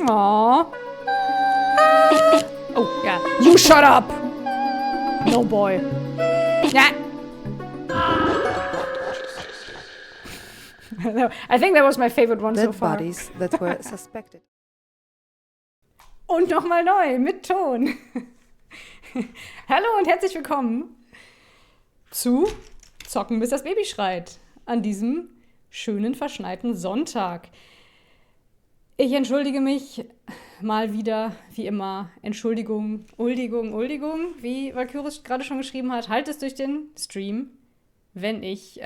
Aww. Oh, yeah. You shut up! No, boy. Yeah. I think that was my favorite one so far. Bodies that were suspected. Und nochmal neu, mit Ton. Hallo und herzlich willkommen zu Zocken, bis das Baby schreit. An diesem schönen, verschneiten Sonntag. Ich entschuldige mich mal wieder, wie immer. Entschuldigung, Uldigung, wie Vampiric gerade schon geschrieben hat. Halt es durch den Stream, wenn ich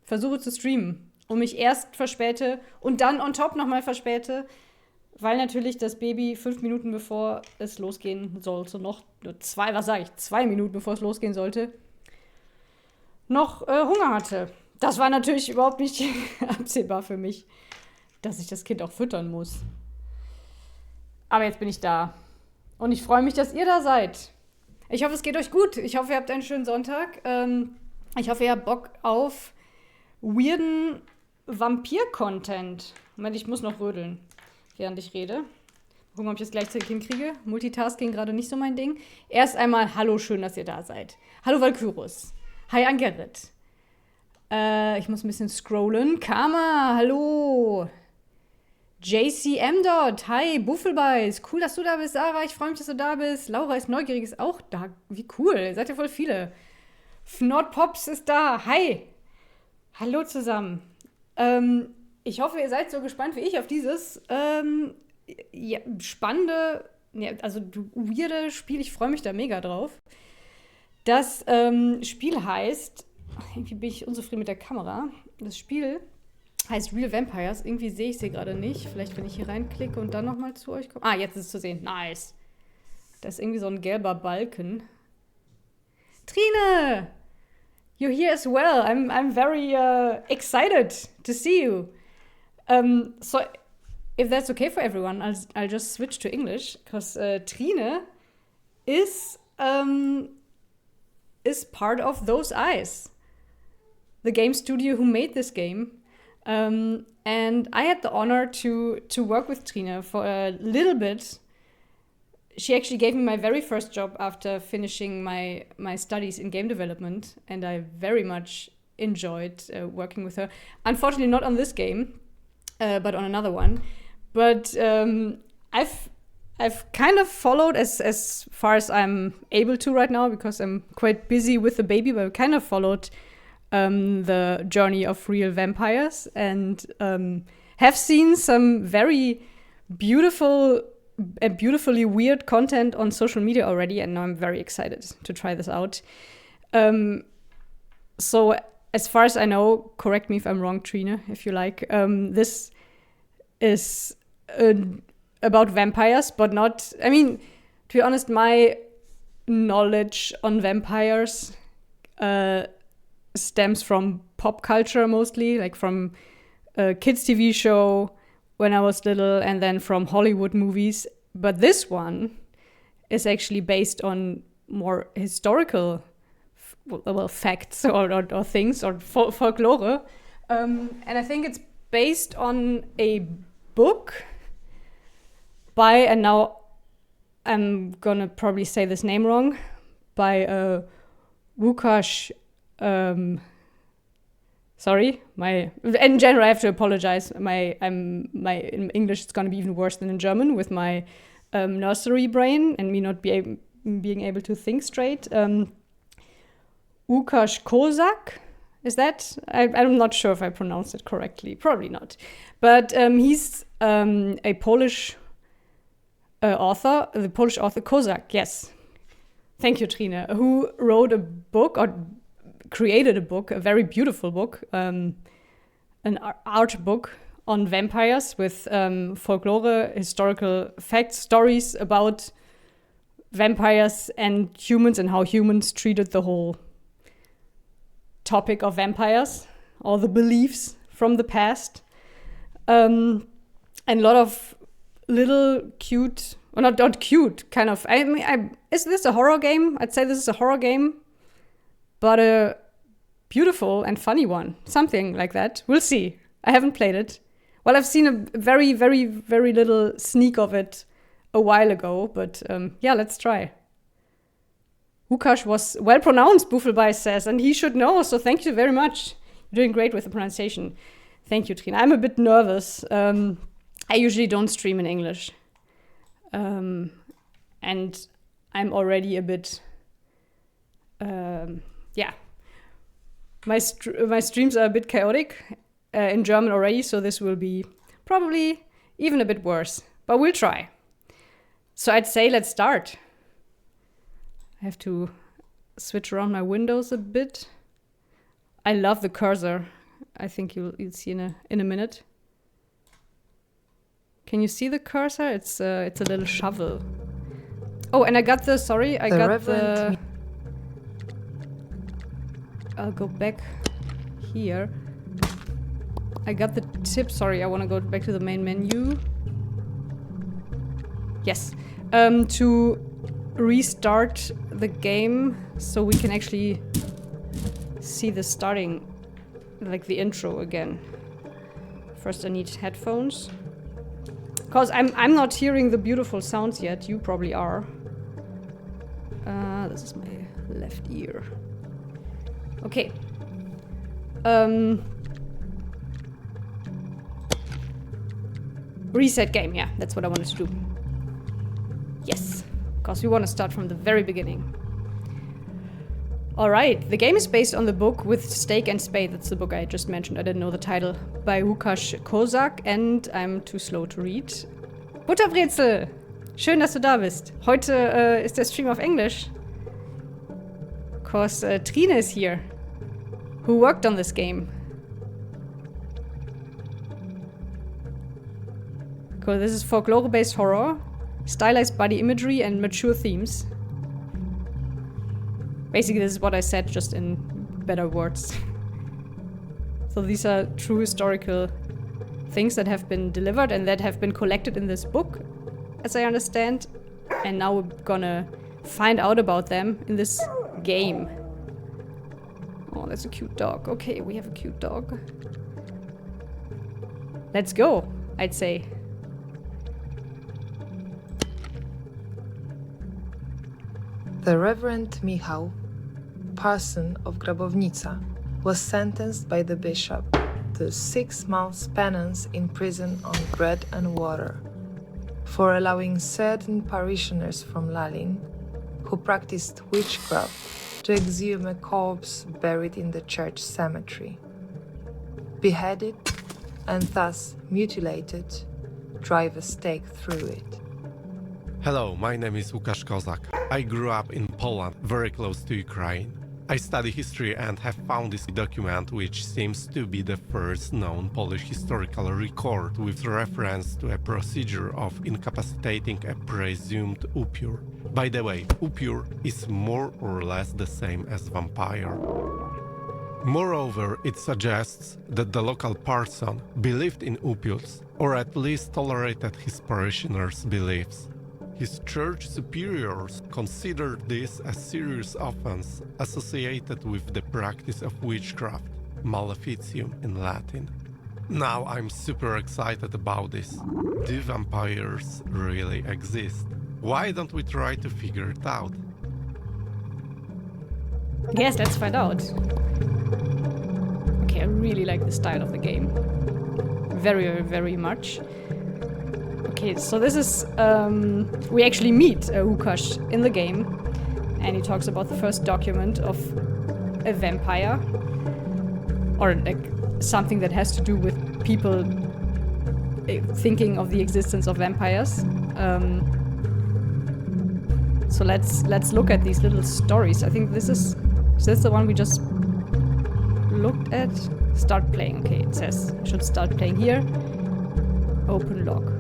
versuche zu streamen und mich erst verspäte und dann on top nochmal verspäte, weil natürlich das Baby 5 Minuten bevor es losgehen sollte, noch 2 Minuten bevor es losgehen sollte, noch Hunger hatte. Das war natürlich überhaupt nicht absehbar für mich, dass ich das Kind auch füttern muss. Aber jetzt bin ich da. Und ich freue mich, dass ihr da seid. Ich hoffe, es geht euch gut. Ich hoffe, ihr habt einen schönen Sonntag. Ich hoffe, ihr habt Bock auf weirden Vampir-Content. Moment, ich muss noch rödeln, während ich rede. Gucken, ob ich das gleichzeitig hinkriege. Multitasking gerade nicht so mein Ding. Erst einmal, hallo, schön, dass ihr da seid. Hallo, Valkyrus. Hi, Angerit. Ich muss ein bisschen scrollen. Karma, hallo. JCM dort, hi, Buffelbeiß. Cool, dass du da bist, Sarah. Ich freue mich, dass du da bist. Laura ist neugierig, ist auch da. Wie cool, ihr seid ja voll viele. Fnordpops ist da, hi. Hallo zusammen. Ich hoffe, ihr seid so gespannt wie ich auf dieses spannende, also weirde Spiel. Ich freue mich da mega drauf. Das Spiel heißt, irgendwie bin ich unzufrieden mit der Kamera. Das Spiel heißt RealVampires. Irgendwie sehe ich sie gerade nicht. Vielleicht, wenn ich hier reinklicke und dann nochmal zu euch komme. Ah, jetzt ist es zu sehen. Nice. Da ist irgendwie so ein gelber Balken. Trine! You're here as well. I'm very excited to see you. So, if that's okay for everyone, I'll just switch to English, because Trine is part of Those Eyes, the game studio who made this game. And I had the honor to work with Trine for a little bit. She actually gave me my very first job after finishing my studies in game development, and I very much enjoyed working with her. Unfortunately, not on this game, but on another one. But I've kind of followed as far as I'm able to right now, because I'm quite busy with the baby. But I kind of followed the journey of RealVampires and have seen some very beautifully weird content on social media already, and now I'm very excited to try this out. So as far as I know, correct me if I'm wrong, Trine, if you like, this is about vampires, but not, I mean, to be honest, my knowledge on vampires stems from pop culture mostly, like from a kids' TV show when I was little, and then from Hollywood movies. But this one is actually based on more historical facts or things, or folklore. And I think it's based on a book by, and now I'm gonna probably say this name wrong, by Łukasz. Sorry, in general I have to apologize. My in English it's gonna be even worse than in German with my nursery brain and me not being able to think straight. Łukasz Kozak, is that? I'm not sure if I pronounced it correctly. Probably not. But he's a Polish author, the Polish author Kozak. Yes, thank you, Trine, who wrote a book or created a book, a very beautiful book, an art book on vampires with folklore, historical facts, stories about vampires and humans and how humans treated the whole topic of vampires, all the beliefs from the past. And a lot of little cute, or not cute, kind of, is this a horror game? I'd say this is a horror game, but beautiful and funny one. Something like that. We'll see. I haven't played it. Well, I've seen a very, very, very little sneak of it a while ago, but yeah, let's try. Łukasz was well pronounced, Buffelbeiß says, and he should know, so thank you very much. You're doing great with the pronunciation. Thank you, Trina. I'm a bit nervous. I usually don't stream in English. And I'm already a bit, yeah. My streams are a bit chaotic in German already, so this will be probably even a bit worse. But we'll try. So I'd say let's start. I have to switch around my windows a bit. I love the cursor. I think you'll see in a minute. Can you see the cursor? It's a little shovel. Oh, and I got the I'll go back here. I got the tip. Sorry, I want to go back to the main menu. Yes. To restart the game so we can actually see the starting, like the intro again. First I need headphones. Because I'm not hearing the beautiful sounds yet. You probably are. This is my left ear. Okay. Reset game, yeah, that's what I wanted to do. Yes, because we want to start from the very beginning. Alright, the game is based on the book With Stake and Spade. That's the book I just mentioned. I didn't know the title. By Łukasz Kozak, and I'm too slow to read. Butterbrezel! Schön, dass du da bist. Heute ist der Stream auf Englisch. Because Trine is here, who worked on this game. Cool, this is folklore-based horror, stylized body imagery and mature themes. Basically, this is what I said, just in better words. So these are true historical things that have been delivered and that have been collected in this book, as I understand. And now we're gonna find out about them in this game. Oh, that's a cute dog. Okay, we have a cute dog. Let's go, I'd say. The Reverend Michał, parson of Grabownica, was sentenced by the bishop to 6 months penance in prison on bread and water for allowing certain parishioners from Lalin, who practiced witchcraft, to exhume a corpse buried in the church cemetery. Beheaded and thus mutilated, drive a stake through it. Hello, my name is Łukasz Kozak. I grew up in Poland, very close to Ukraine. I study history and have found this document, which seems to be the first known Polish historical record with reference to a procedure of incapacitating a presumed upure. By the way, upure is more or less the same as vampire. Moreover, it suggests that the local parson believed in upures, or at least tolerated his parishioners' beliefs. His church superiors considered this a serious offense associated with the practice of witchcraft, maleficium in Latin. Now I'm super excited about this. Do vampires really exist? Why don't we try to figure it out? Yes, let's find out. Okay, I really like the style of the game. Very, very, very much. Okay, so this is, we actually meet Łukasz in the game, and he talks about the first document of a vampire, or like something that has to do with people thinking of the existence of vampires. So let's look at these little stories. I think is this the one we just looked at? Start playing. Okay, it says I should start playing here. Open log.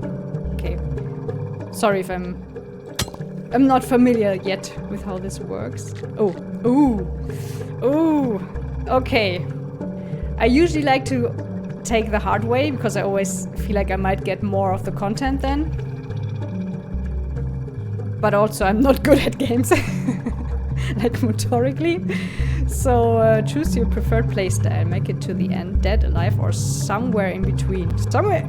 Okay. Sorry if I'm not familiar yet with how this works. Oh, ooh. Okay. I usually like to take the hard way because I always feel like I might get more of the content then. But also I'm not good at games. like motorically. So choose your preferred playstyle. Make it to the end, dead, alive, or somewhere in between. Somewhere.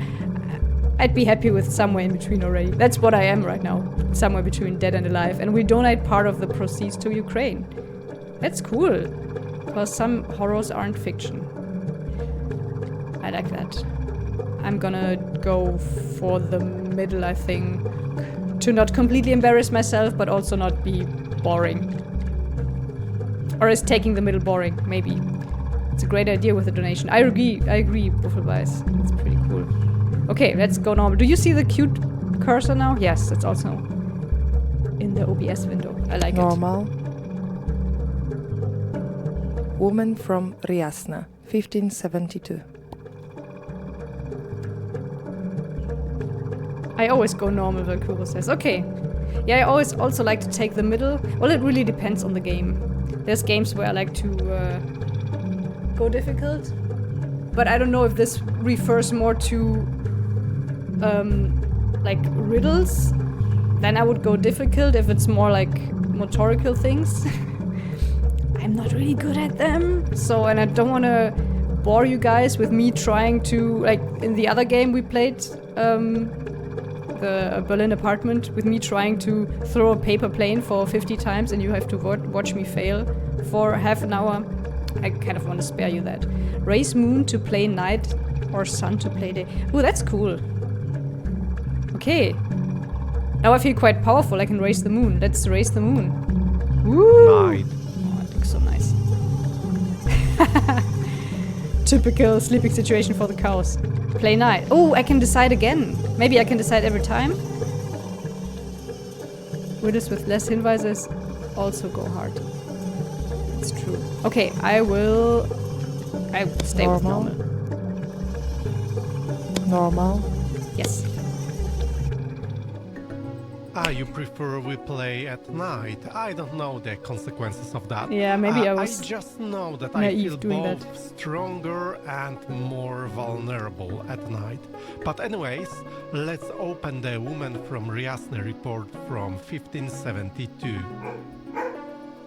I'd be happy with somewhere in between already. That's what I am right now. Somewhere between dead and alive. And we donate part of the proceeds to Ukraine. That's cool. Because some horrors aren't fiction. I like that. I'm gonna go for the middle, I think. To not completely embarrass myself, but also not be boring. Or is taking the middle boring? Maybe. It's a great idea with the donation. I agree, Buffelweiss. It's pretty cool. Okay, let's go normal. Do you see the cute cursor now? Yes, it's also in the OBS window. I like Normal. Woman from Riasna, 1572. I always go normal, Valkyro says. Okay. Yeah, I always also like to take the middle. Well, it really depends on the game. There's games where I like to go difficult. But I don't know if this refers more to like riddles. Then I would go difficult. If it's more like motorical things. I'm not really good at them. So, and I don't want to bore you guys with me trying to, like in the other game we played, the Berlin apartment, with me trying to throw a paper plane for 50 times and you have to watch me fail for half an hour. I kind of want to spare you that. Raise moon to play night or sun to play day. Ooh, that's cool. Okay. Now I feel quite powerful. I can raise the moon. Let's raise the moon. Woo! Night. Oh, it looks so nice. Typical sleeping situation for the cows. Play night. Oh, I can decide again. Maybe I can decide every time. Riddles with less Hinweises also go hard. It's true. Okay, I will stay with normal. Normal. Yes. You prefer we play at night? I don't know the consequences of that. Yeah, maybe I was I just know that I feel doing both that. stronger and more vulnerable at night. But anyways, let's open the Woman from Riasne report from 1572.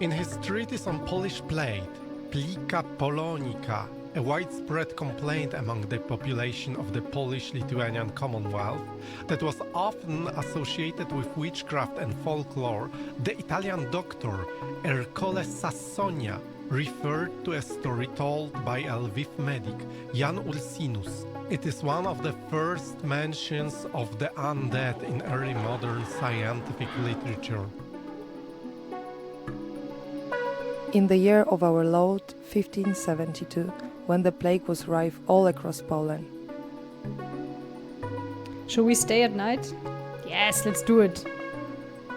In his treatise on Polish plate, Plica Polonica, a widespread complaint among the population of the Polish-Lithuanian Commonwealth that was often associated with witchcraft and folklore, the Italian doctor Ercole Sassonia referred to a story told by a Lviv medic, Jan Ursinus. It is one of the first mentions of the undead in early modern scientific literature. In the year of our Lord, 1572, when the plague was rife all across Poland. Should we stay at night? Yes, let's do it.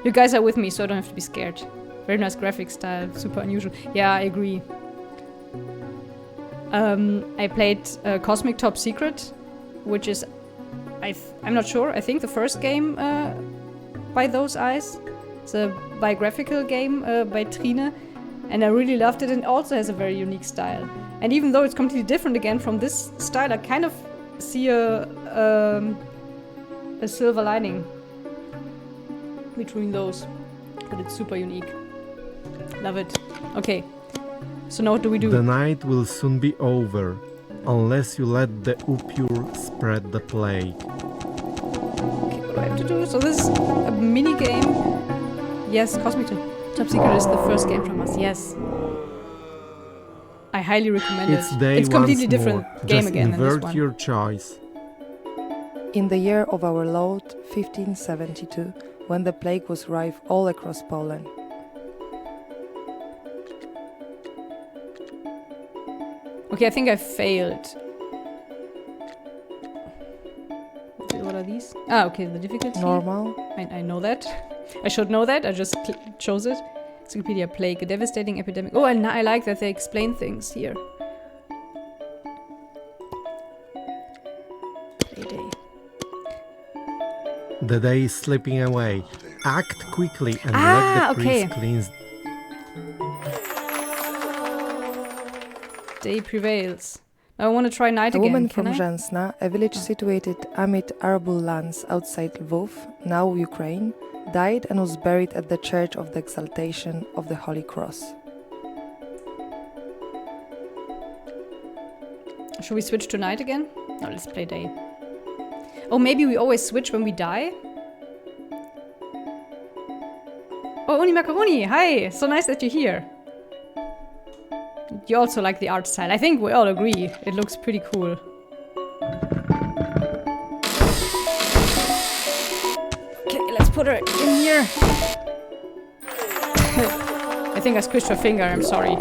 You guys are with me, so I don't have to be scared. Very nice graphic style, super unusual. Yeah, I agree. I played Cosmic Top Secret, which is, I'm not sure, I think the first game by those eyes. It's a biographical game by Trine, and I really loved it, and also has a very unique style. And even though it's completely different again from this style, I kind of see a silver lining between those. But it's super unique. Love it. Okay. So now what do we do? The night will soon be over, unless you let the Upure spread the plague. Okay, what do I have to do? So this is a mini game. Yes, Cosmic Top Secret is the first game from us. Yes. I highly recommend it. It's completely different game just again than this invert one. your choice. In the year of our Lord, 1572, when the plague was rife all across Poland. Okay, I think I failed. What are these? Ah, okay, the difficulty. Normal. I know that. I should know that. I just chose it. Encyclopedia Plague, a devastating epidemic. Oh, and I like that they explain things here. Playday. The day is slipping away. Act quickly and let the priest cleanse. Day prevails. I want to try night A again. woman Can from I? Zhensna, a village situated amid arable lands outside Lvov, now Ukraine, died and was buried at the Church of the Exaltation of the Holy Cross. Should we switch to night again? No, let's play day. Oh, maybe we always switch when we die? Oh, Uni Macaroni, hi! So nice that you're here. You also like the art style. I think we all agree. It looks pretty cool. Okay, let's put her in here. I think I squished her finger, I'm sorry.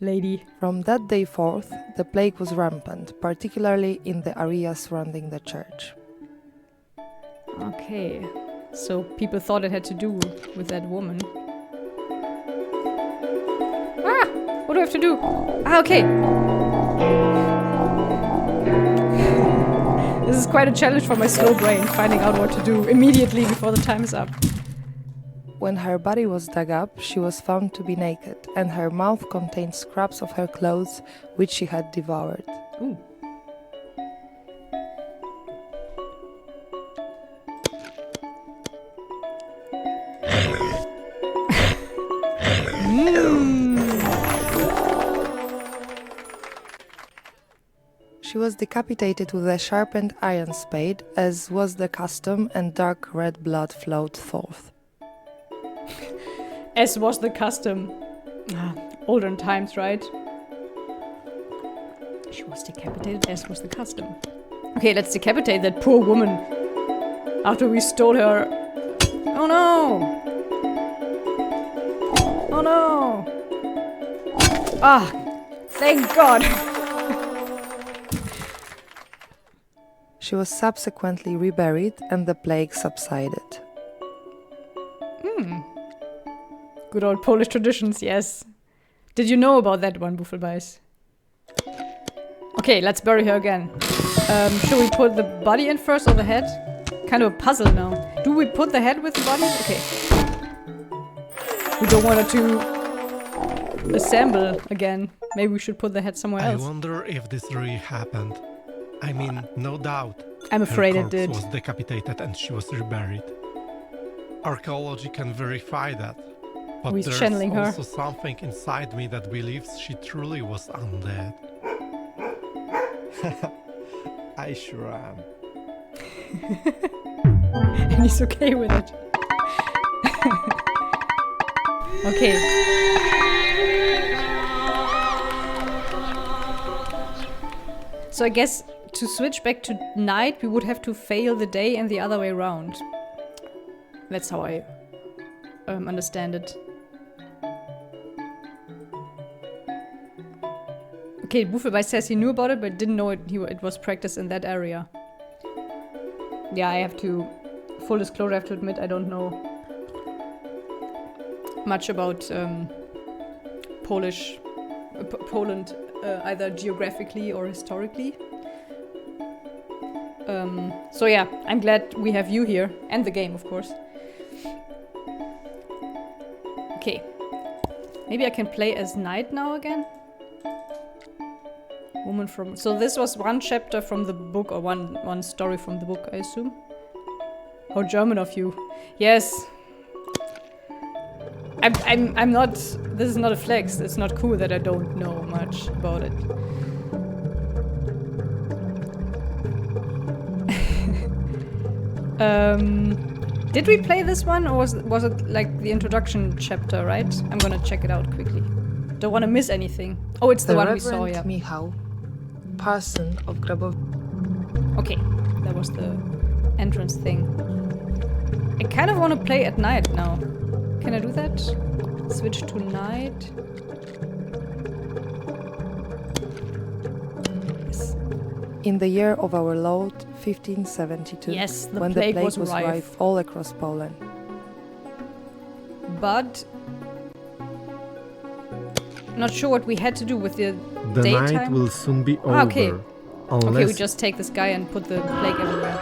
Lady. From that day forth, the plague was rampant, particularly in the area surrounding the church. Okay. So people thought it had to do with that woman. Ah! What do I have to do? Ah, okay. This is quite a challenge for my slow brain, finding out what to do immediately before the time is up. When her body was dug up, she was found to be naked, and her mouth contained scraps of her clothes, which she had devoured. Ooh. She was decapitated with a sharpened iron spade, as was the custom, and dark red blood flowed forth. As was the custom. Ah, olden times, right? She was decapitated, as was the custom. Okay, let's decapitate that poor woman. After we stole her... Oh no! Oh no! Ah! Thank God! She was subsequently reburied, and the plague subsided. Good old Polish traditions, yes. Did you know about that one, Buffelbeiß? Okay, let's bury her again. Should we put the body in first or the head? Kind of a puzzle now. Do we put the head with the body? Okay. We don't want her to assemble again. Maybe we should put the head somewhere I else. wonder if this really happened. I mean, no doubt. I'm afraid her it did. corpse was decapitated and she was reburied. Archaeology can verify that. But He's there's channeling her. also something inside me that believes she truly was undead. I sure am. And he's okay with it. Okay. So I guess to switch back to night, we would have to fail the day and the other way around. That's how I understand it. Okay, Buffelbeiß says he knew about it, but didn't know it was practiced in that area. Yeah, I have to... Full disclosure, I have to admit I don't know much about Poland, either geographically or historically. So yeah, I'm glad we have you here, and the game, of course. Okay. Maybe I can play as Knight now again? Woman from... So this was one chapter from the book, or one story from the book, I assume? How German of you. Yes. I'm not... This is not a flex. It's not cool that I don't know much about it. Did we play this one, or was it like the introduction chapter, right? I'm gonna check it out quickly. Don't want to miss anything. Oh, it's the one we saw, yeah. Michał, parson of Grabownica. Okay, that was the entrance thing. I kind of want to play at night now. Can I do that? Switch to night. Yes. In the year of our Lord, 1572, Yes, the when plague the plague was was rife. rife all across Poland. But not sure what we had to do with the The daytime. night will soon be over. Ah, okay. Unless Okay, we just take this guy and put the plague everywhere.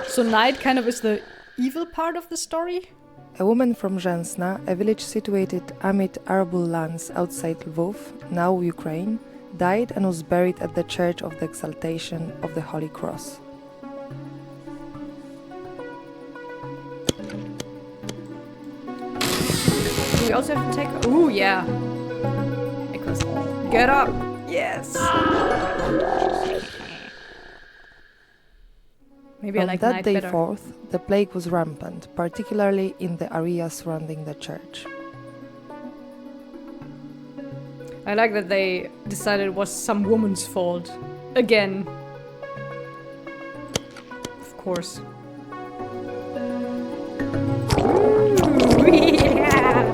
So night kind of is the evil part of the story? A woman from Zhensna, a village situated amid arable lands outside Lvov, now Ukraine, died and was buried at the Church of the Exaltation of the Holy Cross. Do we also have to take... Ooh, yeah. Because... Get up! Yes! Maybe I like On night that day better. 4th, the plague was rampant, particularly in the area surrounding the church. I like that they decided it was some woman's fault. Again. Of course. Ooh, yeah!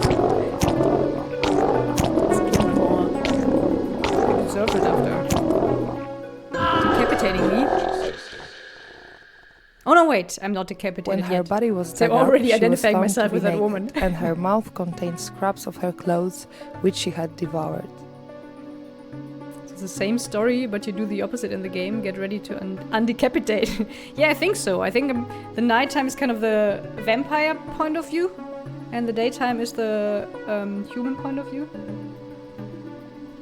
Let's kill more. I deserve it after decapitating me. Oh no, wait, I'm not decapitated When her yet. body was So dug I'm already up, she was identifying found myself to be with that naked, woman. and her mouth contained scraps of her clothes, which she had devoured. It's the same story, but you do the opposite in the game. Get ready to undecapitate. Yeah, I think so. I think the nighttime is kind of the vampire point of view, and the daytime is the human point of view.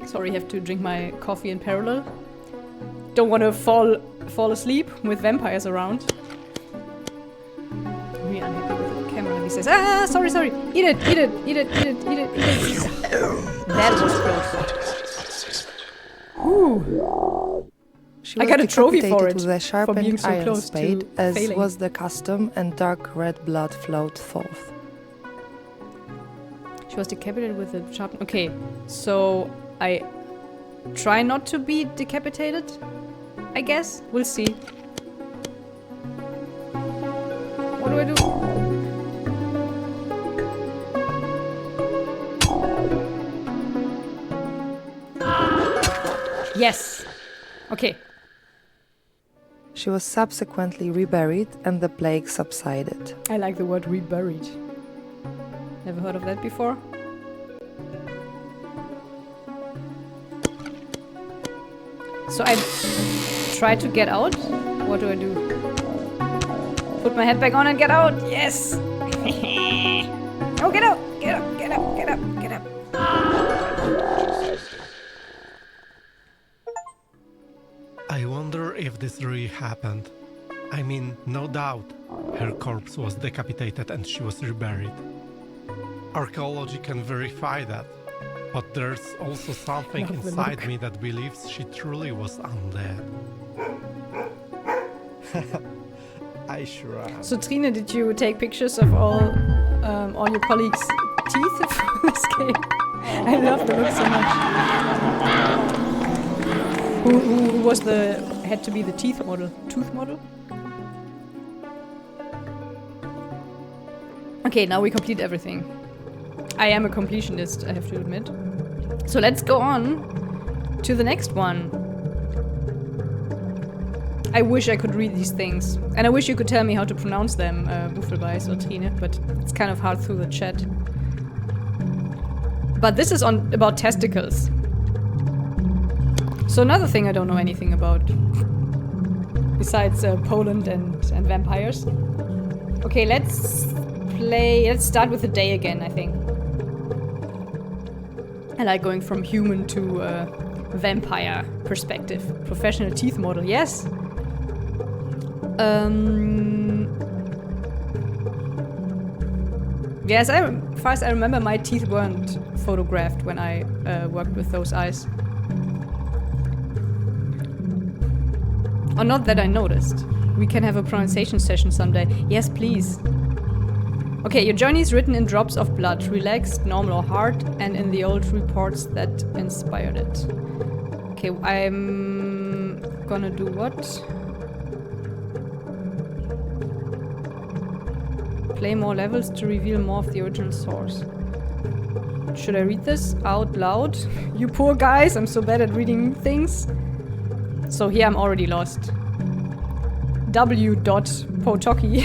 Sorry, I have to drink my coffee in parallel. Don't want to fall asleep with vampires around. Really unhappy with the camera. He says, "Ah, sorry. Eat it. That was close." Ooh. She I was got a trophy decapitated for it, with a for being sharpened so iron close spade, to as failing. was the custom, and dark red blood flowed forth. She was decapitated with a sharp... Okay, so I try not to be decapitated, I guess. We'll see. What do I do? Yes! Okay. She was subsequently reburied, and the plague subsided. I like the word reburied. Never heard of that before. So I try to get out. What do I do? Put my head back on and get out. Yes. Oh, get out! Get up! Get up! Get up! Get up! I wonder if this really happened. I mean, no doubt, her corpse was decapitated and she was reburied. Archaeology can verify that, but there's also something Love the inside look. me that believes she truly was undead. I sure am. So Trine, did you take pictures of all your colleagues' teeth for this game? I love the look so much. Who was had to be the tooth model? Okay, now we complete everything. I am a completionist, I have to admit. So let's go on to the next one. I wish I could read these things. And I wish you could tell me how to pronounce them, Buffelbeis or Trine, but it's kind of hard through the chat. But this is about testicles. So another thing I don't know anything about. Besides Poland and vampires. Okay, let's start with the day again, I think. I like going from human to vampire perspective. Professional teeth model, yes. Yes, as far as I remember, my teeth weren't photographed when I worked with those eyes. Or not that I noticed. We can have a pronunciation session someday. Yes, please. Okay, your journey is written in drops of blood, relaxed, normal or hard, and in the old reports that inspired it. Okay, I'm gonna do what? Play more levels to reveal more of the original source. Should I read this out loud? You poor guys, I'm so bad at reading things. So here I'm already lost. W. Potoki,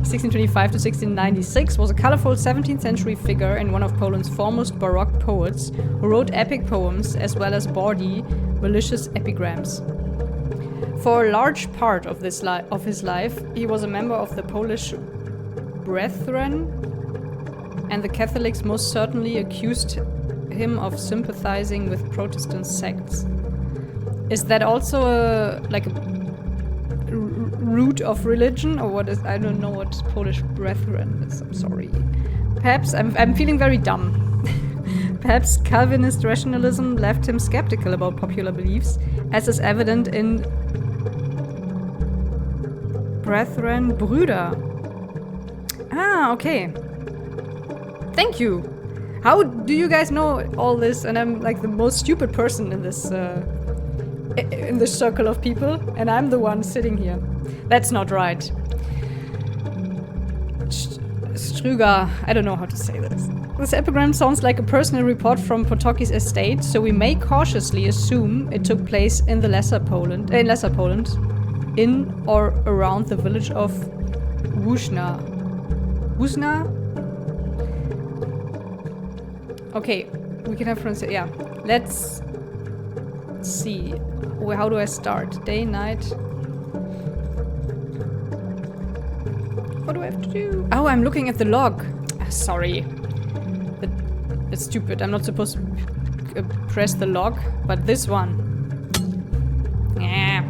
1625 to 1696, was a colorful 17th century figure and one of Poland's foremost Baroque poets who wrote epic poems as well as bawdy, malicious epigrams. For a large part of his life, he was a member of the Polish Brethren, and the Catholics most certainly accused him of sympathizing with Protestant sects. Is that also a root of religion, or what is? I don't know what Polish brethren is. I'm sorry. Perhaps I'm feeling very dumb. Perhaps Calvinist rationalism left him skeptical about popular beliefs, as is evident in Brethren, Brüder. Ah, okay. Thank you. How do you guys know all this? And I'm like the most stupid person in this circle of people, and I'm the one sitting here. That's not right. Strüger, I don't know how to say this. This epigram sounds like a personal report from Potocki's estate, so we may cautiously assume it took place in Lesser Poland, in or around the village of Wuszna. Wuszna? Okay, we can have friends. Yeah, let's see. How do I start? Day, night? What do I have to do? Oh, I'm looking at the log. Sorry. It's stupid. I'm not supposed to press the log, but this one. Yeah.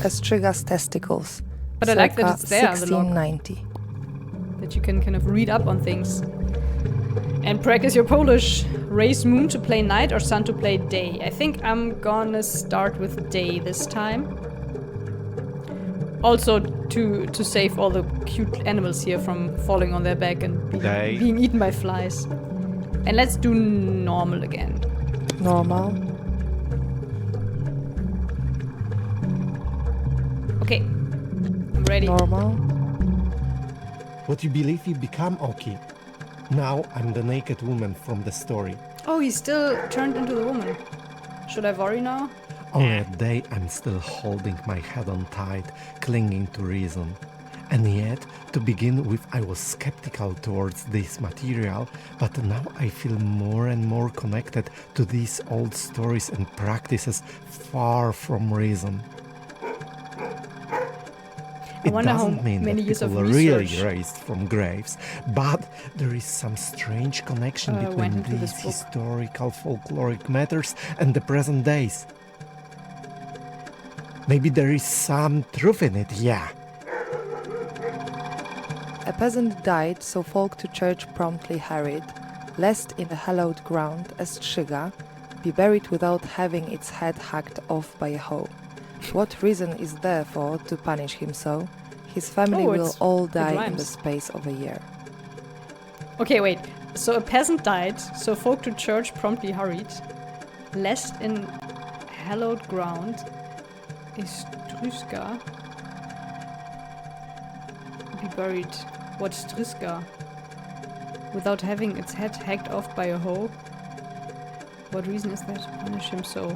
Estrzyga's testicles. But I like that it's there, 1690. the log. That you can kind of read up on things. And practice your Polish. Raise moon to play night or sun to play day. I think I'm gonna start with day this time. Also to save all the cute animals here from falling on their back and being eaten by flies. And let's do normal again. Normal. Okay. I'm ready. Normal. What you believe you become, Oki? Now I'm the naked woman from the story. Oh, he's still turned into the woman. Should I worry now? Only a day I'm still holding my head on tight, clinging to reason. And yet, to begin with, I was skeptical towards this material, but now I feel more and more connected to these old stories and practices far from reason. It doesn't mean that people are really raised from graves, but there is some strange connection between these historical folkloric matters and the present days. Maybe there is some truth in it, yeah. A peasant died, so folk to church promptly hurried, lest in the hallowed ground, Estrzyga, be buried without having its head hacked off by a hoe. What reason is there for to punish him so? His family will all die in the space of a year. Okay, wait. So a peasant died, so folk to church promptly hurried, lest in hallowed ground, Estrzyga be buried. What Estrzyga? Without having its head hacked off by a hoe? What reason is there to punish him so?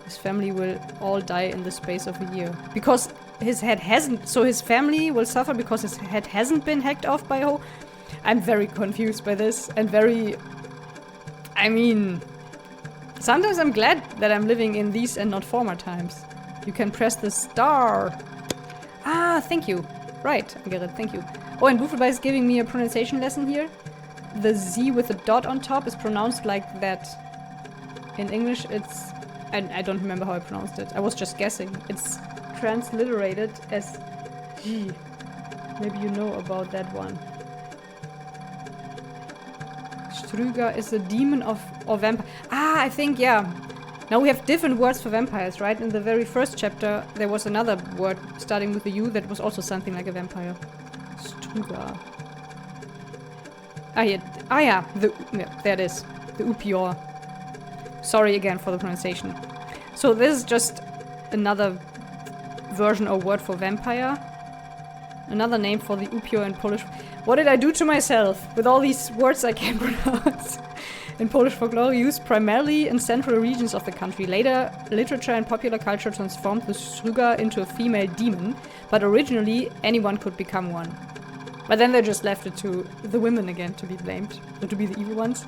His family will all die in the space of a year. Because his head hasn't... So his family will suffer because his head hasn't been hacked off by a hoe? I'm very confused by this and very... I mean... Sometimes I'm glad that I'm living in these and not former times. You can press the star. Ah, thank you. Right, I get it, thank you. Oh, and Buffelby is giving me a pronunciation lesson here. The Z with a dot on top is pronounced like that. In English, it's... I don't remember how I pronounced it. I was just guessing. It's transliterated as G. Maybe you know about that one. Strüger is a demon or vampire. Ah, I think, yeah. Now we have different words for vampires, right? In the very first chapter, there was another word starting with a U that was also something like a vampire. Strüger. Ah, yeah. There it is. The Upior. Sorry again for the pronunciation. So this is just another version or word for vampire. Another name for the Upior in Polish. What did I do to myself with all these words I can't pronounce? In Polish folklore, used primarily in central regions of the country. Later, literature and popular culture transformed the Strüger into a female demon, but originally anyone could become one. But then they just left it to the women again to be blamed, or to be the evil ones.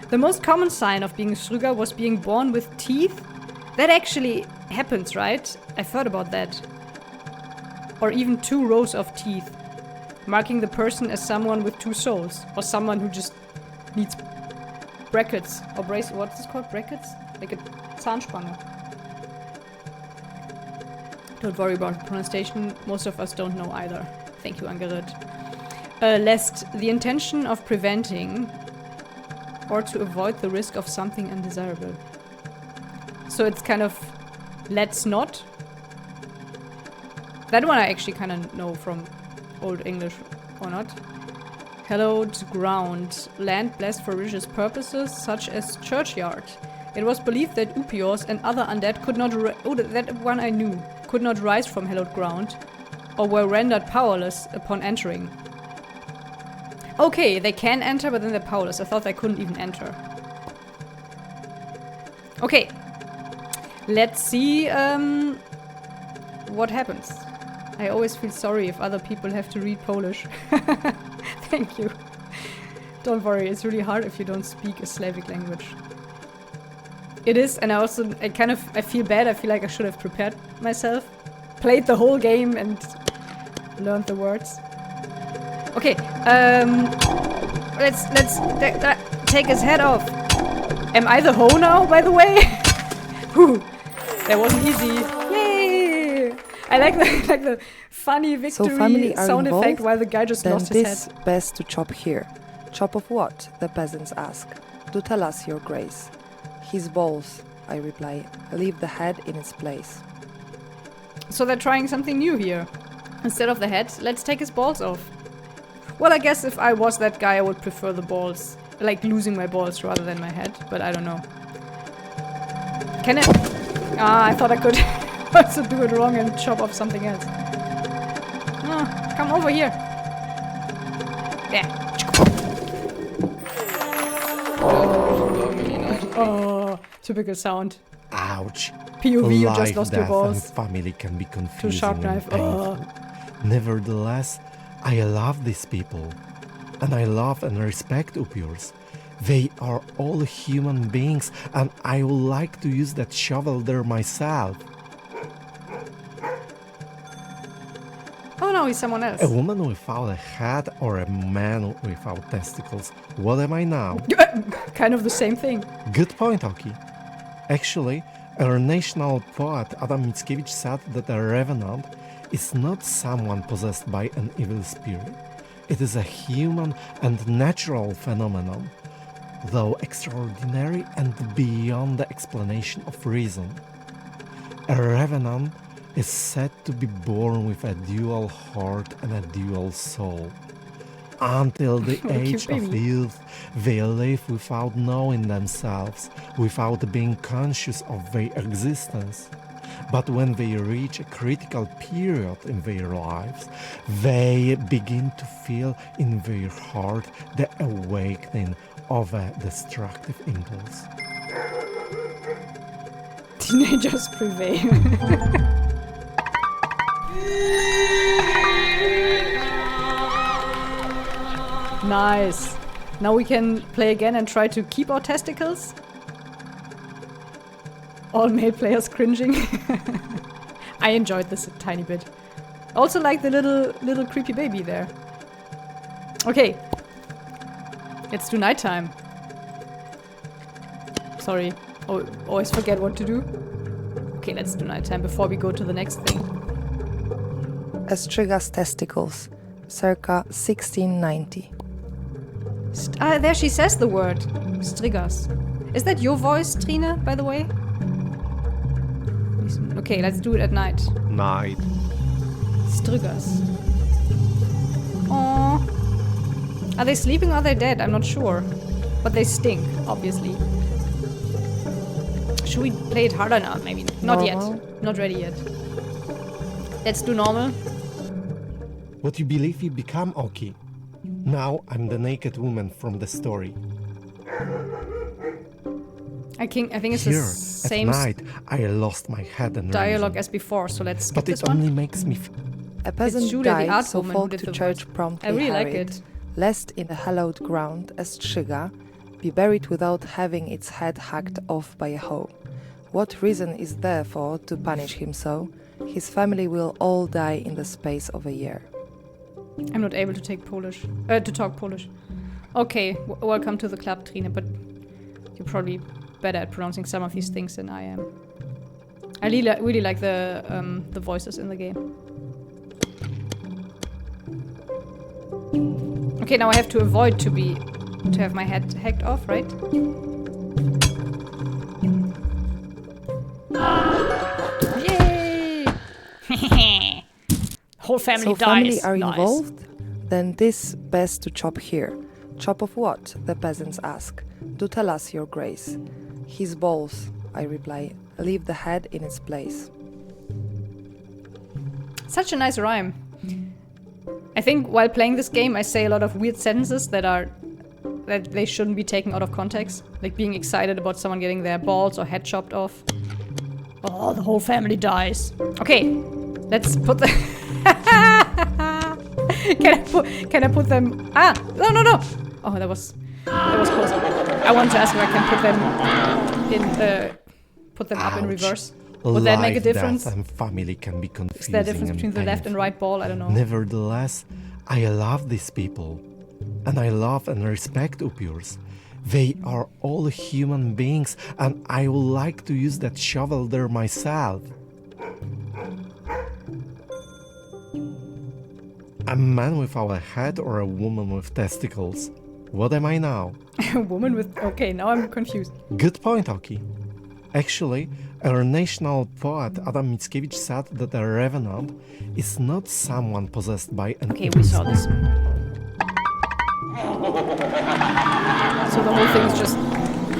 The most common sign of being a Strüger was being born with teeth. That actually happens, right? I've heard about that. Or even 2 rows of teeth, marking the person as someone with 2 souls, or someone who just needs brackets. Or brace, what's this called? Brackets? Like a Zahnspange. Don't worry about the pronunciation. Most of us don't know either. Thank you, Angered. Lest the intention of preventing or to avoid the risk of something undesirable. So it's kind of let's not. That one I actually kind of know from Old English, or not. Hallowed ground, land blessed for religious purposes, such as churchyard. It was believed that Upiors and other undead could not that one I knew, could not rise from hallowed ground, or were rendered powerless upon entering. Okay, they can enter, but then they're powerless. I thought they couldn't even enter. Okay. Let's see what happens. I always feel sorry if other people have to read Polish. Thank you. Don't worry, it's really hard if you don't speak a Slavic language. It is, and I feel bad. I feel like I should have prepared myself, played the whole game, and learned the words. Okay, let's take his head off. Am I the hoe now, by the way? Whew, that wasn't easy. Yay! I like the funny victory sound effect while the guy just lost his head. Then best to chop here. Chop of what? The peasants ask. Do tell us, your grace. His balls, I reply. Leave the head in its place. So they're trying something new here. Instead of the head, let's take his balls off. Well, I guess if I was that guy, I would prefer the balls. Like losing my balls rather than my head, but I don't know. Can it? Ah, I thought I could also do it wrong and chop off something else. Oh, come over here. Yeah. Oh, typical sound. Ouch. POV, you just lost your balls. And family can be confusing. To sharp knife. Nevertheless, I love these people. And I love and respect Upiors. They are all human beings, and I would like to use that shovel there myself. Oh no, he's someone else. A woman without a head or a man without testicles. What am I now? Kind of the same thing. Good point, Oki. Actually, our national poet Adam Mickiewicz said that a revenant is not someone possessed by an evil spirit. It is a human and natural phenomenon, though extraordinary and beyond the explanation of reason. A revenant is said to be born with a dual heart and a dual soul. Until the age of youth, they live without knowing themselves, without being conscious of their existence. But when they reach a critical period in their lives, they begin to feel in their heart the awakening of a destructive impulse. Teenagers prevail. Nice. Now we can play again and try to keep our testicles. All male players cringing. I enjoyed this a tiny bit. Also like the little creepy baby there. Okay. Let's do nighttime. Sorry. Oh, always forget what to do. Okay, let's do nighttime before we go to the next thing. Estrzyga's testicles, circa 1690. There she says the word. Strigas. Is that your voice, Trine, by the way? Okay, let's do it at night. Night. Strigas. Aww. Are they sleeping or are they dead? I'm not sure. But they stink, obviously. Should we play it harder now? Maybe. Not yet. Not ready yet. Let's do normal. What you believe you become, Oki? Now I'm the naked woman from the story. I think it's Here, the same at night, I lost my head and dialogue reason. as before, so let's skip But this it one. only makes me A peasant Julia, the died, art so woman, folk who did to the church voice. promptly I really like hurried, it. lest in the hallowed ground Estrzyga be buried without having its head hacked off by a hoe. What reason is there for to punish him so? His family will all die in the space of a year. I'm not able to talk Polish. Okay, welcome to the club, Trine, but You're probably better at pronouncing some of these things than I am. I really like the voices in the game. Okay, now I have to avoid to have my head hacked off, right? Yay! Whole family So dies. family are Nice. involved? Then this best to chop here. Chop of what? The peasants ask. Do tell us, your grace. His balls, I reply. Leave the head in its place. Such a nice rhyme. I think while playing this game, I say a lot of weird sentences that they shouldn't be taken out of context. Like being excited about someone getting their balls or head chopped off. Oh, the whole family dies. Okay, let's put the... Can I put them... Ah! No! Oh, that was close. I want to ask if I can put them up in reverse. Would that make a difference? Death and family can be confusing. Is there a difference between the left and right ball? I don't know. Nevertheless, I love these people. And I love and respect Upurs. They are all human beings, and I would like to use that shovel there myself. A man without a head or a woman with testicles? What am I now? A woman with... Okay, now I'm confused. Good point, Oki. Actually, our national poet Adam Mickiewicz said that a revenant is not someone possessed by an... Okay, we saw this. So the whole thing is just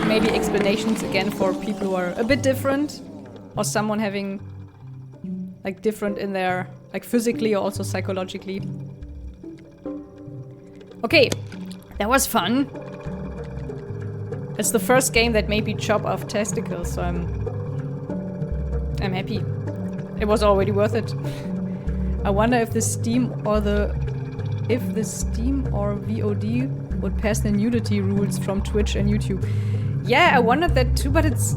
maybe explanations again for people who are a bit different, or someone having like different in their like physically or also psychologically. Okay, that was fun. It's the first game that made me chop off testicles, so I'm happy. It was already worth it. I wonder if the Steam or VOD would pass the nudity rules from Twitch and YouTube. Yeah, I wondered that too, but it's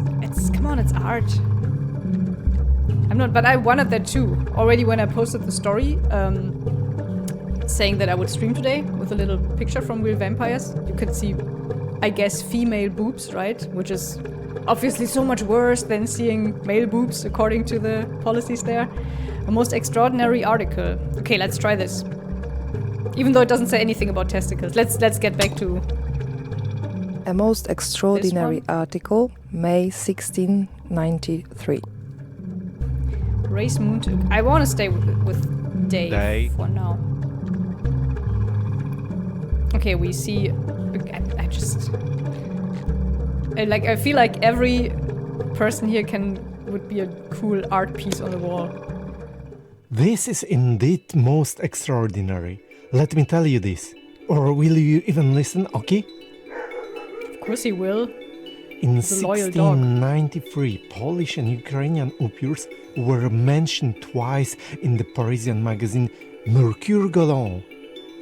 come on, it's art. But I wondered that too. Already when I posted the story, saying that I would stream today with a little picture from RealVampires. You could see, I guess, female boobs, right? Which is obviously so much worse than seeing male boobs, according to the policies there. A most extraordinary article. Okay, let's try this. Even though it doesn't say anything about testicles. Let's get back to... A most extraordinary article, May 1693. Race Moon to... I want to stay with Day for now. Okay, we see... I just... I feel like every person here would be a cool art piece on the wall. This is indeed most extraordinary. Let me tell you this. Or will you even listen, okay? Of course he will. In 1693, Polish and Ukrainian Upurs were mentioned twice in the Parisian magazine Mercure Galant.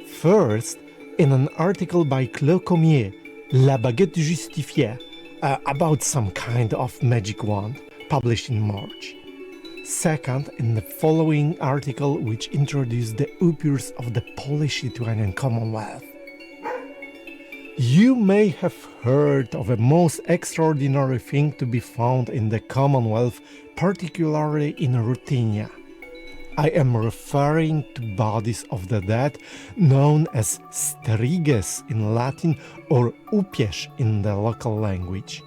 First, in an article by Claude Comier, La Baguette Justifiée, about some kind of magic wand, published in March. Second, in the following article, which introduced the Upurs of the Polish-Lithuanian Commonwealth. You may have heard of a most extraordinary thing to be found in the Commonwealth, particularly in Ruthenia. I am referring to bodies of the dead known as striges in Latin or upieś in the local language.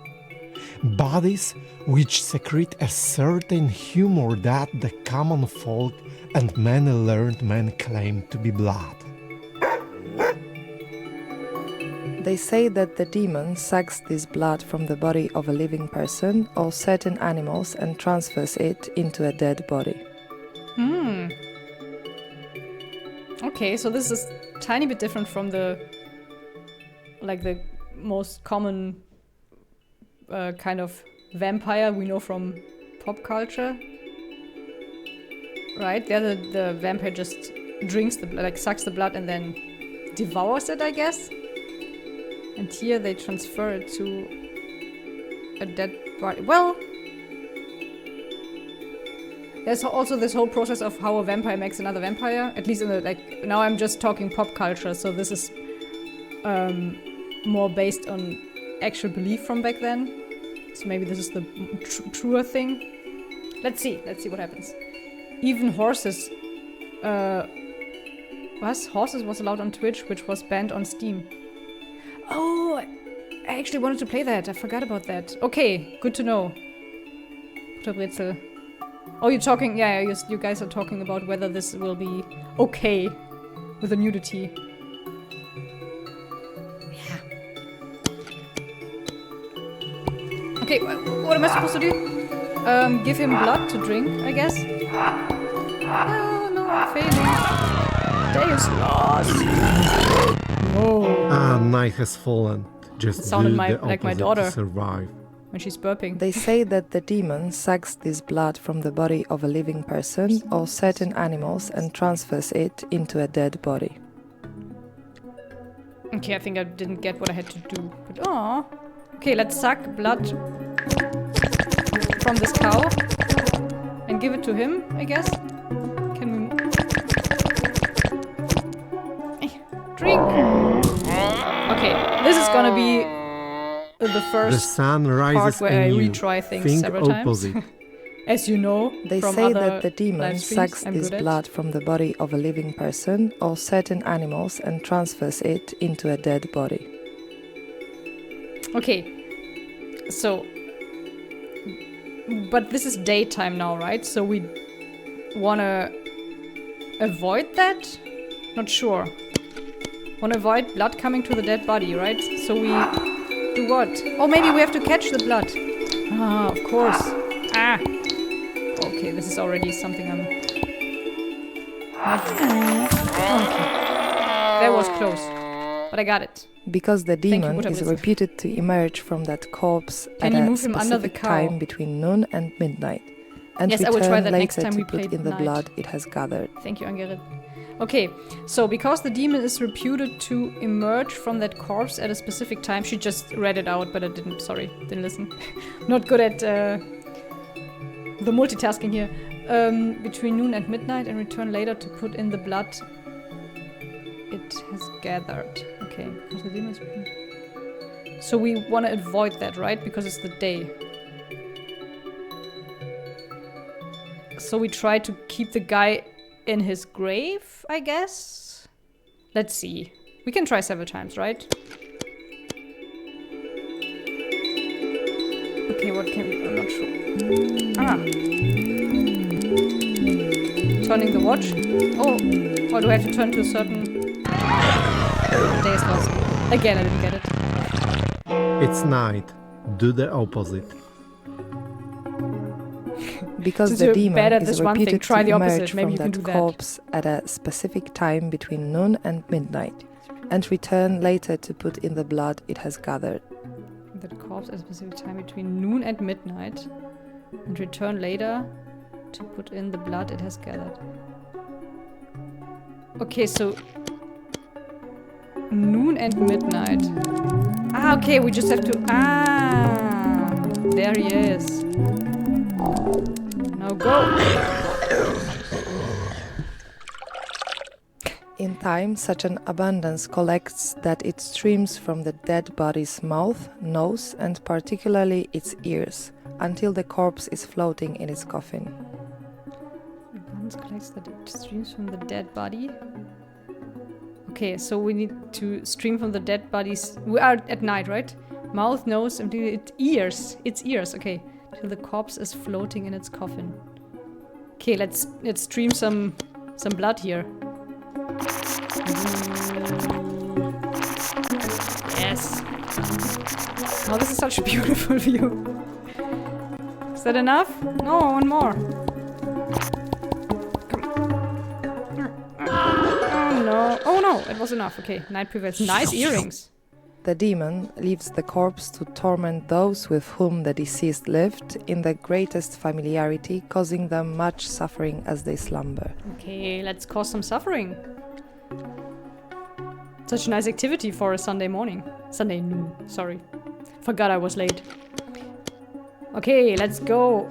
Bodies which secrete a certain humor that the common folk and many learned men claim to be blood. They say that the demon sucks this blood from the body of a living person or certain animals and transfers it into a dead body. Okay, so this is a tiny bit different from the most common kind of vampire we know from pop culture. Right? There the vampire just drinks the blood, sucks the blood and then devours it, I guess. And here they transfer it to a dead body. Well, there's also this whole process of how a vampire makes another vampire. At least in the now I'm just talking pop culture, so this is more based on actual belief from back then. So maybe this is the truer thing. Let's see what happens. Even horses. Horses was allowed on Twitch, which was banned on Steam. Oh, I actually wanted to play that. I forgot about that. Okay, good to know. Butterbrezel. Oh, you're talking... Yeah, you guys are talking about whether this will be okay with the nudity. Yeah. Okay, what am I supposed to do? Give him blood to drink, I guess? Oh, no, I'm failing. Day is lost. Whoa. Ah, night has fallen. Just it sounded like my daughter. To survive. When she's burping. They say that the demon sucks this blood from the body of a living person or certain animals and transfers it into a dead body. Okay, I think I didn't get what I had to do. But oh, okay, let's suck blood from this cow and give it to him, I guess. Can we drink? Okay, this is gonna be the first part where I retry things several times. As you know, they say that the demon sucks this blood from the body of a living person or certain animals and transfers it into a dead body. Okay, so, but this is daytime now, right? So we wanna avoid that? Not sure. Wanna avoid blood coming to the dead body, right? So we do what? Oh, maybe we have to catch the blood. Ah, of course. Ah. Okay, this is already something I'm... Okay. That was close. But I got it. Because the demon is reputed to emerge from that corpse at a specific time between noon and midnight. And yes, I will try that next time we put in the blood it has gathered. Thank you, Angerid. Okay, so because the demon is reputed to emerge from that corpse at a specific time, she just read it out, but I didn't listen. Not good at the multitasking here. Between noon and midnight and return later to put in the blood it has gathered. Okay, because the demon is... So we want to avoid that, right? Because it's the day. So we try to keep the guy in his grave, I guess? Let's see. We can try several times, right? Okay, what can we... I'm not sure. Ah. Turning the watch. Oh, or do I have to turn to a certain... Day is lost. Again, I didn't get it. It's night. Do the opposite. Because the demon is reputed to emerge from that corpse at a specific time between noon and midnight, and return later to put in the blood it has gathered. That corpse at a specific time between noon and midnight, and return later to put in the blood it has gathered. Okay, so... Noon and midnight. Ah, okay, we just have to... Ah! There he is. Now go! In time, such an abundance collects that it streams from the dead body's mouth, nose, and particularly its ears, until the corpse is floating in its coffin. Abundance collects that it streams from the dead body. Okay, so we need to stream from the dead bodies. We are at night, right? Mouth, nose, and its ears. Its ears, okay. Till the corpse is floating in its coffin. Okay, let's stream some blood here. Yes. Oh, this is such a beautiful view. Is that enough? No, one more. Oh no, it was enough. Okay, night prevails. Nice earrings. The demon leaves the corpse to torment those with whom the deceased lived in the greatest familiarity, causing them much suffering as they slumber. Okay, let's cause some suffering. Such a nice activity for a Sunday morning. Sunday noon, sorry. Forgot I was late. Okay, let's go.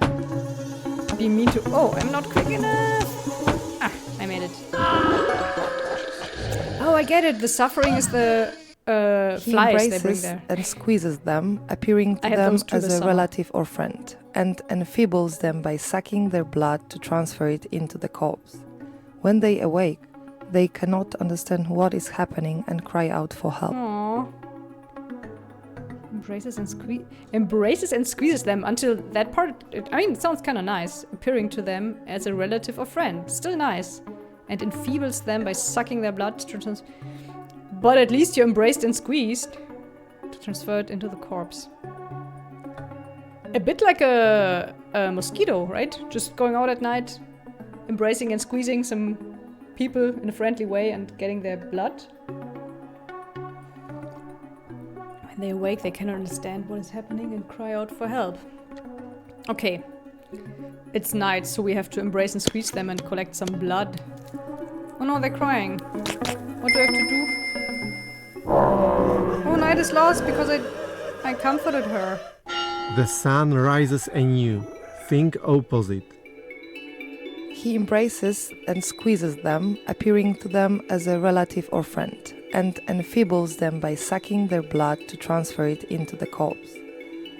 Be mean to... Oh, I'm not quick enough. Ah, I made it. Oh, I get it. The suffering is the He flies they bring embraces there. and squeezes them, appearing to I had them those too as this a summer. relative or friend, and enfeebles them by sucking their blood to transfer it into the corpse. When they awake, they cannot understand what is happening and cry out for help. Aww. Embraces and squeezes them until that part. It sounds kind of nice. Appearing to them as a relative or friend, still nice, and enfeebles them by sucking their blood to but at least you embraced and squeezed to transfer it into the corpse. A bit like a mosquito, right? Just going out at night, embracing and squeezing some people in a friendly way and getting their blood. When they awake, they cannot understand what is happening and cry out for help. Okay. It's night, so we have to embrace and squeeze them and collect some blood. Oh no, they're crying. What do I have to do? Oh, night is lost because I comforted her. The sun rises anew. Think opposite. He embraces and squeezes them, appearing to them as a relative or friend, and enfeebles them by sucking their blood to transfer it into the corpse.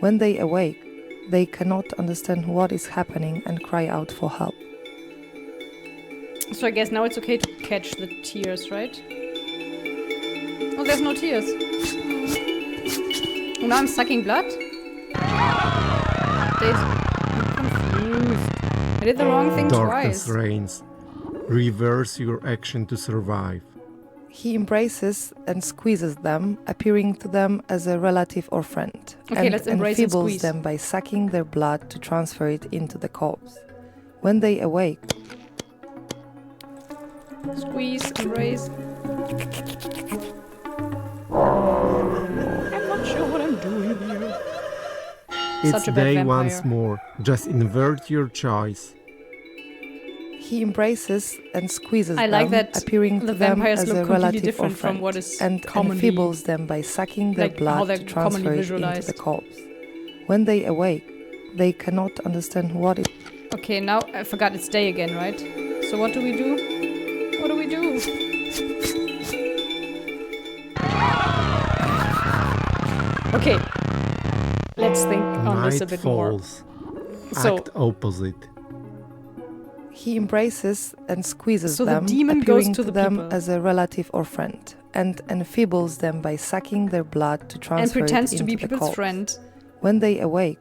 When they awake, they cannot understand what is happening and cry out for help. So I guess now it's okay to catch the tears, right? Oh, there's no tears. Oh, now I'm sucking blood? I'm confused. I did the wrong thing Darkness twice. reigns. Reverse your action to survive. He embraces and squeezes them, appearing to them as a relative or friend, Okay, and let's embrace and enfeebles squeeze. them by sucking their blood to transfer it into the corpse. When they awake, Squeeze, embrace. I'm not sure what I'm doing here. It's Such a bad day vampire. once more. Just invert your choice. he embraces and squeezes I like them, that appearing the to them vampires as look a completely relative or different from friend, what is and commonly- enfeebles them by sucking their like how blood they're to commonly transfer it into visualized. the corpse. When they awake, they cannot understand what it Okay, now I forgot it's day again, right? So what do we do? What do we do? Okay. Let's think on this a Night bit more. falls. So, Act opposite. He embraces and squeezes So the them, demon appearing goes to the them people. as a relative or friend, and enfeebles them by sucking their blood to and transfer pretends it to into be the people's corpse. friend. When they awake,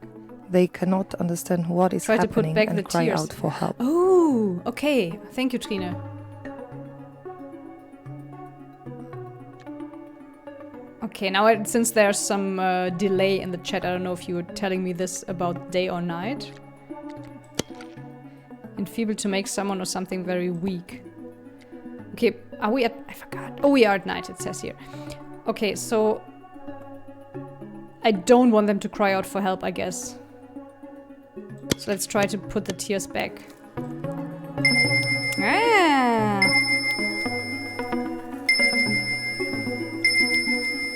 they cannot understand what is Try to put happening back and the cry tears. out for help. Oh, okay. Thank you, Trine. Okay, now since there's some delay in the chat, I don't know if you were telling me this about day or night. Enfeebled to make someone or something very weak. Okay, are we at... I forgot. Oh, we are at night, it says here. Okay, so... I don't want them to cry out for help, I guess. So let's try to put the tears back. Ah!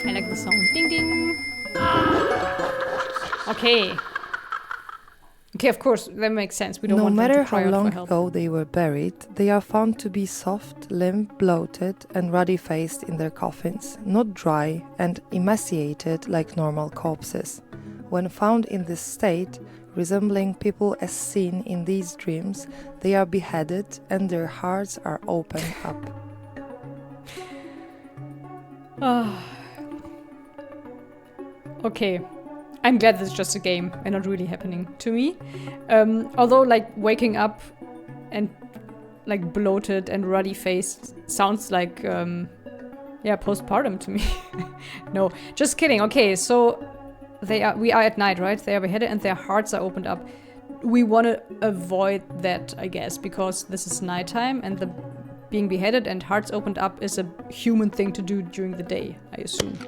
I like the sound. Ding ding! Okay. Okay, of course, that makes sense. We don't No want them matter to cry how out long for help. ago they were buried, they are found to be soft, limp, bloated, and ruddy-faced in their coffins, not dry and emaciated like normal corpses. When found in this state, resembling people as seen in these dreams, they are beheaded and their hearts are opened up. Okay. I'm glad this is just a game and not really happening to me. Although, like, waking up and, like, bloated and ruddy-faced sounds like, yeah, postpartum to me. No, just kidding. Okay, so we are at night, right? They are beheaded and their hearts are opened up. We want to avoid that, I guess, because this is nighttime and the being beheaded and hearts opened up is a human thing to do during the day, I assume.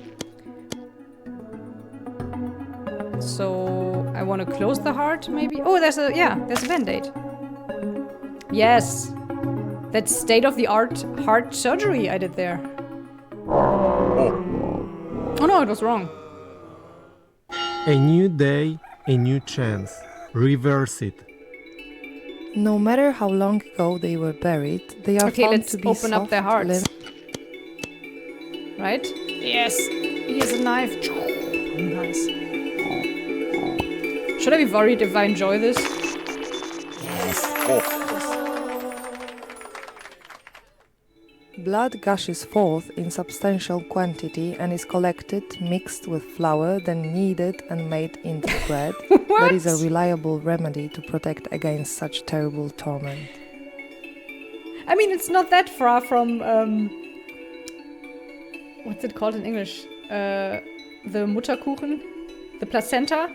So I want to close the heart, maybe. Oh, there's a band-aid. Yes, that's state-of-the-art heart surgery I did there. Oh no, it was wrong. A new day, a new chance. Reverse it. No matter how long ago they were buried, they are Okay, found let's to be open up their soft, hearts. Right? Yes. Here's a knife. Nice. Should I be worried if I enjoy this? Yes. Blood gushes forth in substantial quantity and is collected, mixed with flour, then kneaded and made into bread. That is a reliable remedy to protect against such terrible torment. I mean, it's not that far from, what's it called in English? The Mutterkuchen? The placenta?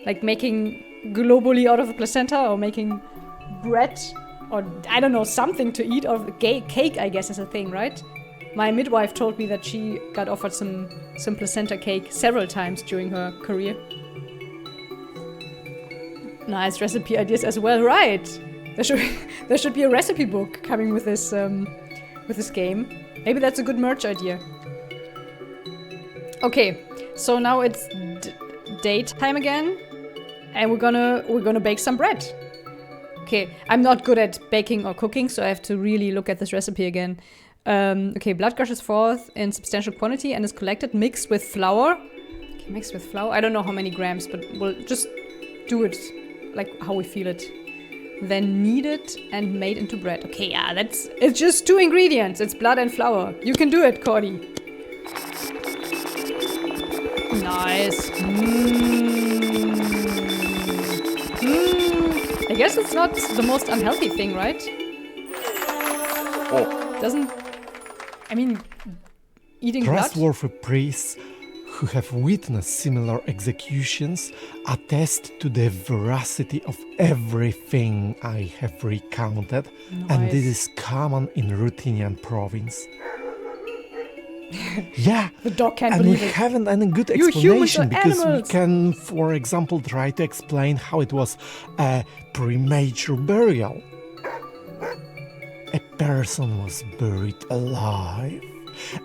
Like making globally out of the placenta, or making bread, or I don't know, something to eat out of the cake, I guess is a thing, right? My midwife told me that she got offered some placenta cake several times during her career. Nice recipe ideas as well, right? There should be a recipe book coming with this game. Maybe that's a good merch idea. Okay, so now it's daytime again, and we're gonna bake some bread. Okay, I'm not good at baking or cooking, so I have to really look at this recipe again. Okay, blood gushes forth in substantial quantity and is collected, mixed with flour. Okay, mixed with flour. I don't know how many grams, but we'll just do it like how we feel it. Then kneaded and made into bread. Okay, yeah, it's just 2 ingredients. It's blood and flour. You can do it, Cordy. Nice. I guess it's not the most unhealthy thing, right? I mean, eating blood? Trustworthy priests who have witnessed similar executions attest to the veracity of everything I have recounted, and this is common in Ruthenian province. Yeah, the dog can't and believe we it. haven't any good You humans explanation are because we animals. can, for example, try to explain how it was a premature burial. A person was buried alive.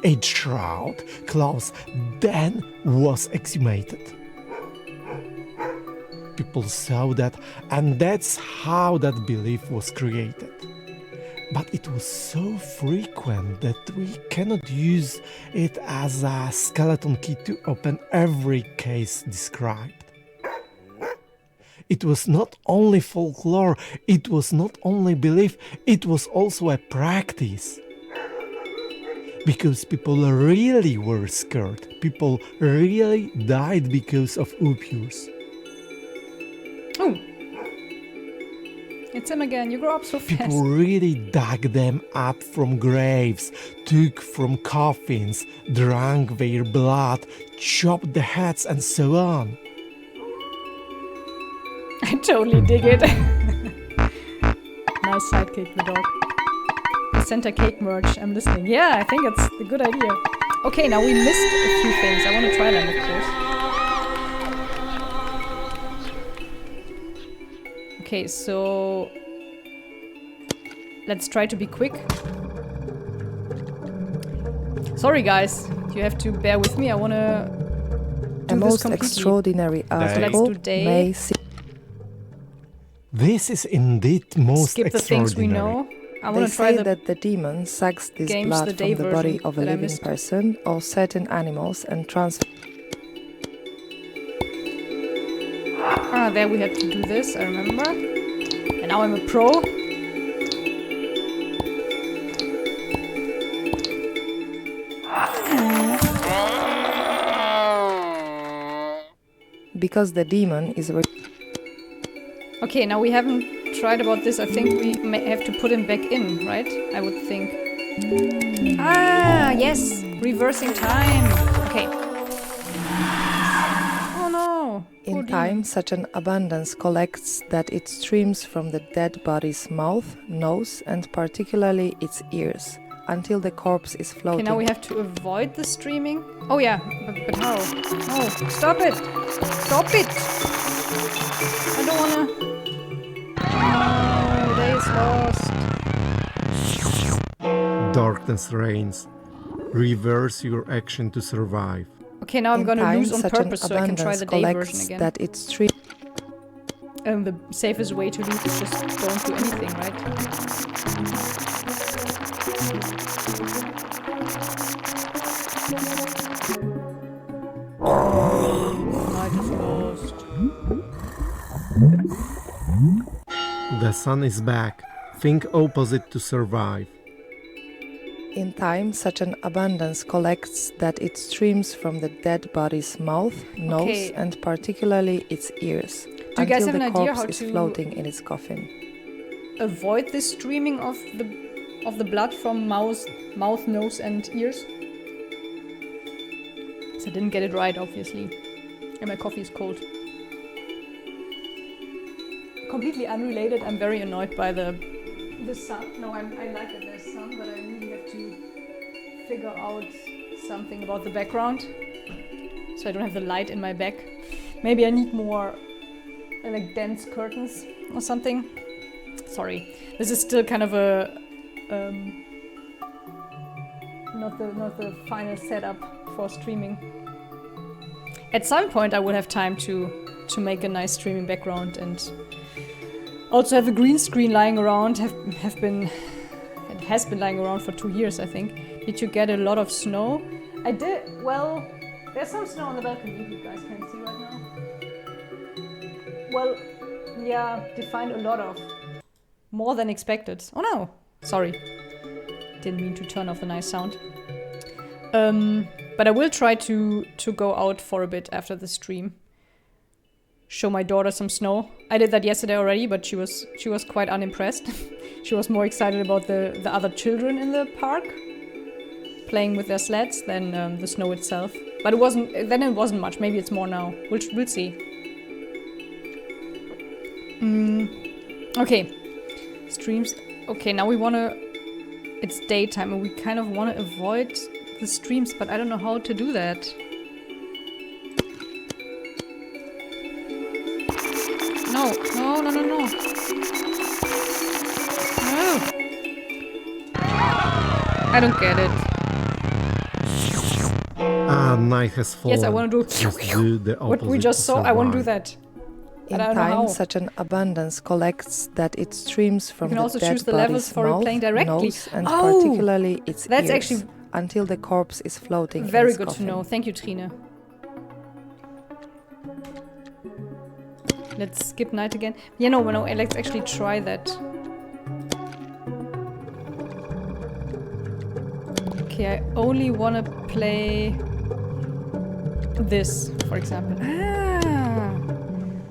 A shroud cloth then was exhumated. People saw that, and that's how that belief was created. But it was so frequent that we cannot use it as a skeleton key to open every case described. It was not only folklore, it was not only belief, it was also a practice. Because people really were scared. People really died because of opiates. Oh. It's him again. You grow up so fast. People really dug them up from graves, took from coffins, drank their blood, chopped the heads, and so on. I totally dig it. Nice sidekick, the dog. Placenta cake merch. I'm listening. Yeah, I think it's a good idea. Okay, now we missed a few things. I want to try them, of course. Okay, so let's try to be quick. Sorry, guys. You have to bear with me. I want to do A this most completely. extraordinary So let's article do day. may seem This is indeed most Skip the things we know. I They want to try say the that the demon sucks this games, blood the day from the body version of a that I living missed. person or certain animals and transfers. there we had to do this, I remember. And now I'm a pro. Because the demon is Okay, now we haven't tried about this. I think we may have to put him back in, right? I would think. Ah, yes! Reversing time! Okay. Oh no! Poor in demon. time, such an abundance collects that it streams from the dead body's mouth, nose, and particularly its ears, until the corpse is Okay, floating. now we have to avoid the streaming. Oh yeah, but how? Oh, stop it! Stop it! I don't wanna... Oh, day is lost. Darkness reigns. Reverse your action to survive. Okay, now I'm In gonna time, lose on such an purpose so I can try abundance the day version collects again. that it streams. The safest way to lose is just don't do anything, right? sun is back. Think opposite to survive. In time, such an abundance collects that it streams from the dead body's mouth, nose, and particularly its ears, Do you guys until have an the idea corpse how is to floating in its coffin. avoid this streaming of the blood from mouth, nose, and ears? So I didn't get it right, obviously. And my coffee is cold. Completely unrelated, I'm very annoyed by the sun. No, I like that there's sun, but I really have to figure out something about the background. So I don't have the light in my back. Maybe I need more like dense curtains or something. Sorry, this is still kind of a not the final setup for streaming. At some point I will have time to make a nice streaming background and also have a green screen lying around. It has been lying around for 2 years, I think. Did you get a lot of snow? I did. Well, there's some snow on the balcony. You guys can't see right now. Well, yeah, defined a lot of. More than expected. Oh no, sorry. Didn't mean to turn off the nice sound. But I will try to go out for a bit after the stream. Show my daughter some snow. I did that yesterday already, but she was quite unimpressed. She was more excited about the other children in the park playing with their sleds than the snow itself. But it wasn't much. Maybe it's more now. We'll see. Okay. Streams. Okay, now it's daytime and we kind of wanna avoid the streams, but I don't know how to do that. No. I don't get it. Night has fallen. Yes, I want to Just do the what we opposite just to saw. I want to do survive. that. In But I don't know how. time, such an abundance collects that it streams from You can the also dead choose the levels body's for mouth, replaying directly. nose, and Oh! particularly its That's ears, actually until the corpse is floating in very its good to coffin. know. Thank you, Trine. Let's skip night again. Yeah, no, let's actually try that. Okay, I only want to play this, for example.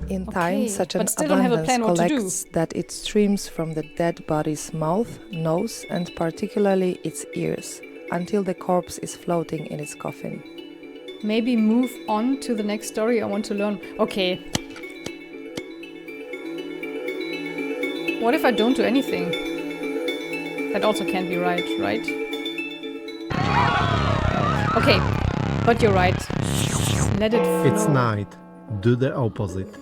In Okay, time, such an but still don't have a abundance plan what to do. collects that it streams from the dead body's mouth, nose, and particularly its ears, until the corpse is floating in its coffin. Maybe move on to the next story. I want to learn. Okay. What if I don't do anything? That also can't be right? Okay, but you're right. Let it flow. It's night. Do the opposite.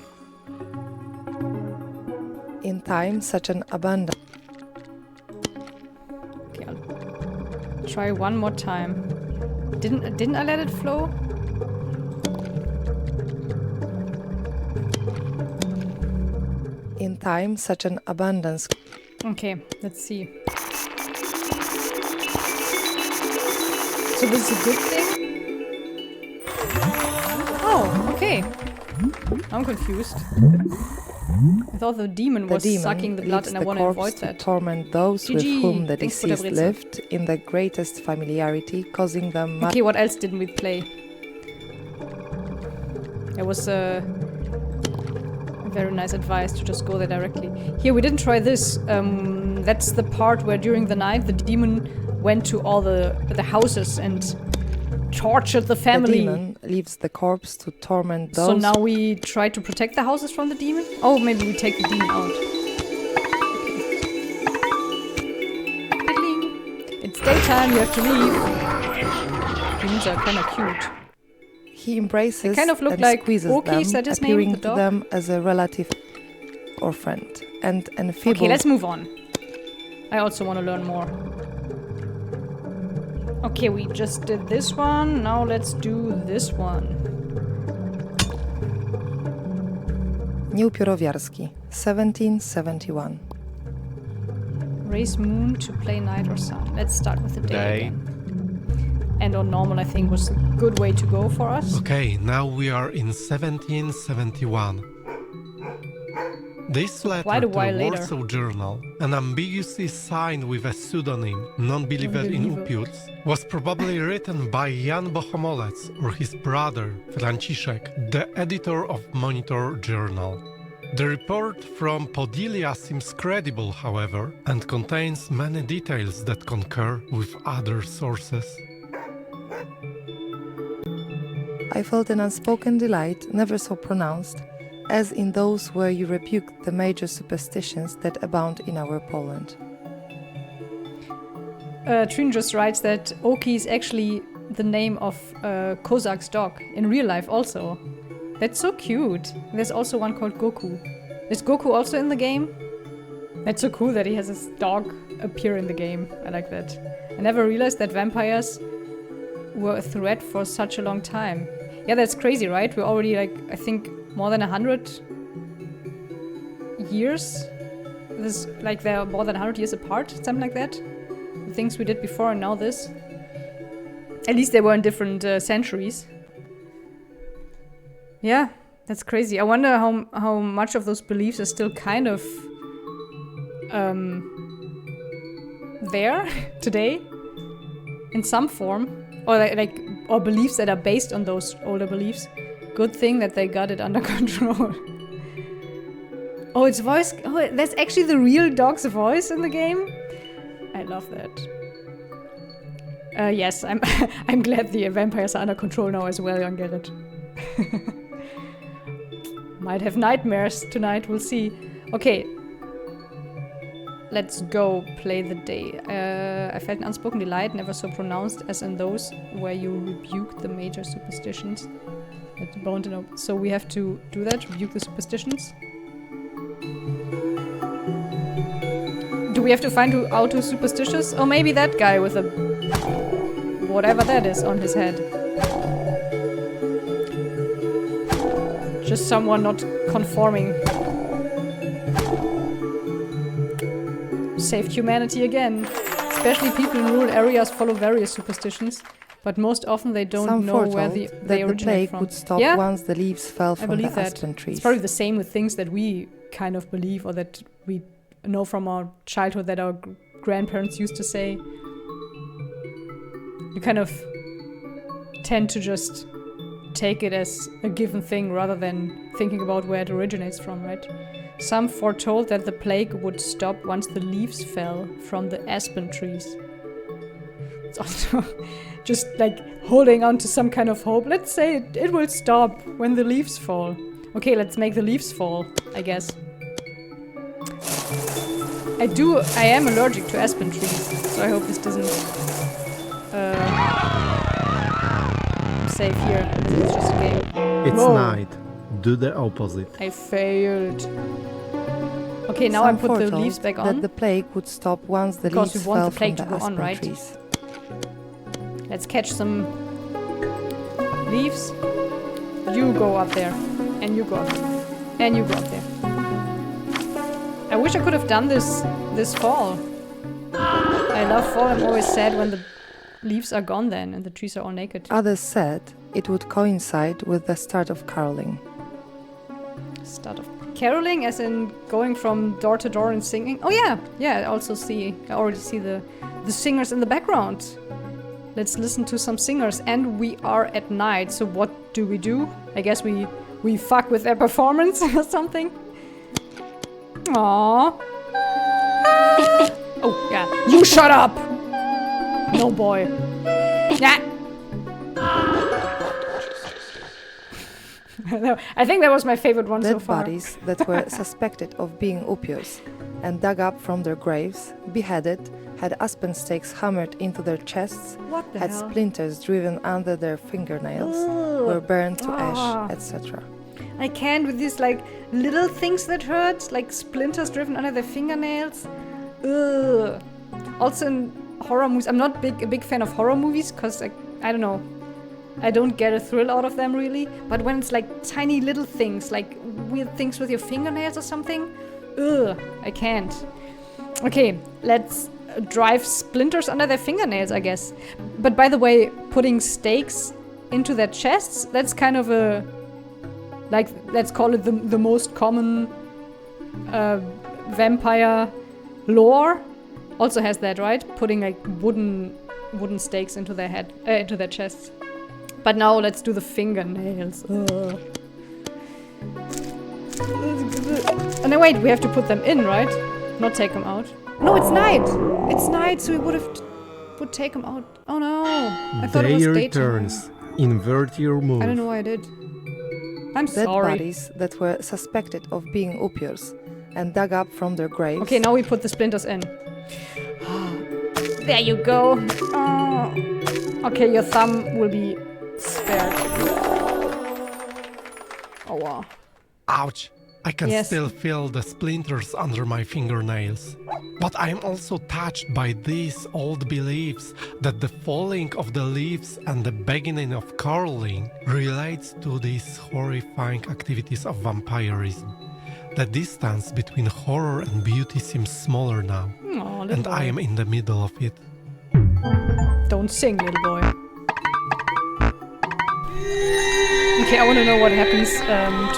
In time, such an abundance. Okay, I'll try one more time. Didn't I let it flow? In time, such an abundance. Okay, let's see. So this is a good thing? Oh, okay. I'm confused. I thought the demon was sucking the blood and I want to avoid that. To torment those with GG. whom the Thanks for the deceased Brezel. lived in the greatest familiarity, causing them much. Okay, what else didn't we play? It was very nice advice to just go there directly. Here, we didn't try this. That's the part where during the night the demon went to all the houses and tortured the family. The demon leaves the corpse to torment those. So now we try to protect the houses from the demon? Oh, maybe we take the demon out. Okay. It's daytime, you have to leave. Demons are kind of cute. He embraces They kind of look and like squeezes Oki, is them, that his name, appearing the to dog? them as a relative or friend, and enfeebled. Okay, let's move on. I also want to learn more. Okay, we just did this one. Now let's do this one. New Piorowiarski, 1771. Raise moon to play night or sun. Let's start with the day Day. again. And on normal, I think, was a good way to go for us. Okay, now we are in 1771. This letter Quite a to while the later. Warsaw Journal, an ambiguously signed with a pseudonym, non-believer in Non-believer. Upiuts, was probably written by Jan Bohomolec or his brother, Franciszek, the editor of Monitor Journal. The report from Podilia seems credible, however, and contains many details that concur with other sources. I felt an unspoken delight, never so pronounced, as in those where you rebuke the major superstitions that abound in our Poland. Trin just writes that Oki is actually the name of Kozak's dog in real life also. That's so cute. There's also one called Goku. Is Goku also in the game? That's so cool that he has his dog appear in the game. I like that. I never realized that vampires were a threat for such a long time. Yeah, that's crazy, right? We're already like, I think, more than 100 years. This, like, they're more than 100 years apart, something like that. The things we did before and now this. At least they were in different centuries. Yeah, that's crazy. I wonder how much of those beliefs are still kind of there today in some form, or or beliefs that are based on those older beliefs. Good thing that they got it under control. Oh, it's voice. Oh, that's actually the real dog's voice in the game. I love that. Yes, I'm I'm glad the vampires are under control now as well, young Gerrit. Might have nightmares tonight, we'll see. Okay. Let's go play the day. I felt an unspoken delight, never so pronounced as in those where you rebuke the major superstitions. So we have to do that, rebuke the superstitions. Do we have to find out who's superstitious? Oh, maybe that guy with a... whatever that is on his head. Just someone not conforming. Saved humanity again. Especially people in rural areas follow various superstitions, but most often they don't know where they originate plague from. Would stop once the leaves fell from the aspen trees. It's probably the same with things that we kind of believe or that we know from our childhood that our grandparents used to say. You kind of tend to just take it as a given thing rather than thinking about where it originates from, right? Some foretold that the plague would stop once the leaves fell from the aspen trees. It's also just like holding on to some kind of hope. Let's say it will stop when the leaves fall. Okay, let's make the leaves fall, I guess. I am allergic to aspen trees, so I hope this doesn't... I'm safe here. It's just a game. It's Whoa. night. Do the opposite. I failed. Okay, now I put the leaves back on. That the plague would stop once the leaves fell from the aspen trees. Let's catch some leaves. You go up there. And you go up there. And you go up there. I wish I could have done this fall. I love fall. I'm always sad when the leaves are gone then and the trees are all naked. Others said it would coincide with the start of caroling. Start of caroling, as in going from door to door and singing? Oh yeah, yeah, I already see the singers in the background. Let's listen to some singers. And we are at night, so what do? I guess we fuck with their performance or something. Aww. Oh, yeah. You shut up! No, boy. Yeah. I think that was my favorite one so far. Dead bodies that were suspected of being Upiors and dug up from their graves, beheaded, had aspen stakes hammered into their chests, had splinters driven under their fingernails, were burned to ash, etc. I can't with these like little things that hurt, like splinters driven under their fingernails. Ugh. Also in horror movies, I'm not a big fan of horror movies because I don't know, I don't get a thrill out of them really. But when it's like tiny little things, like weird things with your fingernails or something, ugh, I can't. Okay, let's drive splinters under their fingernails, I guess. But by the way, putting stakes into their chests, that's kind of a... like, let's call it the most common vampire lore also has that, right? Putting like wooden stakes into their head, into their chests. But now let's do the fingernails. Oh no, wait, we have to put them in, right? Not take them out. No, it's night. It's night, so we would take them out. Oh no! I thought it was daytime. Returns. Invert your move. I don't know why I did. I'm Dead sorry. bodies that were suspected of being Upiors and dug up from their graves. Okay, now we put the splinters in. There you go. Oh. Okay, your thumb will be spared. Oh wow. Ouch! I can Yes. still feel the splinters under my fingernails. But I'm also touched by these old beliefs that the falling of the leaves and the beginning of curling relates to these horrifying activities of vampirism. The distance between horror and beauty seems smaller now, Aw, little and boy. I am in the middle of it. Don't sing, little boy. Okay, I want to know what happens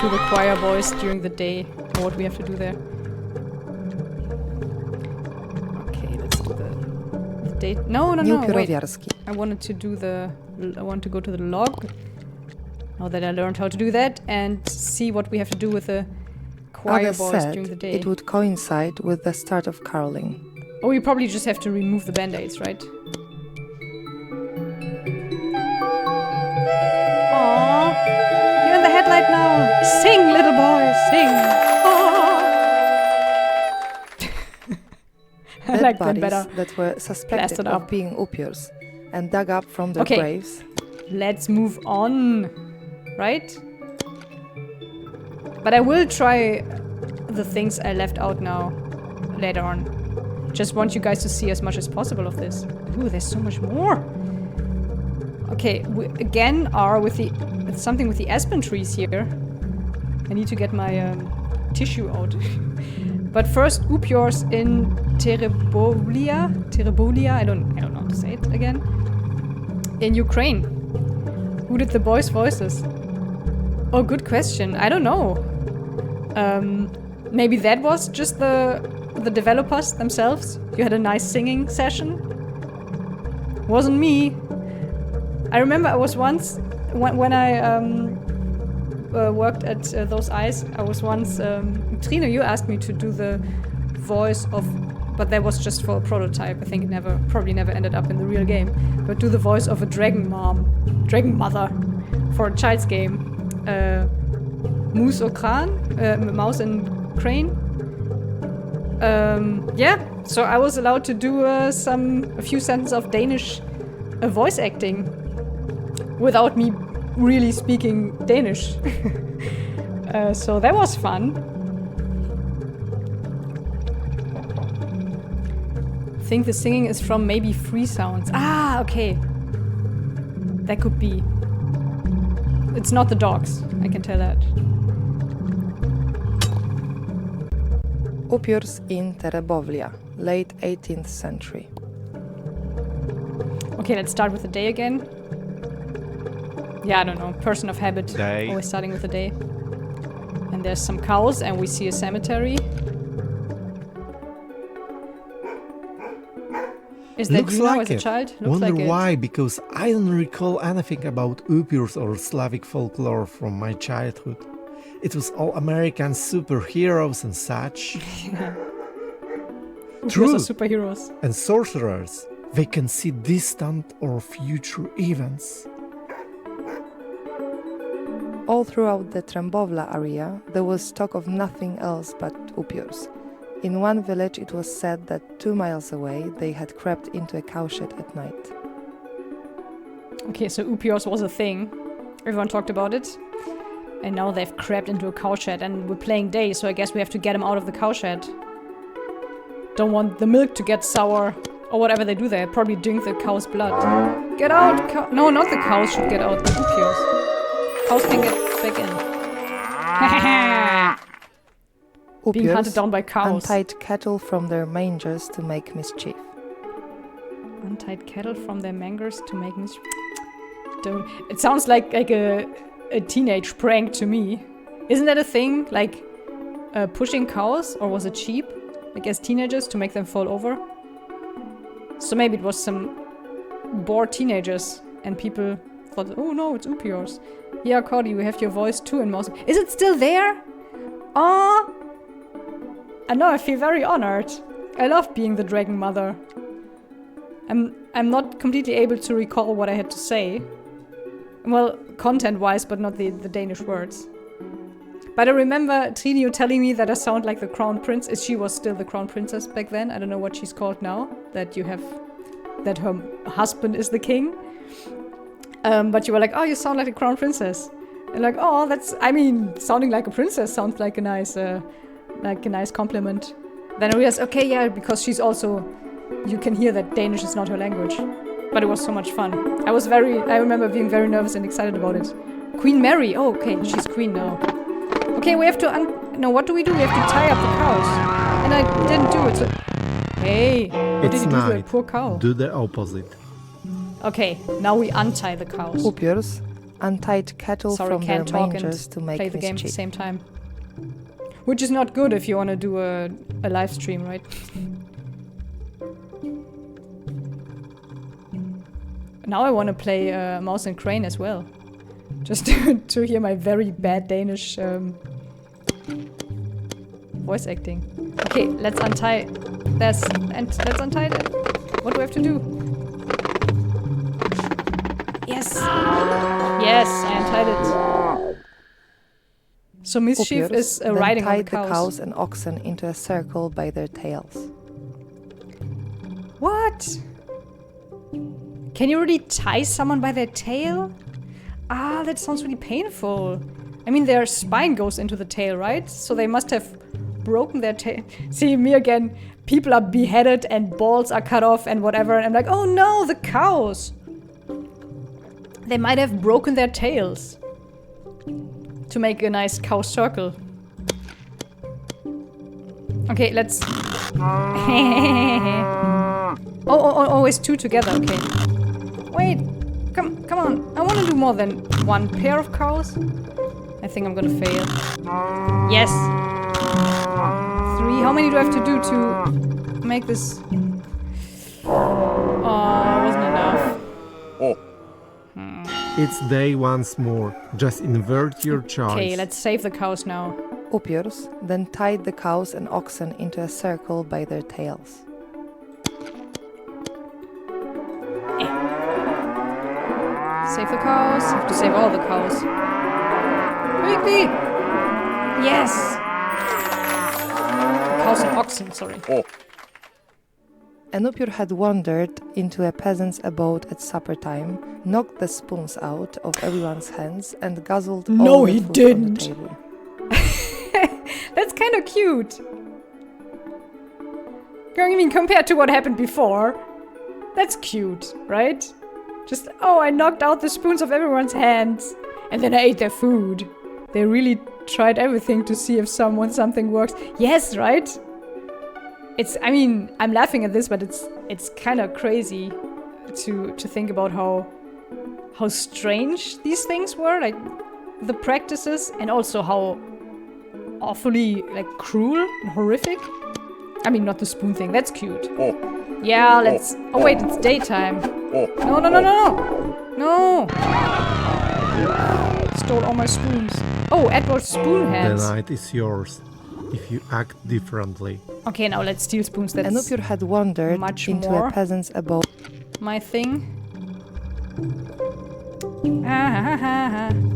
to the choir boys during the day. Or what we have to do there. Okay, let's do the day. No, wait. Nieupiorowiarski. I wanted to do I want to go to the log. Now that I learned how to do that, and see what we have to do with the choir Others boys said during the day. it would coincide with the start of caroling. Oh, you probably just have to remove the band-aids, right? Aww. You're in the headlight now. Sing, little boy, sing. I Dead like them bodies better. that were suspected Plastered up. of being Upiors and dug up from their Okay. graves. Let's move on, right? But I will try the things I left out now later on. Just want you guys to see as much as possible of this. Ooh, there's so much more. Okay, we again are with the something with the aspen trees here. I need to get my tissue out. But first, Upiors in Terebolia, I don't know how to say it again. In Ukraine. Who did the boys' voices? Oh, good question. I don't know. Maybe that was just the developers themselves. You had a nice singing session. Wasn't me. I remember I was once when I worked at Those Eyes. I was once Trine, you asked me to do the voice of, but that was just for a prototype. I think it probably never ended up in the real game. But do the voice of a dragon mother, for a child's game. Moose or Kran, Mouse and Crane. Yeah, so I was allowed to do a few sentences of Danish voice acting without me really speaking Danish. So that was fun. I think the singing is from maybe Free Sounds. Ah, okay. That could be. It's not the dogs, I can tell that. Upiors in Terebovlia, late 18th century. Okay, let's start with the day again. Yeah, I don't know. Person of habit. Day. Always starting with the day. And there's some cows, and we see a cemetery. Is that Looks you now like as a it. child? Looks Wonder like it. why, because I don't recall anything about Upiors or Slavic folklore from my childhood. It was all American superheroes and such. True. Are superheroes. And sorcerers, they can see distant or future events. All throughout the Trembovla area, there was talk of nothing else but Upiors. In one village, it was said that 2 miles away, they had crept into a cowshed at night. Okay, so Upiors was a thing. Everyone talked about it. And now they've crept into a cowshed, and we're playing day, so I guess we have to get them out of the cowshed. Don't want the milk to get sour, or whatever they do there. Probably drink the cow's blood. Get out! No, not the cows should get out, the Upiors. Cows can get back in. Being hunted down by cows. Untied cattle from their mangers to make mischief. Untied cattle from their mangers to make mischief. Don't. It sounds like a teenage prank to me. Isn't that a thing? Like, pushing cows, or was it sheep? Like as teenagers to make them fall over? So maybe it was some bored teenagers and people thought, oh no, it's Upiors. Yeah, Cody, we have your voice too in Mouse. Is it still there? Oh! And now I feel very honored. I love being the dragon mother. I'm not completely able to recall what I had to say. Well, content-wise, but not the Danish words. But I remember Trinio telling me that I sound like the crown prince. She was still the crown princess back then. I don't know what she's called now. That her husband is the king. But you were like, oh, you sound like a crown princess. And like, oh, sounding like a princess sounds like a nice compliment. Then I realized, okay, yeah, because she's also, you can hear that Danish is not her language. But it was so much fun. I remember being very nervous and excited about it. Queen Mary, oh, okay, she's queen now. Okay, we have to, what do? We have to tie up the cows. And I didn't do it, so... Hey, what did you do to that poor cow? Do the opposite. Okay, now we untie the cows. Upiors untied cattle from their mangers to make play the game at the mischief. same time. Which is not good if you want to do a live stream, right? Now I want to play Mouse and Crane as well. Just to hear my very bad Danish voice acting. Okay, let's untie this and let's untie that. What do we have to do? Yes! Yes, I untied it. So mischief is riding on the tied the cows and oxen into a circle by their tails. What? Can you really tie someone by their tail? Ah, that sounds really painful. I mean, their spine goes into the tail, right? So they must have broken their tail. See, me again. People are beheaded and balls are cut off and whatever. And I'm like, oh no, the cows. They might have broken their tails to make a nice cow circle. Okay, let's... oh, it's two together, okay. Wait, come on. I want to do more than one pair of cows. I think I'm gonna fail. Yes! 3. How many do I have to do to make this? Oh, wasn't enough. It's day once more. Just invert your choice. Okay, let's save the cows now. Upiors then tied the cows and oxen into a circle by their tails. Save the cows. Have to save all the cows. Quickly! Yes! Cows and oxen, sorry. An Upir had wandered into a peasant's abode at supper time, knocked the spoons out of everyone's hands, and guzzled all the food on the table. That's kind of cute. I mean, compared to what happened before, that's cute, right? Just, oh, I knocked out the spoons of everyone's hands, and then I ate their food. They really tried everything to see if something works. Yes, right? I mean, I'm laughing at this, but it's kind of crazy to think about how strange these things were, like the practices, and also how awfully like cruel and horrific. I mean, not the spoon thing. That's cute. Yeah, let's. Oh wait, it's daytime. No! Stole all my spoons. Oh, Edward Spoon hands. The night is yours if you act differently. Okay, now let's steal spoons. That's An Upir had wandered much into more a peasant's abode. my thing.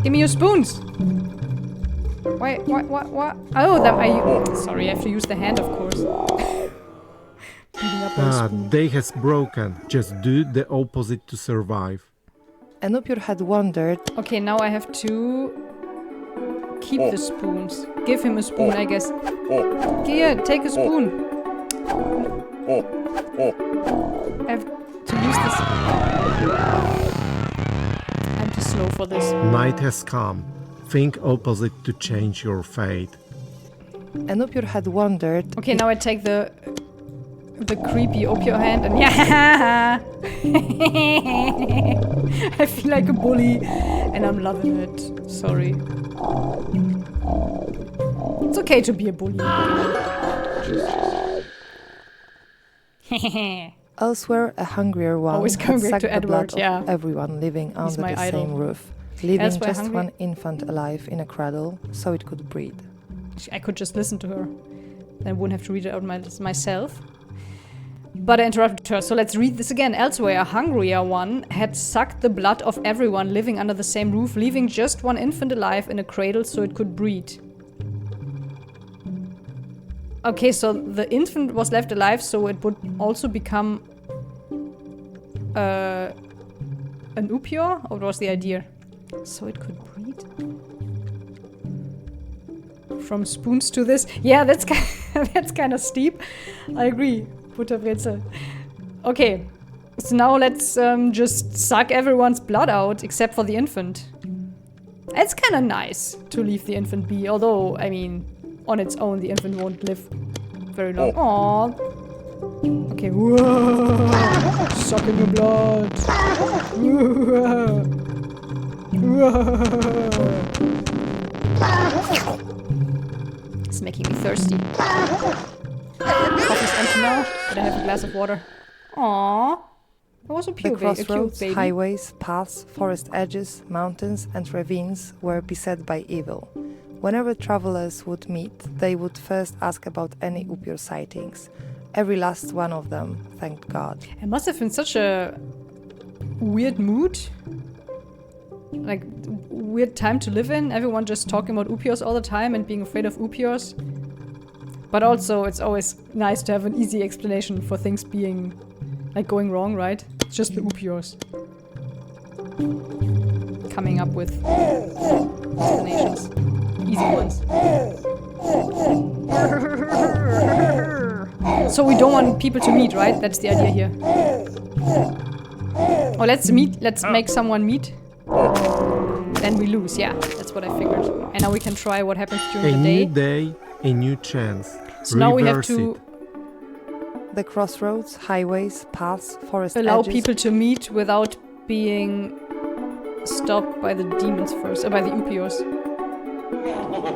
Give me your spoons. Wait, what? Oh, sorry, I have to use the hand, of course. Beating up on a spoon. Day has broken. Just do the opposite to survive. An Upir had wandered. Okay, now I have to keep the spoons. Give him a spoon, I guess. Here, take a spoon. I have to use this. I'm too slow for this. Night has come. Think opposite to change your fate. An Upir had wandered. Okay, now I take the creepy Opio hand and yeah! I feel like a bully and I'm loving it. Sorry. It's okay to be a bully. Elsewhere, a hungrier one Always had coming back sucked to the Edward, blood yeah. of everyone living under my the idol. same roof, leaving Elsewhere just hungry- one infant alive in a cradle so it could breed. I could just listen to her. Then I wouldn't have to read it out myself. But I interrupted her, so let's read this again. Elsewhere, a hungrier one had sucked the blood of everyone living under the same roof, leaving just one infant alive in a cradle so it could breed. Okay, so the infant was left alive, so it would also become an upior? Or what was the idea? So it could breed? From spoons to this? Yeah, that's that's kind of steep. I agree. Butterbrezel. Okay, so now let's just suck everyone's blood out, except for the infant. It's kind of nice to leave the infant be, although, I mean, on its own, the infant won't live very long. Aww. Okay, whoa. Sucking the blood. Whoa. Whoa. It's making me thirsty. Coffee's empty now, but I have a glass of water. Aww. That was a The cute crossroads, baby. highways, paths, forest edges, mountains, and ravines were beset by evil. Whenever travelers would meet, they would first ask about any Upior sightings. Every last one of them, thank God. It must have been such a weird mood. Like, weird time to live in. Everyone just talking about Upiors all the time and being afraid of Upiors. But also, it's always nice to have an easy explanation for things being, like, going wrong, right? It's just the Upiors. Coming up with explanations. Easy ones. So we don't want people to meet, right? That's the idea here. Oh, let's meet. Let's make someone meet. Then we lose. Yeah, that's what I figured. And now we can try what happens during A the new day. day, a new chance. So now we have Reverse to it. The crossroads, highways, paths, forest allow edges. people to meet without being stopped by the demons first, by the Upiors.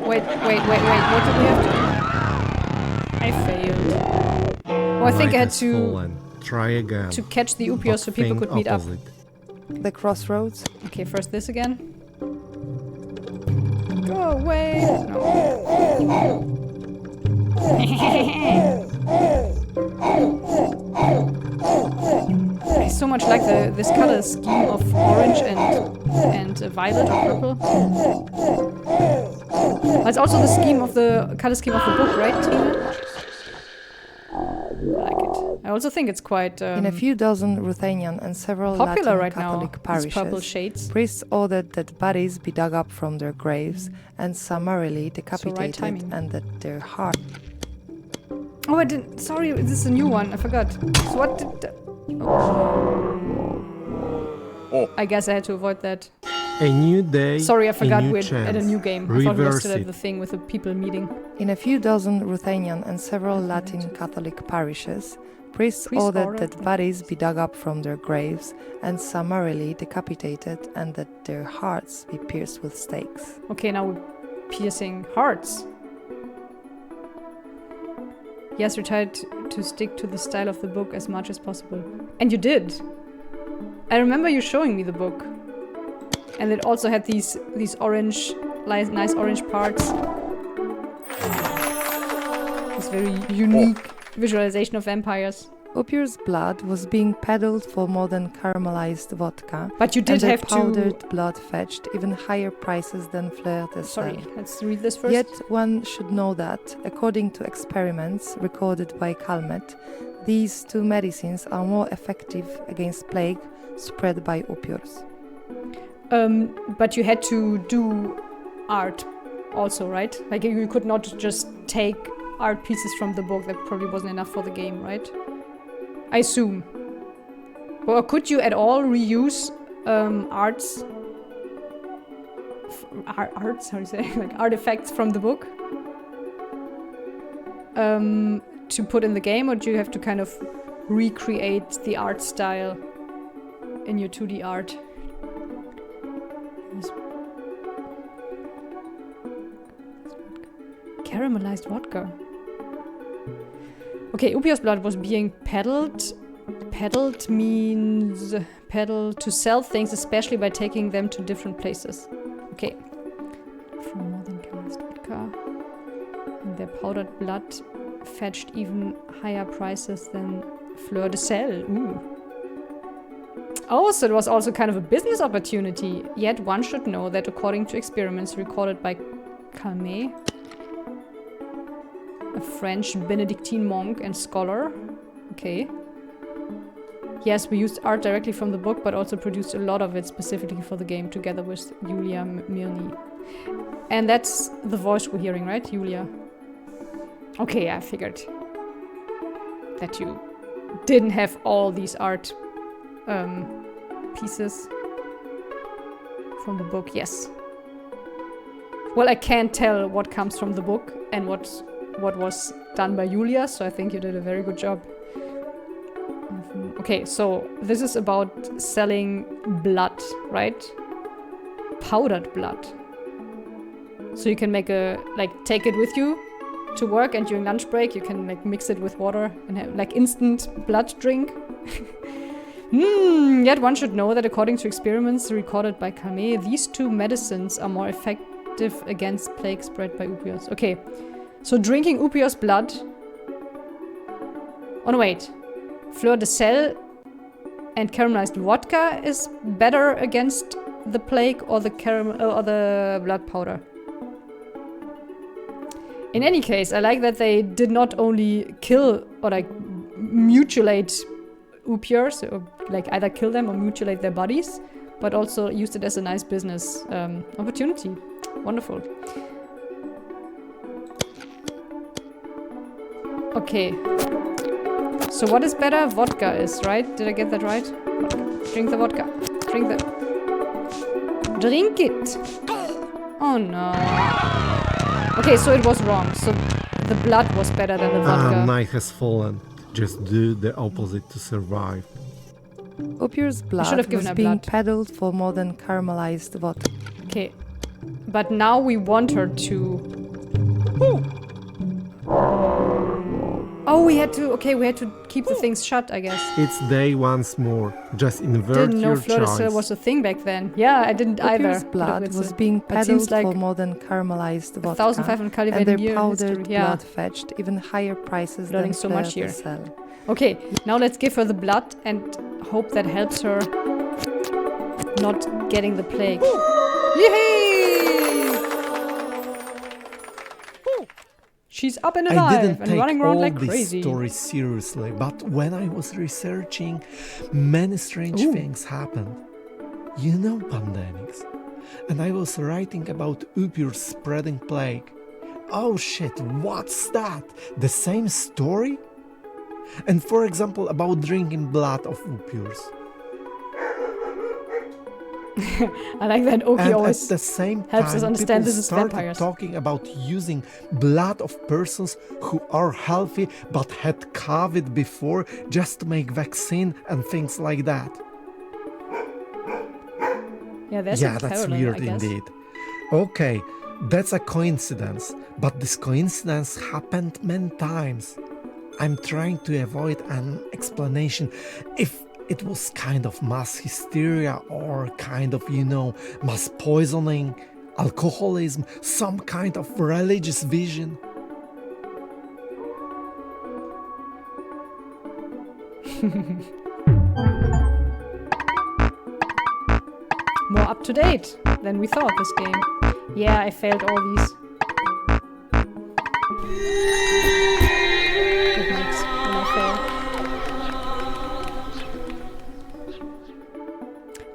Wait. What did we have to do? I failed. Oh, I think I had Has to fallen. Try again. catch the Upiors so But people think could meet up. opposite. The crossroads, Okay, first this again. Go away! No. I so much like this color scheme of orange and violet or purple. It's also the scheme of the color scheme of the book, right, Tina? I like it. I also think it's quite in a few dozen Ruthenian and several popular Latin right Catholic now. These purple parishes, shades. priests ordered that bodies be dug up from their graves and summarily decapitated, timing. and that their heart. Oh, I didn't. Sorry, this is a new one. I forgot. So what did? Oh. I guess I had to avoid that. A new day. Sorry, I forgot a new we're chance. at a new game. I thought we were Reverse still at it. the thing with the people meeting. In a few dozen Ruthenian and several Latin Catholic parishes, priests ordered that bodies be dug up from their graves and summarily decapitated, and that their hearts be pierced with stakes. Okay, now we're piercing hearts. Yes, we tried to stick to the style of the book as much as possible. And you did. I remember you showing me the book. And it also had these orange, nice orange parts. This very unique visualization of vampires. Upior's blood was being peddled for more than caramelized vodka. But you did and their have powdered to... blood fetched even higher prices than Fleur de Sorry, Sel. let's read this first. Yet one should know that, according to experiments recorded by Calmet, these two medicines are more effective against plague spread by Upiors. But you had to do art also, right? Like you could not just take art pieces from the book. That probably wasn't enough for the game, right? I assume. Or could you at all reuse arts? Arts? How do you say? Like artifacts from the book? To put in the game, or do you have to kind of recreate the art style in your 2D art? caramelized vodka. Okay, Upior's blood was being peddled. Peddled means peddled to sell things, especially by taking them to different places. Okay. From more than caramelized vodka. And their powdered blood fetched even higher prices than fleur de sel. Ooh. Oh, so it was also kind of a business opportunity. Yet one should know that according to experiments recorded by Calmet, a French Benedictine monk and scholar. Okay. Yes, we used art directly from the book, but also produced a lot of it specifically for the game together with Julia Milny. And that's the voice we're hearing, right, Julia? Okay, I figured that you didn't have all these art pieces from the book. Yes. Well, I can't tell what comes from the book and what was done by Julia, so I think you did a very good job. Okay, so this is about selling blood, right? Powdered blood. So you can make take it with you to work, and during lunch break you can mix it with water and have instant blood drink. Yet one should know that according to experiments recorded by Calmet, these two medicines are more effective against plague spread by Upiors. Okay, so drinking Upior's blood. Oh no, wait. Fleur de sel and caramelized vodka is better against the plague, or the or the blood powder. In any case, I like that they did not only kill or mutilate Upiors, or either kill them or mutilate their bodies, but also used it as a nice business opportunity. Wonderful. Okay. So what is better? Vodka is, right? Did I get that right? Drink the vodka. Drink it! Oh no. Okay, so it was wrong. So the blood was better than the vodka. Night has fallen. Just do the opposite to survive. Upior's blood was being peddled for more than caramelized vodka. Okay. But now we want her to... Oh, we had to keep the things shut, I guess. It's day once more. Just invert didn't know your fleur de sel choice. was a thing back then. Yeah, I didn't either. Upior's blood was being peddled for more than caramelized vodka. 1,500 caliber and their year powdered history. Yeah. blood fetched even higher prices Learning than so much fleur here. de sel. Okay, now let's give her the blood and hope that helps her not getting the plague. Yay! She's up and I alive didn't and take running around all like these crazy. stories seriously, but when I was researching, many strange things happened. You know pandemics. And I was writing about Upiors spreading plague. Oh shit, what's that? The same story? And for example, about drinking blood of Upiors. I like that Oki And always at the same helps time, us understand people this is started vampires. talking about using blood of persons who are healthy but had COVID before, just to make vaccine and things like that. Yeah, that's Weird indeed. Okay, that's a coincidence, but this coincidence happened many times. I'm trying to avoid an explanation if it was kind of mass hysteria or kind of, mass poisoning, alcoholism, some kind of religious vision. More up to date than we thought this game. Yeah, I failed all these. Techniques when I fail.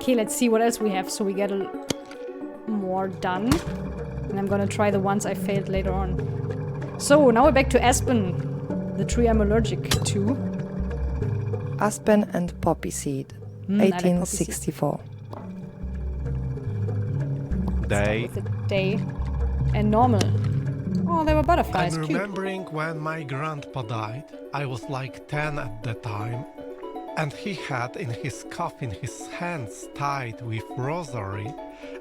Okay, let's see what else we have so we get more done. And I'm gonna try the ones I failed later on. So, now we're back to Aspen, the tree I'm allergic to. Aspen and Poppy Seed, I like poppy 1864. Day. With the day and normal. Oh, there were butterflies. I'm Cute. remembering when my grandpa died. I was like 10 at the time. And he had in his coffin his hands tied with rosary.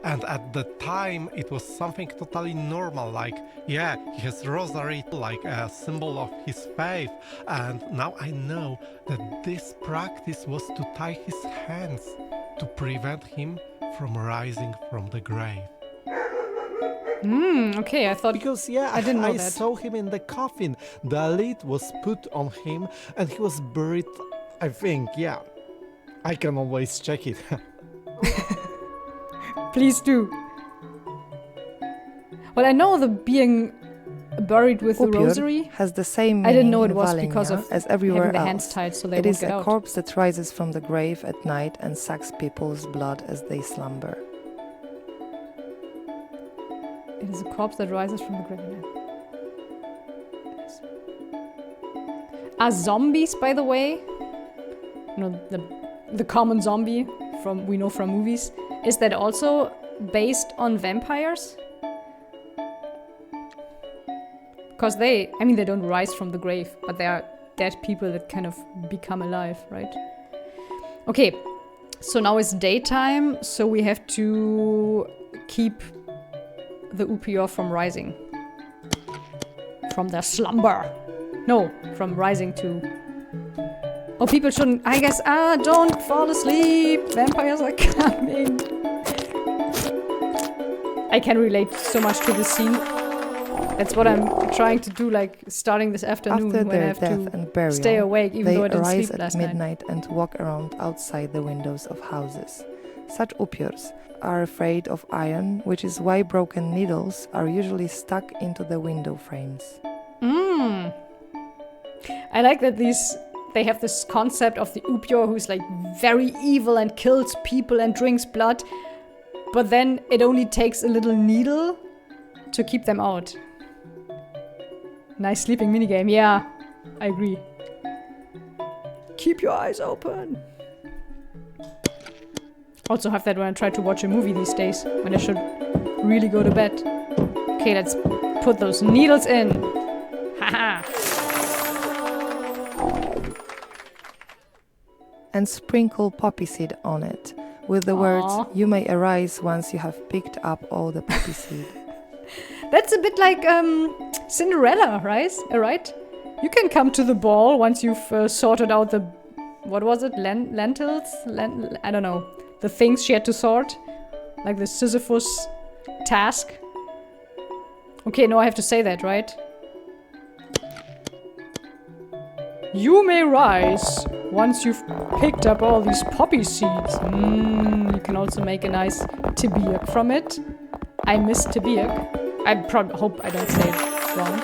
And at the time it was something totally normal, like, yeah, he has rosary like a symbol of his faith. And now I know that this practice was to tie his hands to prevent him from rising from the grave. Okay, I thought... Because, yeah, I didn't know I that. saw him in the coffin. The lid was put on him and he was buried, I think, yeah. I can always check it. Please do. Well, I know the being buried with the Upior rosary. has the same I didn't know meaning it was in because Valenia of as everywhere having the else. hands tied so they It won't is get a out. corpse that rises from the grave at night and sucks people's blood as they slumber. It is a corpse that rises from the grave. Yes. Are zombies, by the way? You know, the common zombie we know from movies. Is that also based on vampires? Because they don't rise from the grave, but they are dead people that kind of become alive, right? Okay, so now it's daytime, so we have to keep the Upior from rising. From their slumber. No, from rising to... Oh, people shouldn't... I guess... don't fall asleep! Vampires are coming! I can relate so much to this scene. That's what I'm trying to do, like, starting this afternoon After when I their have death to and burial, stay awake, even they though I didn't arise sleep at last night. midnight and walk around outside the windows of houses. Such Upiors are afraid of iron, which is why broken needles are usually stuck into the window frames. I like that they have this concept of the Upior who's like very evil and kills people and drinks blood, but then it only takes a little needle to keep them out. Nice sleeping minigame, yeah, I agree. Keep your eyes open. Also have that when I try to watch a movie these days, when I should really go to bed. Okay, let's put those needles in. Haha. And sprinkle poppy seed on it, with the words, "You may arise once you have picked up all the poppy seed." That's a bit like Cinderella, right? You can come to the ball once you've sorted out the... What was it? Lentils? I don't know. The things she had to sort. Like the Sisyphus task. Okay, no, I have to say that, right? You may rise once you've picked up all these poppy seeds. You can also make a nice tibiak from it. I miss tibiak. I hope I don't say it wrong.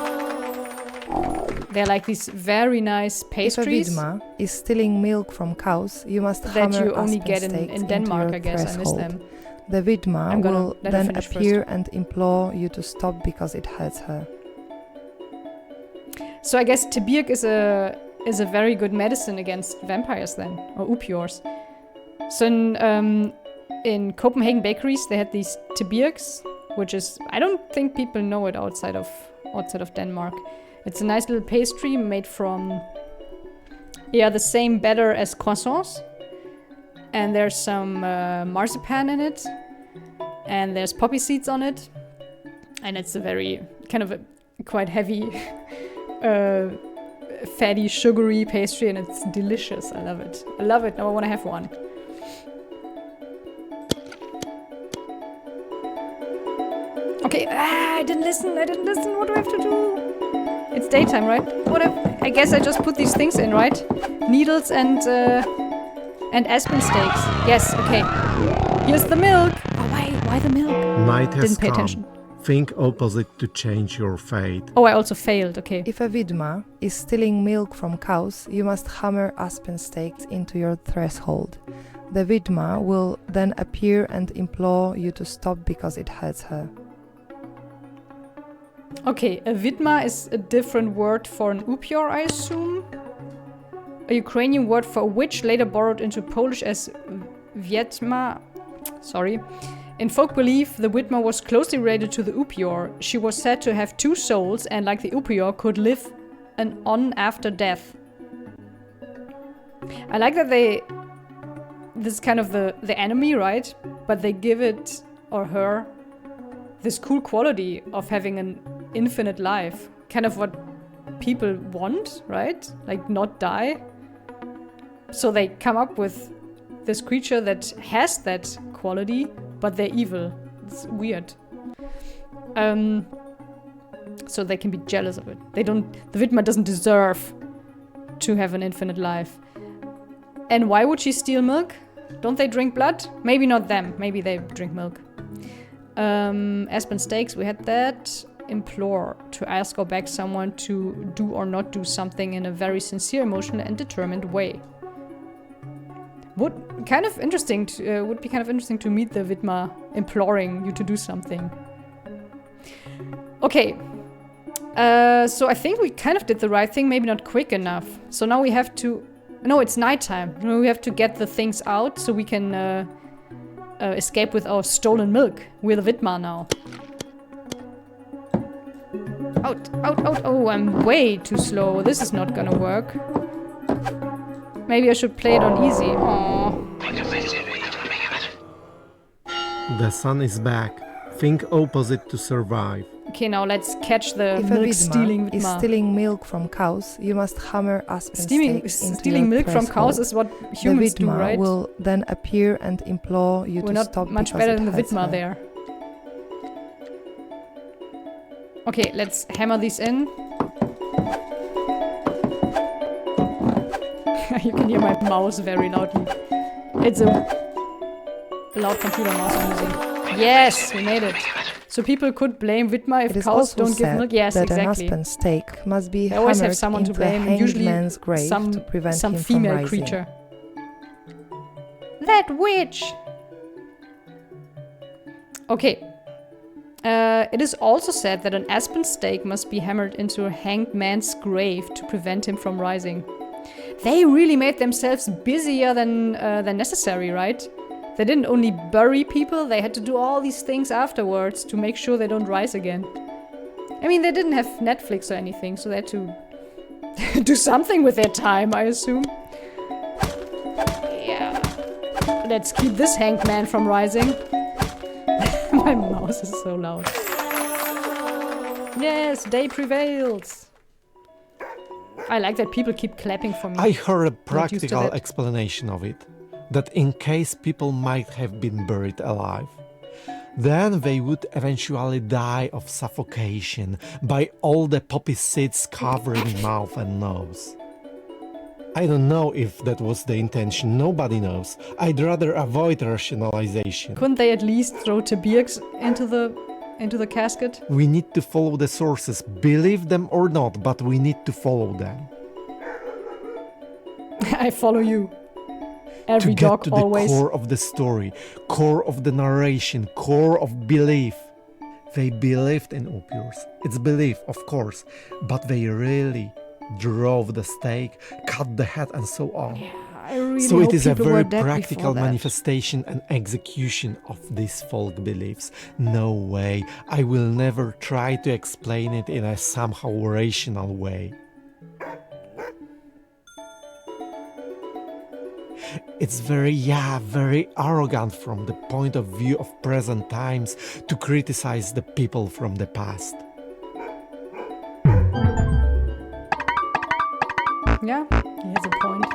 They're like these very nice pastries. If a vidma is stealing milk from cows, you must that hammer you only aspen get stakes in Denmark, into I your guess. I miss threshold. them. The vidma I'm gonna will let her then finish appear first. and implore you to stop because it hurts her. So I guess tibiak is a very good medicine against vampires then, or Upiors. So in Copenhagen bakeries they had these tibiaks, which is, I don't think people know it outside of Denmark. It's a nice little pastry made from the same batter as croissants, and there's some marzipan in it, and there's poppy seeds on it, and it's a very kind of a quite heavy fatty, sugary pastry, and it's delicious. I love it. Now I want to have one. Okay, I didn't listen. What do I have to do? It's daytime, right? I guess I just put these things in, right? Needles and aspen stakes. Yes, okay. Here's the milk. Oh, why the milk? Night has Didn't pay come. attention. Think opposite to change your fate. Oh, I also failed, okay. If a vidma is stealing milk from cows, you must hammer aspen stakes into your threshold. The vidma will then appear and implore you to stop because it hurts her. Okay, a vidma is a different word for an upior, I assume. A Ukrainian word for a witch, later borrowed into Polish as Wiedźma. Sorry. In folk belief, the Widma was closely related to the Upior. She was said to have two souls and, like the Upior, could live on after death. I like that this is kind of the enemy, right? But they give it, or her, this cool quality of having an infinite life. Kind of what people want, right? Like, not die. So they come up with this creature that has that quality, but they're evil. It's weird. So they can be jealous of it. The Widmer doesn't deserve to have an infinite life. And why would she steal milk? Don't they drink blood? Maybe not them. Maybe they drink milk. Aspen Stakes, we had that. Implore, to ask or beg someone to do or not do something in a very sincere, emotional, and determined way. Would be kind of interesting to meet the Widmer imploring you to do something. Okay. So I think we kind of did the right thing, maybe not quick enough. So now we have to... No, it's nighttime. We have to get the things out so we can escape with our stolen milk. We're the Widmer now. Out, out, out. Oh, I'm way too slow. This is not gonna work. Maybe I should play it on easy. Aww. The sun is back. Think opposite to survive. Okay, now let's catch the If milk-stealing Widmer is Widmer. stealing milk from cows, you must hammer aspen stakes into Stealing your milk from press cows hole. is what humans The do, Widmer right? will then appear and implore you We're to not stop much because better it than the hurts Widmer her. there. Okay, let's hammer these in. You can hear my mouse very loudly. It's a loud computer mouse I'm using. Yes, we made it. So people could blame Widmer It if is cows also don't give said milk. Yes, that exactly. an aspen stake must be They always have hammered someone to into blame, a and usually hanged man's grave to prevent some him female from rising. creature. That witch! Okay. It is also said that an aspen stake must be hammered into a hanged man's grave to prevent him from rising. They really made themselves busier than necessary, right? They didn't only bury people, they had to do all these things afterwards to make sure they don't rise again. I mean, they didn't have Netflix or anything, so they had to do something with their time, I assume. Yeah. Let's keep this hanged man from rising. My mouse is so loud. Yes, day prevails. I like that people keep clapping for me. I heard a Not used to practical that. explanation of it. That in case people might have been buried alive, then they would eventually die of suffocation by all the poppy seeds covering mouth and nose. I don't know if that was the intention, nobody knows. I'd rather avoid rationalization. Couldn't they at least throw Tabirks into the casket? We need to follow the sources, believe them or not, but we need to follow them. I follow you. Every To get dog to the always. core of the story, core of the narration, core of belief. They believed in Upurs. It's belief, of course, but they really drove the stake, cut the head, and so on. I really So hope it is a people were very dead practical before that. manifestation and execution of these folk beliefs. No way, I will never try to explain it in a somehow rational way. It's very arrogant from the point of view of present times to criticize the people from the past. Yeah, he has a point.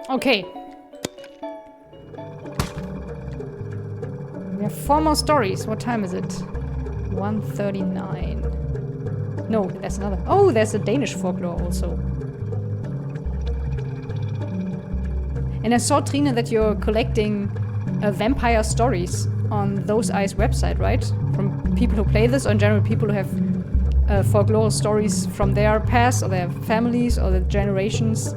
Okay. We have 4 more stories. What time is it? 1:39. No, there's another. Oh, there's a Danish folklore also. And I saw, Trine, that you're collecting vampire stories on Those Eyes website, right? From people who play this, or in general people who have folklore stories from their past, or their families, or the generations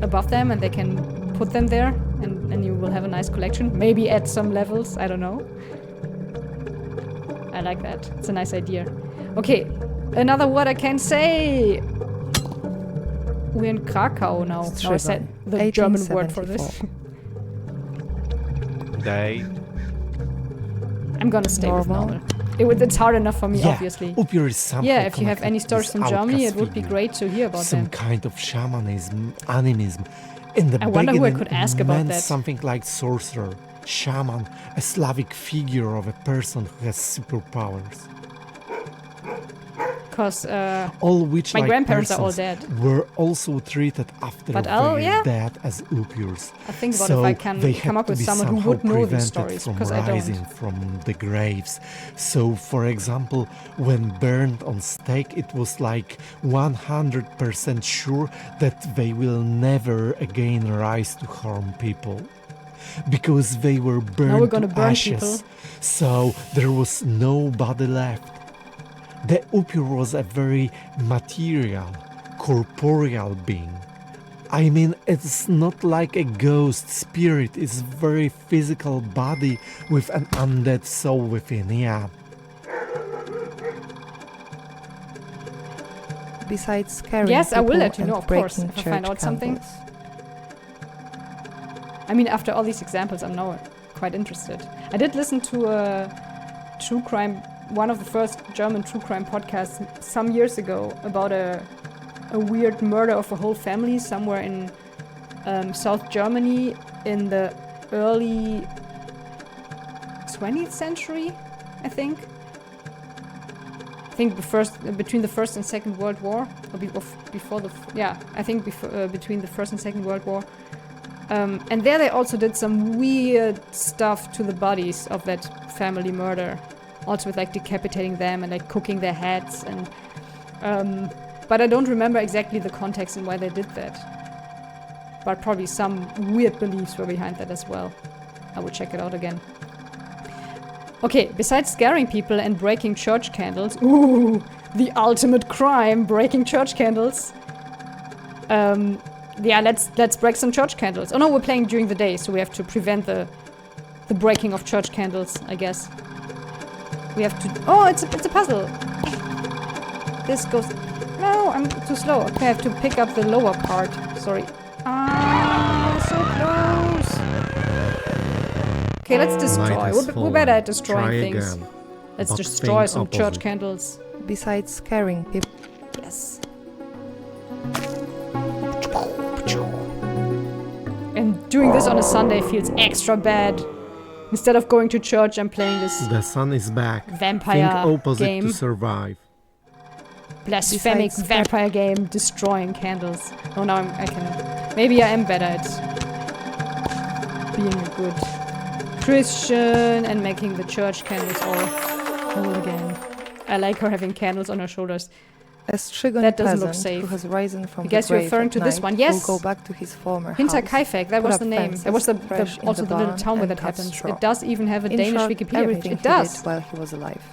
above them, and they can put them there, and you will have a nice collection. Maybe at some levels, I don't know. I like that. It's a nice idea. Okay, another word I can say. We're in Krakow now. Now I said the German word for this. Day. I'm gonna stay with Normal. normal. It's hard enough for me, Yeah, obviously. Upir is somehow Yeah, if you have connected any to stories this from Germany, outcast it would be figure. great to hear about Some them. kind of shamanism, animism. In the I wonder who I beginning, could ask it about meant that. something like sorcerer, shaman, a Slavic figure of a person who has superpowers. Because All which my like grandparents are all persons dead. were also treated after But their death as Upirs. I think about So if I can they come had up to with be someone who somehow would know these prevented stories, from because I rising don't. from the graves. So, for example, when burned on stake, it was like 100% sure that they will never again rise to harm people. Because they were Now we're burned gonna to burn ashes, people. so there was nobody left. The Upir was a very material, corporeal being. I mean, it's not like a ghost spirit, it's very physical body with an undead soul within, yeah. Besides scaring Yes, I will people let you know, and of course, breaking if I find church out something. candles. I mean, after all these examples, I'm now quite interested. I did listen to a true crime, one of the first German true crime podcasts some years ago about a weird murder of a whole family somewhere in South Germany in the early 20th century, I think. I think between the First and Second World War, or before the, I think between the First and Second World War. And there they also did some weird stuff to the bodies of that family murder. Also with like decapitating them and like cooking their heads and but I don't remember exactly the context and why they did that. But probably some weird beliefs were behind that as well. I will check it out again. Okay, besides scaring people and breaking church candles, ooh, the ultimate crime, breaking church candles. Yeah, let's break some church candles. Oh no, we're playing during the day, so we have to prevent the breaking of church candles, I guess. We have to. Oh, it's a puzzle. This goes. No, I'm too slow. Okay, I have to pick up the lower part. Sorry. Ah, so close. Okay, let's destroy. We're better at destroying things. Again. Let's But destroy think some church opposite. candles. Besides scaring people, Yes. And doing this on a Sunday feels extra bad. Instead of going to church, I'm playing this The sun is back. vampire Think opposite game. to survive. Blasphemic Besides vampire game, destroying candles. Oh, now I can. Maybe I am better at being a good Christian and making the church candles all whole again. I like her having candles on her shoulders. a stricken That doesn't look peasant safe. who has risen from I guess the you're grave referring at to this night one. Yes. will go back to his former Hinter house. Kaifek, that put was up the name. That was fences, thresh in also the the little barn, town where and that cut happens. straw. It does even have a In Danish short, Wikipedia page. everything It he does. did while he was alive.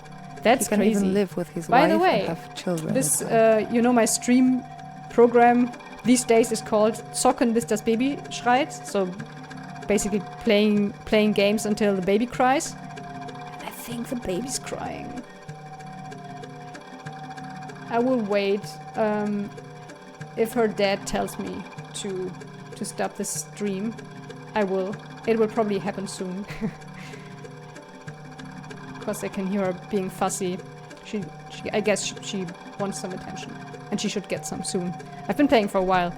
That's He can crazy. even live with his By wife the way, and have children. This, with her. you know, my stream program these days is called Zocken bis das Baby schreit. So basically playing games until the baby cries. And I think the baby's crying. I will wait. If her dad tells me to stop this stream, I will. It will probably happen soon. Because I can hear her being fussy. I guess she wants some attention. And she should get some soon. I've been playing for a while.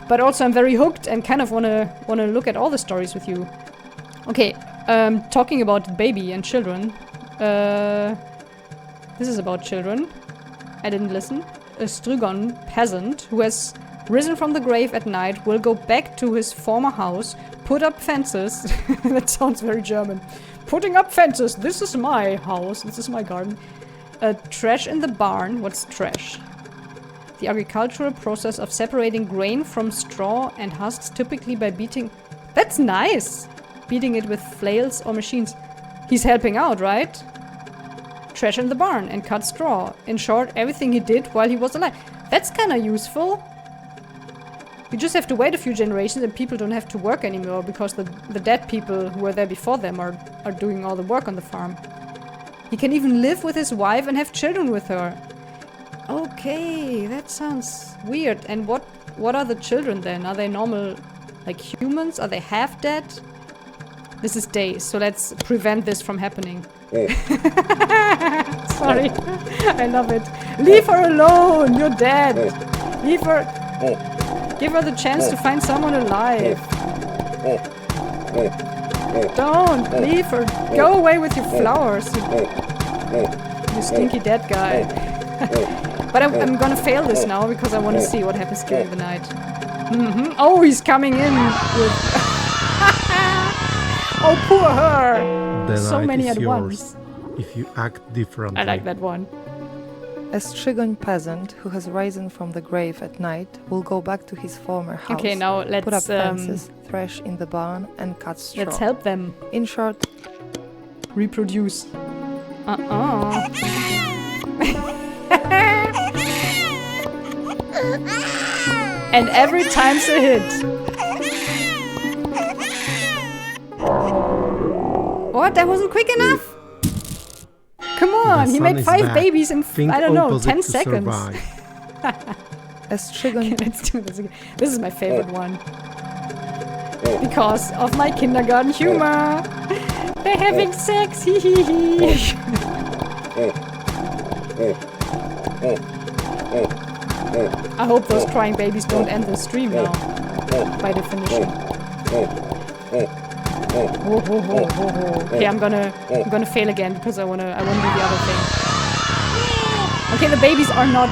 But also I'm very hooked and kind of wanna look at all the stories with you. Okay, talking about baby and children. This is about children. I didn't listen. A Strygon peasant who has risen from the grave at night will go back to his former house, put up fences. That sounds very German. Putting up fences. This is my house. This is my garden. Trash in the barn. What's trash? The agricultural process of separating grain from straw and husks, typically by beating... That's nice! Beating it with flails or machines. He's helping out, right? Trash in the barn and cut straw. In short, everything he did while he was alive. That's kind of useful. You just have to wait a few generations and people don't have to work anymore because the dead people who were there before them are doing all the work on the farm. He can even live with his wife and have children with her. Okay, that sounds weird. And what are the children then? Are they normal, like humans? Are they half dead? This is days, so let's prevent this from happening. Sorry. I love it. Leave her alone. You're dead. Leave her. Give her the chance to find someone alive. Don't leave her. Go away with your flowers. You stinky dead guy. But I'm gonna fail this now because I want to see what happens during the night. Oh, he's coming in with... Oh, poor her. The So night many is at yours once. if you act differently. I like that one. A Strigon peasant who has risen from the grave at night will go back to his former house, Okay, now put up let's fences, thresh in the barn, and cut straw. let's help them In short, reproduce. And every time's a hit. What? That wasn't quick enough? Come on, The he sun made is 5 back. babies in, Think I don't know, opposite 10 to seconds. survive. a Strigon Let's do this again. This is my favorite one. Because of my kindergarten humor. They're having sex. Hee hee hee. I hope those crying babies don't end the stream now. By definition. Okay, I'm gonna fail again because I wanna do the other thing. Okay, the babies are not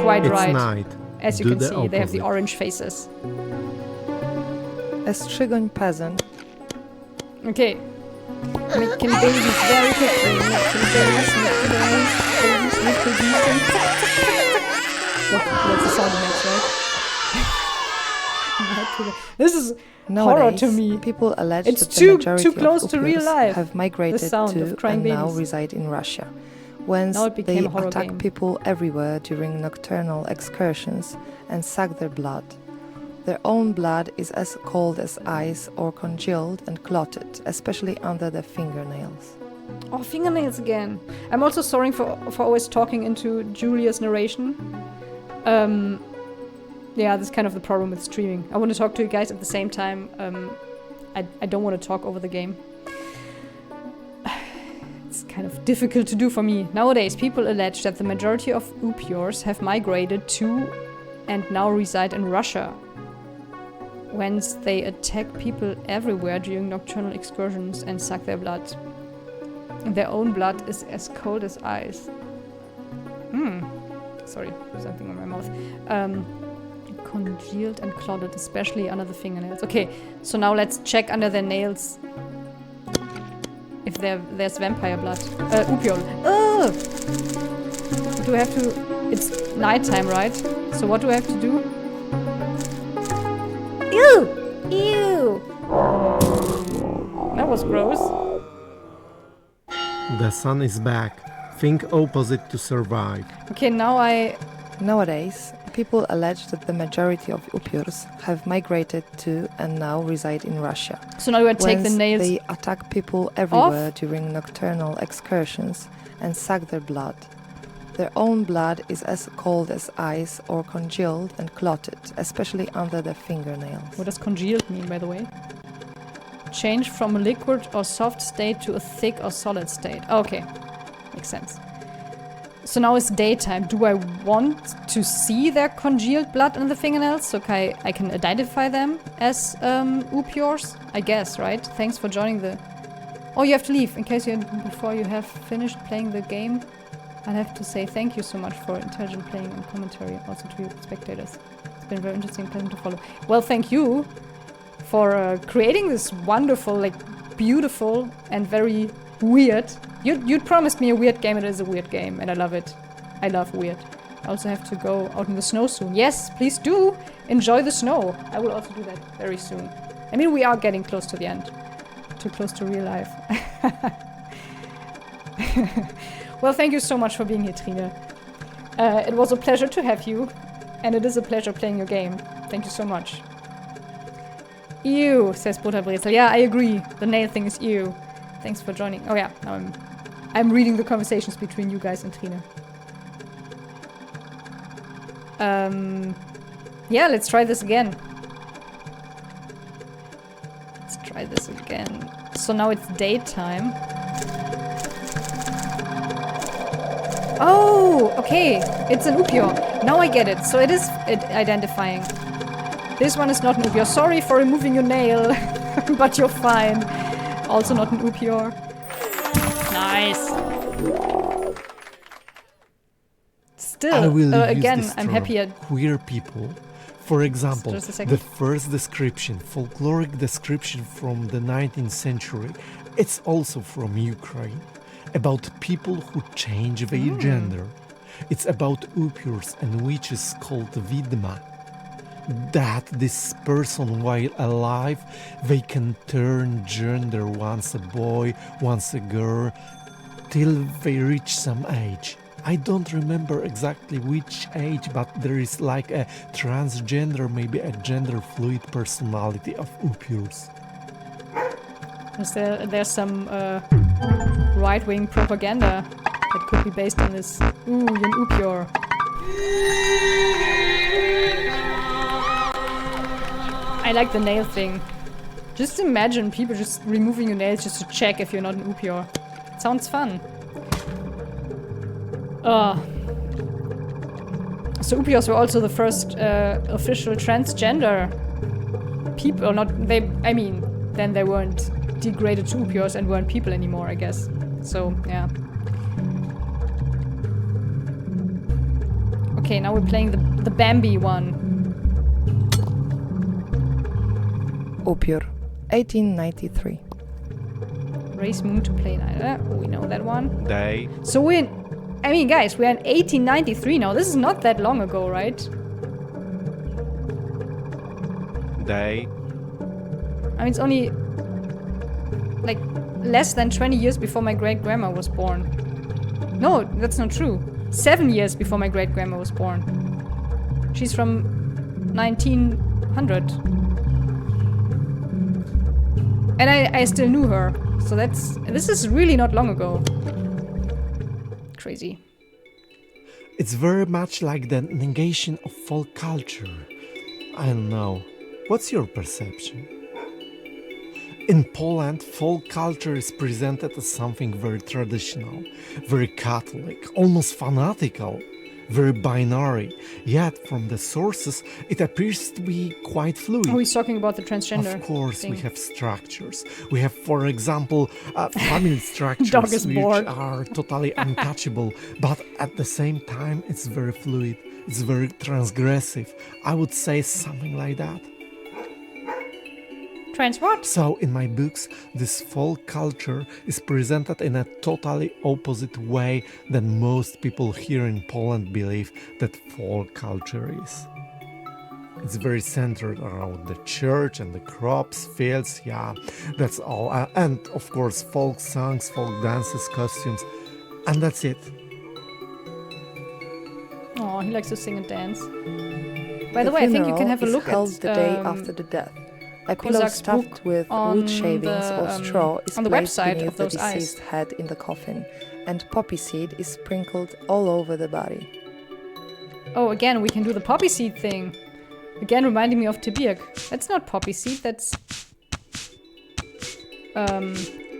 quite It's right. night. As you Do can the see, they have the opposite. orange faces. A Strigon peasant Okay. Making babies very quickly. Making babies, reproducing. That's the sound it makes, right? This is horror nowadays, to me. people allege It's that the too majority close of to real Upiors life, have migrated the sound to of crying and now babies. reside in Russia. Whence Now it became they a horror attack game. people everywhere during nocturnal excursions and suck their blood. Their own blood is as cold as ice or congealed and clotted, especially under the fingernails. Oh, fingernails again. I'm also sorry for always talking into Julia's narration. Yeah, that's kind of the problem with streaming. I want to talk to you guys at the same time. I don't want to talk over the game. It's kind of difficult to do for me. Nowadays, people allege that the majority of Upiors have migrated to and now reside in Russia, whence they attack people everywhere during nocturnal excursions and suck their blood. Their own blood is as cold as ice. Sorry, something on my mouth. Congealed and clotted, especially under the fingernails. Okay, so now let's check under their nails if there's vampire blood. Upiol. Ugh! Do I have to... It's nighttime, right? So what do I have to do? Ew! Ew! That was gross. The sun is back. Think opposite to survive. Okay, now Nowadays, people allege that the majority of Upiors have migrated to and now reside in Russia. So now I take the Whence nails. they attack people everywhere during nocturnal excursions and suck their blood. Their own blood is as cold as ice or congealed and clotted, especially under the fingernails. What does congealed mean, by the way? Change from a liquid or soft state to a thick or solid state. Okay, makes sense. So now it's daytime. Do I want to see their congealed blood on the fingernails so I can identify them as Upiors? I guess, right? Thanks for joining the... Oh, you have to leave. Before you have finished playing the game, I'll have to say thank you so much for intelligent playing and commentary, also to you spectators. It's been very interesting and pleasant to follow. Well, thank you for creating this wonderful, like, beautiful and very weird... You'd promised me a weird game, and it is a weird game, and I love it. I love weird. I also have to go out in the snow soon. Yes, please do enjoy the snow. I will also do that very soon. I mean, we are getting close to the end. Too close to real life. Well, thank you so much for being here, Trine. It was a pleasure to have you, and it is a pleasure playing your game. Thank you so much. Ew, says Butterbrezel. Yeah, I agree. The nail thing is ew. Thanks for joining. Oh yeah, now I'm reading the conversations between you guys and Trine. Yeah, let's try this again. Let's try this again. So now it's daytime. Oh, okay. It's an upior. Now I get it. So it is identifying. This one is not an upior. Sorry for removing your nail, but you're fine. Also not an upior. Nice. Still, I will use again, this I'm term, happy at queer people. For example, Just a second. the first description, folkloric description from the 19th century, it's also from Ukraine, about people who change their gender. It's about upiors and witches called vidma. That this person, while alive, they can turn gender, once a boy, once a girl, till they reach some age. I don't remember exactly which age, but there is like a transgender, maybe a gender fluid personality of upiors. There's some right-wing propaganda that could be based on this. Ooh, you're an upior. I like the nail thing. Just imagine people just removing your nails just to check if you're not an upior. It sounds fun. So upiors were also the first official transgender people. Then they weren't degraded to upiors and weren't people anymore, I guess. So, yeah. Okay, now we're playing the Bambi one. Upior, 1893. Race moon to play night. We know that one. Day. So guys, we're in 1893 now. This is not that long ago, right? Day. It's only like less than 20 years before my great-grandma was born. No, that's not true. 7 years before my great-grandma was born. She's from 1900. And I still knew her. So this is really not long ago. Crazy. It's very much like the negation of folk culture. I don't know. What's your perception? In Poland, folk culture is presented as something very traditional, very Catholic, almost fanatical, very binary. Yet, from the sources, it appears to be quite fluid. Oh, he's talking about the transgender Of course, thing. we have structures. We have, for example, family Dog structures is which bored. are totally untouchable, but at the same time, it's very fluid. It's very transgressive. I would say something like that. Trans what? So, in my books, this folk culture is presented in a totally opposite way than most people here in Poland believe that folk culture is. It's very centered around the church and the crops, fields, yeah, that's all. And of course, folk songs, folk dances, costumes, and that's it. Oh, he likes to sing and dance. By the way, I think you can have a look held at the day after the death. A pillow Kozak's stuffed book with on wood shavings the, or straw is on the placed website beneath of the those eyes. deceased head in the coffin, and poppy seed is sprinkled all over the body. Oh, again, we can do the poppy seed thing. Again, reminding me of Tibirk. That's not poppy seed, that's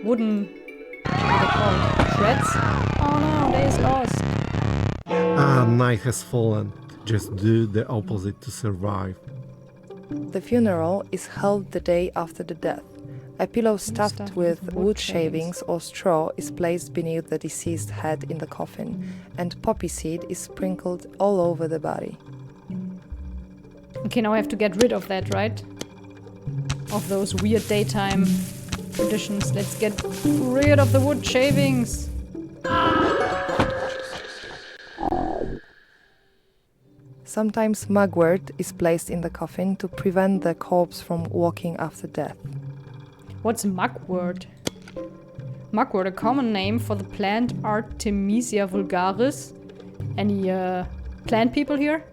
wooden, what are they called? Shreds? Oh no, day is lost. Night has fallen. Just do the opposite to survive. The funeral is held the day after the death. A pillow stuffed with wood shavings or straw is placed beneath the deceased head in the coffin, and poppy seed is sprinkled all over the body. Okay, now I have to get rid of that, right? Of those weird daytime traditions. Let's get rid of the wood shavings. Sometimes mugwort is placed in the coffin to prevent the corpse from walking after death. What's mugwort? Mugwort, a common name for the plant Artemisia vulgaris. Any plant people here?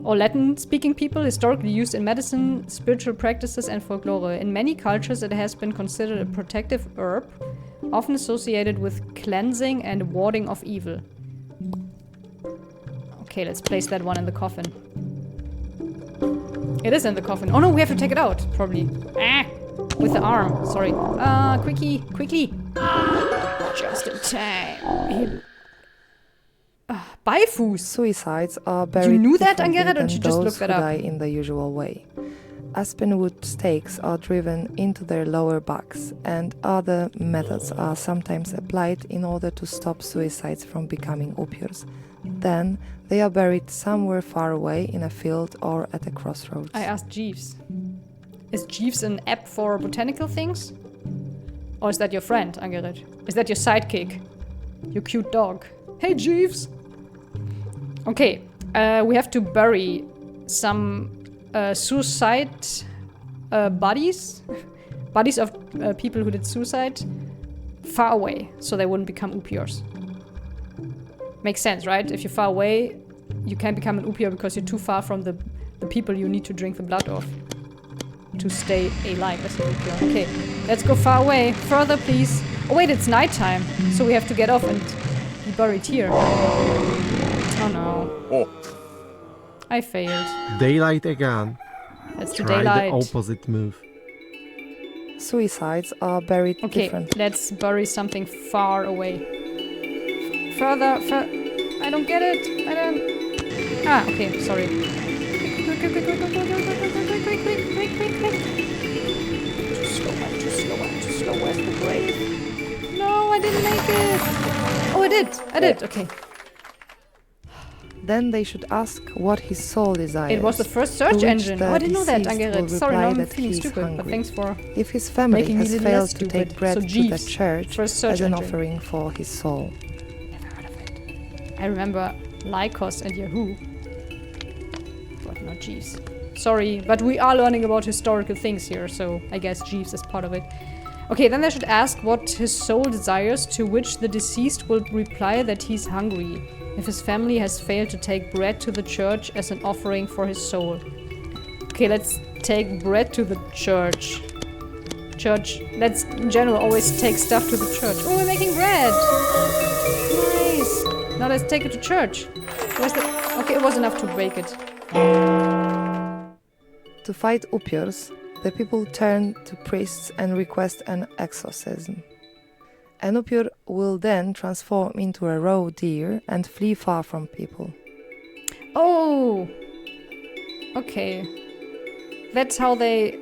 Or Latin-speaking people, historically used in medicine, spiritual practices and folklore. In many cultures it has been considered a protective herb, often associated with cleansing and warding off evil. Okay, let's place that one in the coffin. It is in the coffin. Oh no, we have to take it out, probably. With the arm, sorry. Quickly. Just in time. Beifuß. Suicides are buried You knew that, differently Angeret, or than did you just those look who that up? die in the usual way. Aspenwood stakes are driven into their lower backs, and other methods are sometimes applied in order to stop suicides from becoming opiates. Then they are buried somewhere far away in a field or at a crossroads. I asked Jeeves. Is Jeeves an app for botanical things? Or is that your friend, Angeret? Is that your sidekick? Your cute dog? Hey, Jeeves! Okay, we have to bury some suicide bodies. Bodies of people who did suicide far away, so they wouldn't become upiors. Makes sense, right? If you're far away, you can't become an upior because you're too far from the people you need to drink the blood of to stay alive as an upior. Okay, let's go far away. Further, please. Oh wait, it's nighttime, so we have to get off and be buried here. Oh no. I failed. Daylight again. Let's do Try daylight. the opposite move. Suicides are buried Okay, differently. let's bury something far away. Further, I don't get it. I don't. Ah, okay, sorry. Quick. Too slow. Where's the grave? No, I didn't make it. Oh, I did. Okay. Then they should ask what his soul desires. It was the first search to which engine. the Oh, I didn't know that, deceased will Angeret. Sorry, reply now I'm that feeling he is stupid, but hungry. thanks for If his family making me has a little less failed to stupid. take bread So to the Jeeves, church first search as an engine. offering for his soul. Never heard of it. I remember Lycos and Yahoo. But not Jeeves. Sorry, but we are learning about historical things here, so I guess Jeeves is part of it. Okay, then they should ask what his soul desires, to which the deceased will reply that he's hungry, if his family has failed to take bread to the church as an offering for his soul. Okay, let's take bread to the church. Let's in general always take stuff to the church. Oh, we're making bread! Nice! Now let's take it to church. Where's the... Okay, it was enough to bake it. To fight upiors, the people turn to priests and request an exorcism. An upior will then transform into a raw deer and flee far from people. Oh! Okay. That's how they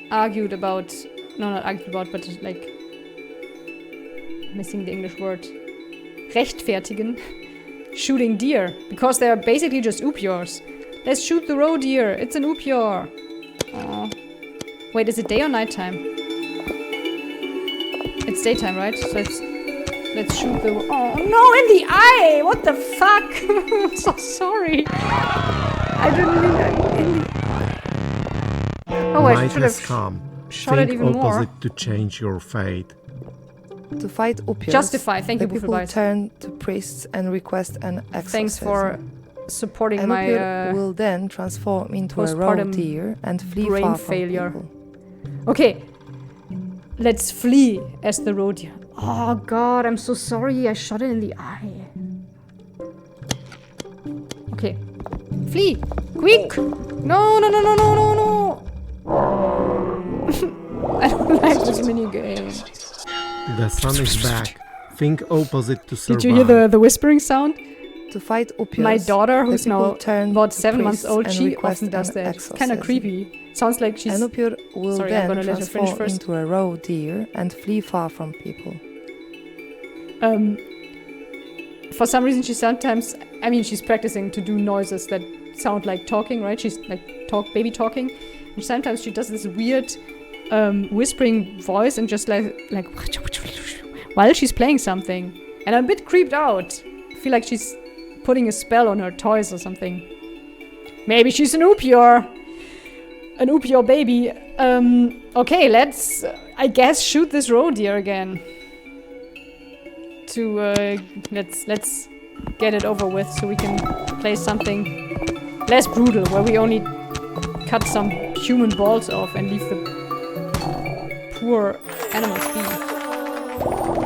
argued about... No, not argued about, but like... Missing the English word. Rechtfertigen. Shooting deer. Because they are basically just upiors. Let's shoot the raw deer. It's an upior. Aww. Wait, is it day or nighttime? It's daytime, right? So let's shoot the... Oh, no, in the eye! What the fuck? I'm so sorry. I didn't mean that. In the... Oh, I Night should has have come. shot it Think even more. opposite to change your fate. To fight upiors, Justify. Thank the you, people Buffelbeit. turn to priests and request an exorcism. Thanks for supporting An my upior will then transform into a raw postpartum deer and flee brain far from failure. people. Okay. Let's flee as the raw deer. Oh god, I'm so sorry. I shot it in the eye. Okay. Flee! Quick! No! I don't like this minigame. The sun is back. Think opposite to survive. Did you hear the whispering sound? To fight upiors, My daughter, the who's people now turn about to 7 months priests old, and she request often does an that. It's kind of exorcism. creepy. Sounds like she's... An upior will Sorry, I'm then gonna let her finish transform first. into a raw deer and flee far from people. For some reason, she sometimes... I mean, she's practicing to do noises that sound like talking, right? She's like baby talking. And sometimes she does this weird whispering voice and just like while she's playing something. And I'm a bit creeped out. I feel like she's putting a spell on her toys or something. Maybe she's an upior. An upior baby. Okay, let's, I guess, shoot this roe deer again. Let's get it over with so we can play something less brutal, where we only cut some human balls off and leave the poor animals be.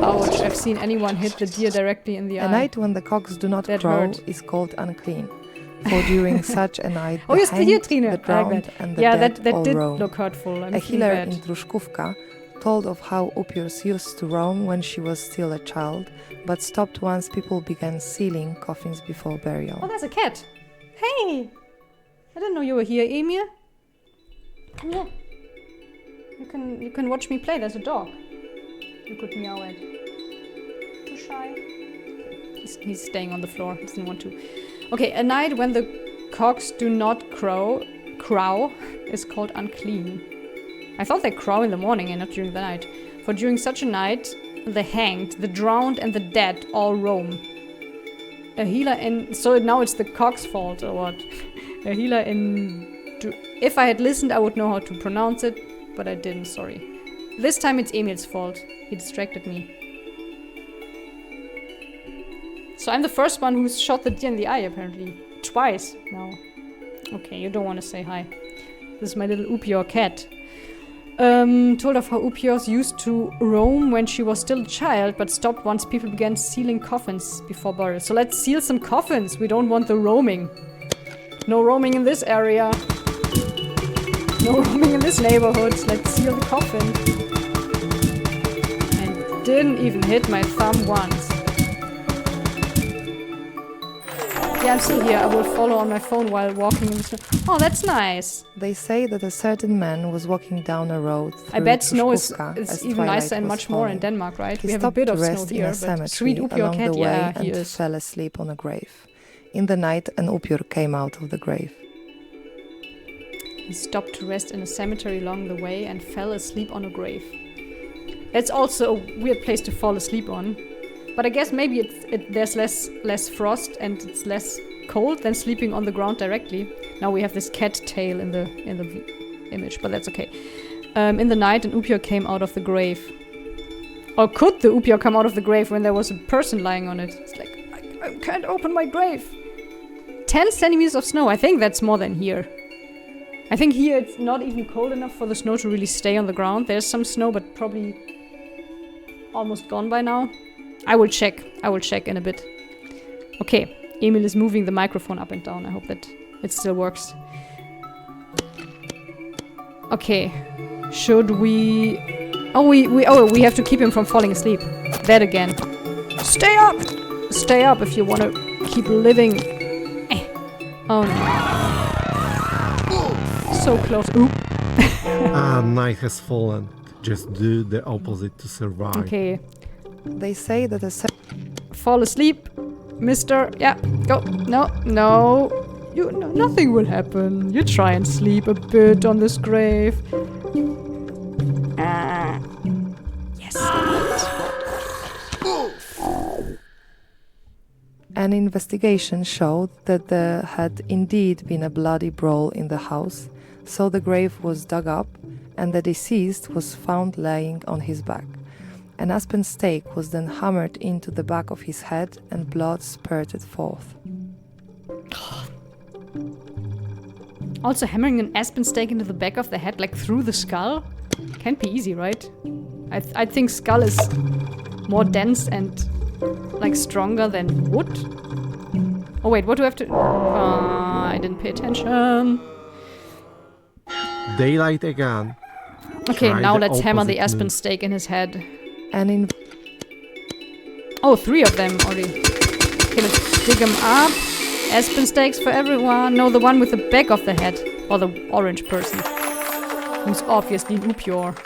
Ouch, I've seen anyone hit the deer directly in the eye. A night when the cocks do not That crow hurt. is called unclean. For during such a night, Oh, the yes, the hanged, deer trine. the drowned, and the Yeah, dead that all did roam. look hurtful. I'm A feeling healer bad. in Truszkówka told of how Upiors used to roam when she was still a child, but stopped once people began sealing coffins before burial. Oh, there's a cat. Hey! I didn't know you were here, Emil. Come here. You can watch me play. There's a dog. You could meow at. Too shy. He's staying on the floor. He doesn't want to. Okay, a night when the cocks do not crow is called unclean. I thought they crow in the morning and not during the night. For during such a night, the hanged, the drowned, and the dead all roam. A healer in... So now it's the cock's fault, or what? A healer in... If I had listened, I would know how to pronounce it, but I didn't, sorry. This time it's Emil's fault. He distracted me. So I'm the first one who's shot the deer in the eye, apparently. Twice now. Okay, you don't want to say hi. This is my little Upior cat. Told of how Upiors used to roam when she was still a child, but stopped once people began sealing coffins before burial. So let's seal some coffins. We don't want the roaming. No roaming in this area. No roaming in this neighborhood. Let's seal the coffin. And didn't even hit my thumb once. Yeah, I'm still here. I will follow on my phone while walking in the snow. Oh, that's nice. They say that a certain man was walking down a road through I bet snow is as even twilight nicer and was much more in falling. Denmark, right? He We have a stopped bit to of snow rest in here, a but cemetery sweet Upior along cat, the way yeah, he and is. fell asleep on a grave. In the night, an Upior came out of the grave. He stopped to rest in a cemetery along the way and fell asleep on a grave. That's also a weird place to fall asleep on. But I guess maybe there's less frost and it's less cold than sleeping on the ground directly. Now we have this cat tail in the image, but that's okay. In the night, an Upior came out of the grave. Or could the Upior come out of the grave when there was a person lying on it? It's like, I can't open my grave. 10 centimeters of snow. I think that's more than here. I think here it's not even cold enough for the snow to really stay on the ground. There's some snow, but probably almost gone by now. I will check in a bit. Okay, Emil is moving the microphone up and down. I hope that it still works. Okay, should we... Oh, we have to keep him from falling asleep. That again. Stay up! Stay up if you want to keep living. Oh no. So close. Oop. Night has fallen. Just do the opposite to survive. Okay. They say that a Fall asleep, mister. Yeah, go. No. Nothing will happen. You try and sleep a bit on this grave. Yes. An investigation showed that there had indeed been a bloody brawl in the house, so the grave was dug up and the deceased was found lying on his back. An aspen stake was then hammered into the back of his head and blood spurted forth. Also, hammering an aspen stake into the back of the head, like through the skull? Can't be easy, right? I think skull is more dense and like stronger than wood. Oh wait, what do I have to... I didn't pay attention. Daylight again. Okay, Try now the let's hammer the opposite aspen move. stake in his head. Oh, 3 of them already. Okay, let's dig them up. Aspen stakes for everyone. No, the one with the back of the head. Or the orange person. Who's obviously Upior.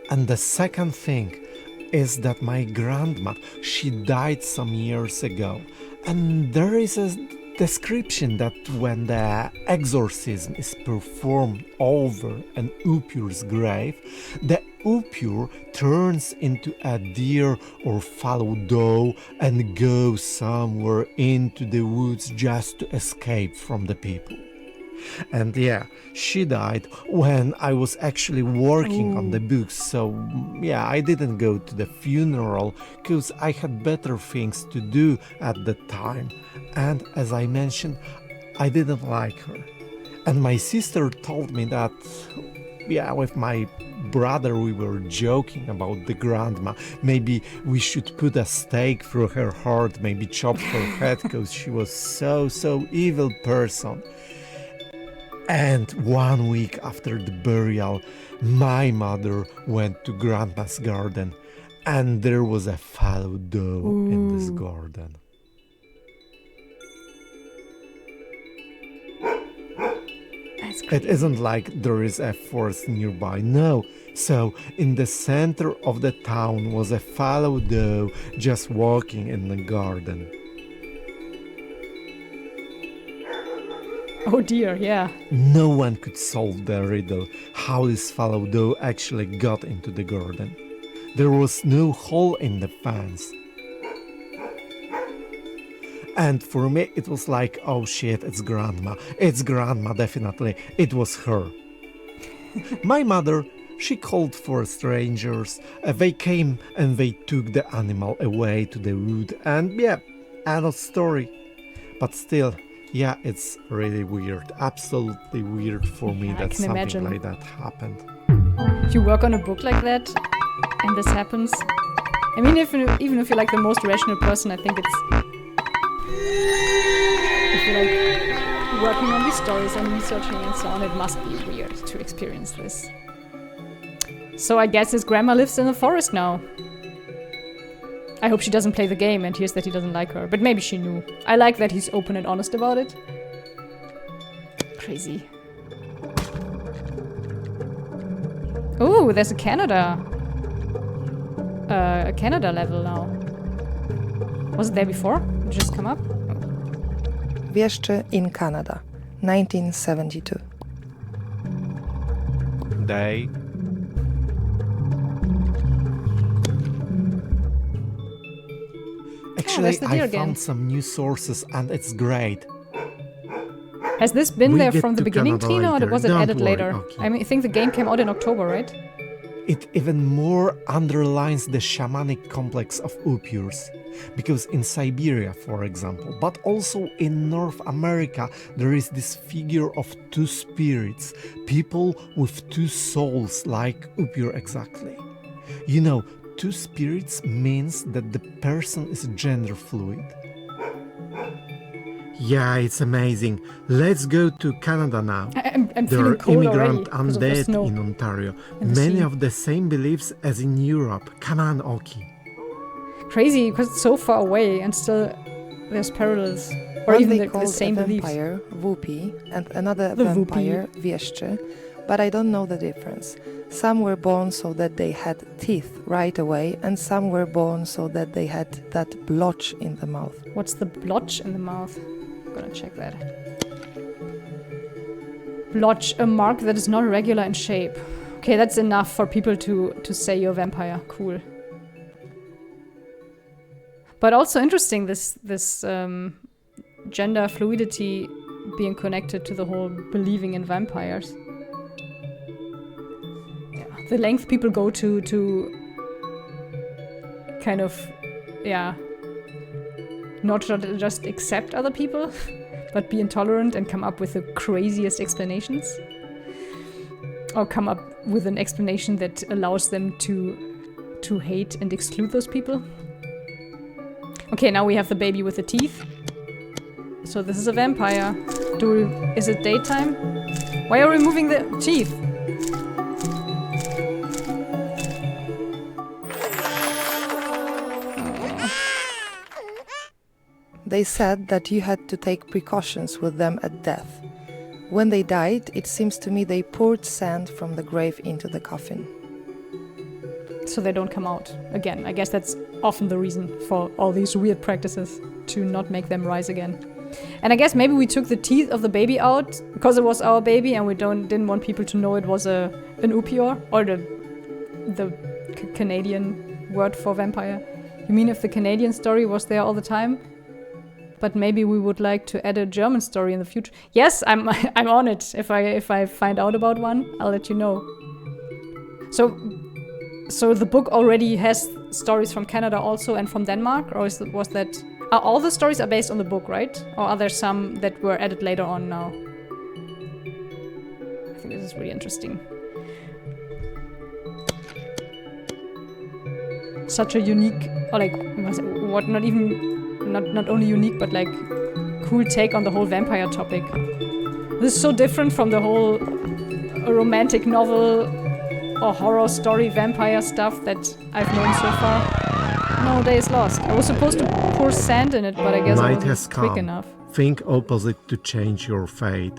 And the second thing is that my grandma, she died some years ago. And there is a description that when the exorcism is performed over an Upior's grave, the Upior turns into a deer or fallow doe and goes somewhere into the woods just to escape from the people. And yeah, she died when I was actually working on the books, so yeah, I didn't go to the funeral because I had better things to do at the time. And as I mentioned, I didn't like her. And my sister told me that, yeah, with my brother we were joking about the grandma. Maybe we should put a stake through her heart, maybe chop her head because she was so evil person. And 1 week after the burial, my mother went to Grandma's garden, and there was a fallow doe in this garden. That's It crazy. isn't like there is a forest nearby, no. So, in the center of the town was a fallow doe just walking in the garden. Oh dear, yeah. No one could solve the riddle how this fallow doe actually got into the garden. There was no hole in the fence. And for me, it was like, oh shit, it's grandma. It's grandma, definitely. It was her. My mother, she called for strangers. They came and they took the animal away to the wood. And yeah, end of story. But still, yeah, it's really weird. Absolutely weird for me Yeah, I that can something imagine. like that happened. If you work on a book like that, and this happens, I mean, even if you're like the most rational person, I think it's... If you're like working on these stories and researching and so on, it must be weird to experience this. So I guess his grandma lives in the forest now. I hope she doesn't play the game and hears that he doesn't like her, but maybe she knew. I like that he's open and honest about it. Crazy. Oh, there's a Canada level now. Was it there before? Did it just come up? Wieszcze in Canada, 1972. They Actually, there's the deer I again. found some new sources and it's great. Has this been We there get from the to beginning, Canada Tina, or later. was it Don't added worry, later? okay. I mean, I think the game came out in October, right? It even more underlines the shamanic complex of Upurs. Because in Siberia, for example, but also in North America, there is this figure of two spirits, people with two souls, like Upur exactly. You know, two spirits means that the person is gender fluid. Yeah, it's amazing. Let's go to Canada now. I'm There feeling are cold immigrant already because of the undead snow. in Ontario. and the Many sea. of the same beliefs as in Europe. Come on, Oki. Crazy, because it's so far away and still there's parallels. Or One even they the called same a beliefs. vampire, Whoopi, and another The vampire, Wieszcze, but I don't know the difference. Some were born so that they had teeth right away, and some were born so that they had that blotch in the mouth. What's the blotch in the mouth? I'm gonna check that. Blotch, a mark that is not regular in shape. Okay, that's enough for people to say you're a vampire. Cool. But also interesting, this gender fluidity being connected to the whole believing in vampires. Yeah, the length people go to kind of, yeah, not just accept other people, but be intolerant and come up with the craziest explanations. Or come up with an explanation that allows them to hate and exclude those people. Okay, now we have the baby with the teeth. So this is a vampire. Is it daytime? Why are we removing the teeth? They said that you had to take precautions with them at death. When they died, it seems to me they poured sand from the grave into the coffin. So they don't come out again. I guess that's often the reason for all these weird practices, to not make them rise again. And I guess maybe we took the teeth of the baby out because it was our baby and we didn't want people to know it was an Upior, or the Canadian word for vampire. You mean if the Canadian story was there all the time? But maybe we would like to add a German story in the future. Yes, I'm on it. If I find out about one, I'll let you know. So the book already has stories from Canada also and from Denmark, or was that... all the stories are based on the book, right? Or are there some that were added later on now? I think this is really interesting. Such a unique, or like, what? Not even, not only unique, but like, cool take on the whole vampire topic. This is so different from the whole romantic novel or horror story vampire stuff that I've known so far. No, day is lost. I was supposed to pour sand in it, but I guess I wasn't quick enough. Think opposite to change your fate.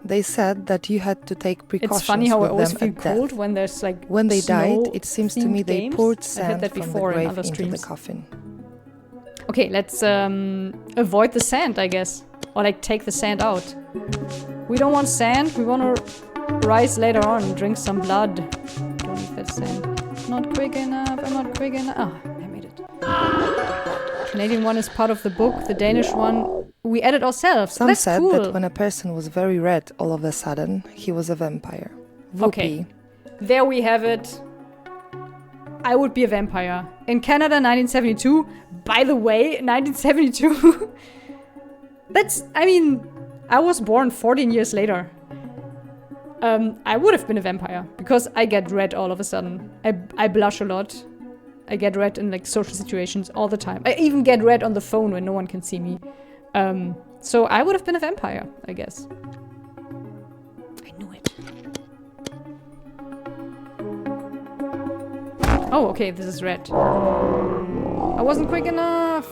They said that you had to take precautions It's funny how I with always them feel at cold death. when there's like When they died, snow it seems to me themed they games. poured I've sand had that from the before in grave other into the streams. coffin. Okay, let's avoid the sand, I guess. Or like take the sand out. We don't want sand, we want to rise later on and drink some blood. Don't need that sand. Not quick enough, I'm not quick enough. Ah, I made it. Canadian one is part of the book, the Danish one we added ourselves. Some That's said cool. that when a person was very red all of a sudden, he was a vampire. Okay, there we have it. I would be a vampire. In Canada, 1972. By the way, 1972. I mean, I was born 14 years later. I would have been a vampire because I get red all of a sudden. I blush a lot. I get red in like social situations all the time. I even get red on the phone when no one can see me. So I would have been a vampire, I guess. I knew it. Oh, okay, this is red. I wasn't quick enough.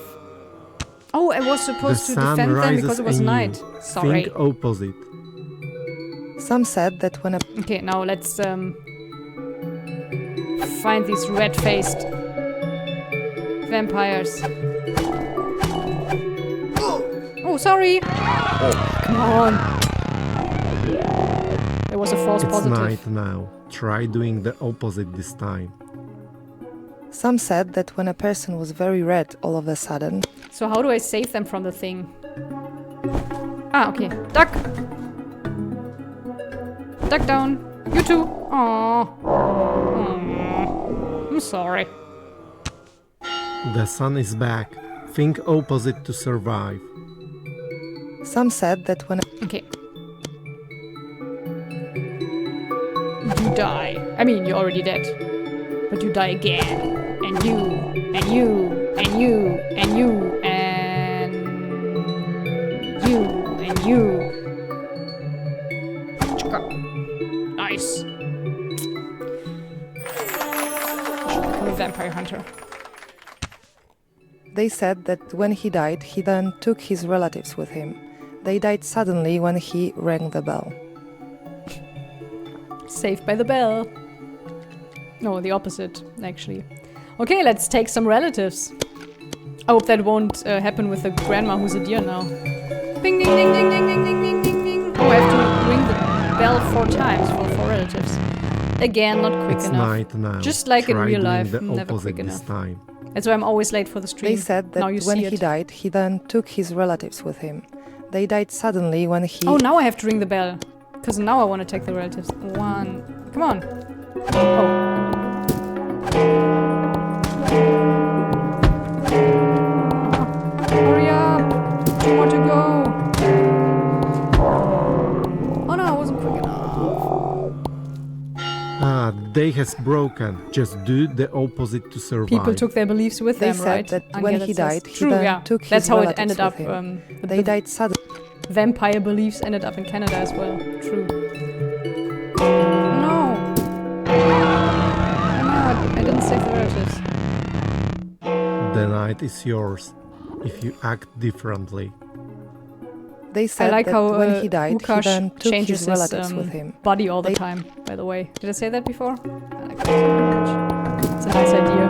Oh, I was supposed to defend them because it was night. Sorry. Think opposite. Some said that when a... Okay, now let's find these red-faced vampires. Oh, sorry. Come on. There was a false It's positive. night now. Try doing the opposite this time. Some said that when a person was very red all of a sudden... So how do I save them from the thing? Ah, okay. Duck! Duck down. You too. Aww. I'm sorry. The sun is back. Think opposite to survive. Some said that when... Okay. You die. I mean, you're already dead. But you die again. And you. And you. And you. And you. And you. And you. Nice. I should become a vampire hunter. They said that when he died, he then took his relatives with him. They died suddenly when he rang the bell. Saved by the bell. No, the opposite, actually. Okay, let's take some relatives. I hope that won't happen with the grandma who's a deer now. Bing, ding, ding, ding, ding, ding, ding, ding, ding, ding. Oh, I have to ring the bell 4 times for 4 relatives. Again, not quick It's enough. night now. Just like in Try real doing life, the never opposite quick this enough. time. That's why I'm always late for the stream. They said Now that you when see he it. died, he then took his relatives with him. They died suddenly when he... Oh, now I have to ring the bell. Because now I want to take the relatives. 1. Come on. Oh. Hurry up! 2 more to go. Oh no, I wasn't quick enough. Ah, day has broken. Just do the opposite to survive. People took their beliefs with They them, said right? that Ange, when that he says- died, he True, then yeah. took his That's how it relatives ended with up. him. The They died suddenly. vampire beliefs ended up in Canada as well. True. No. I didn't save the relatives. The night is yours if you act differently. They I said like that how when he died, he Łukasz then took changes his relatives with him. body all the They- time, by the way. Did I say that before? I like that very much. It's a nice idea.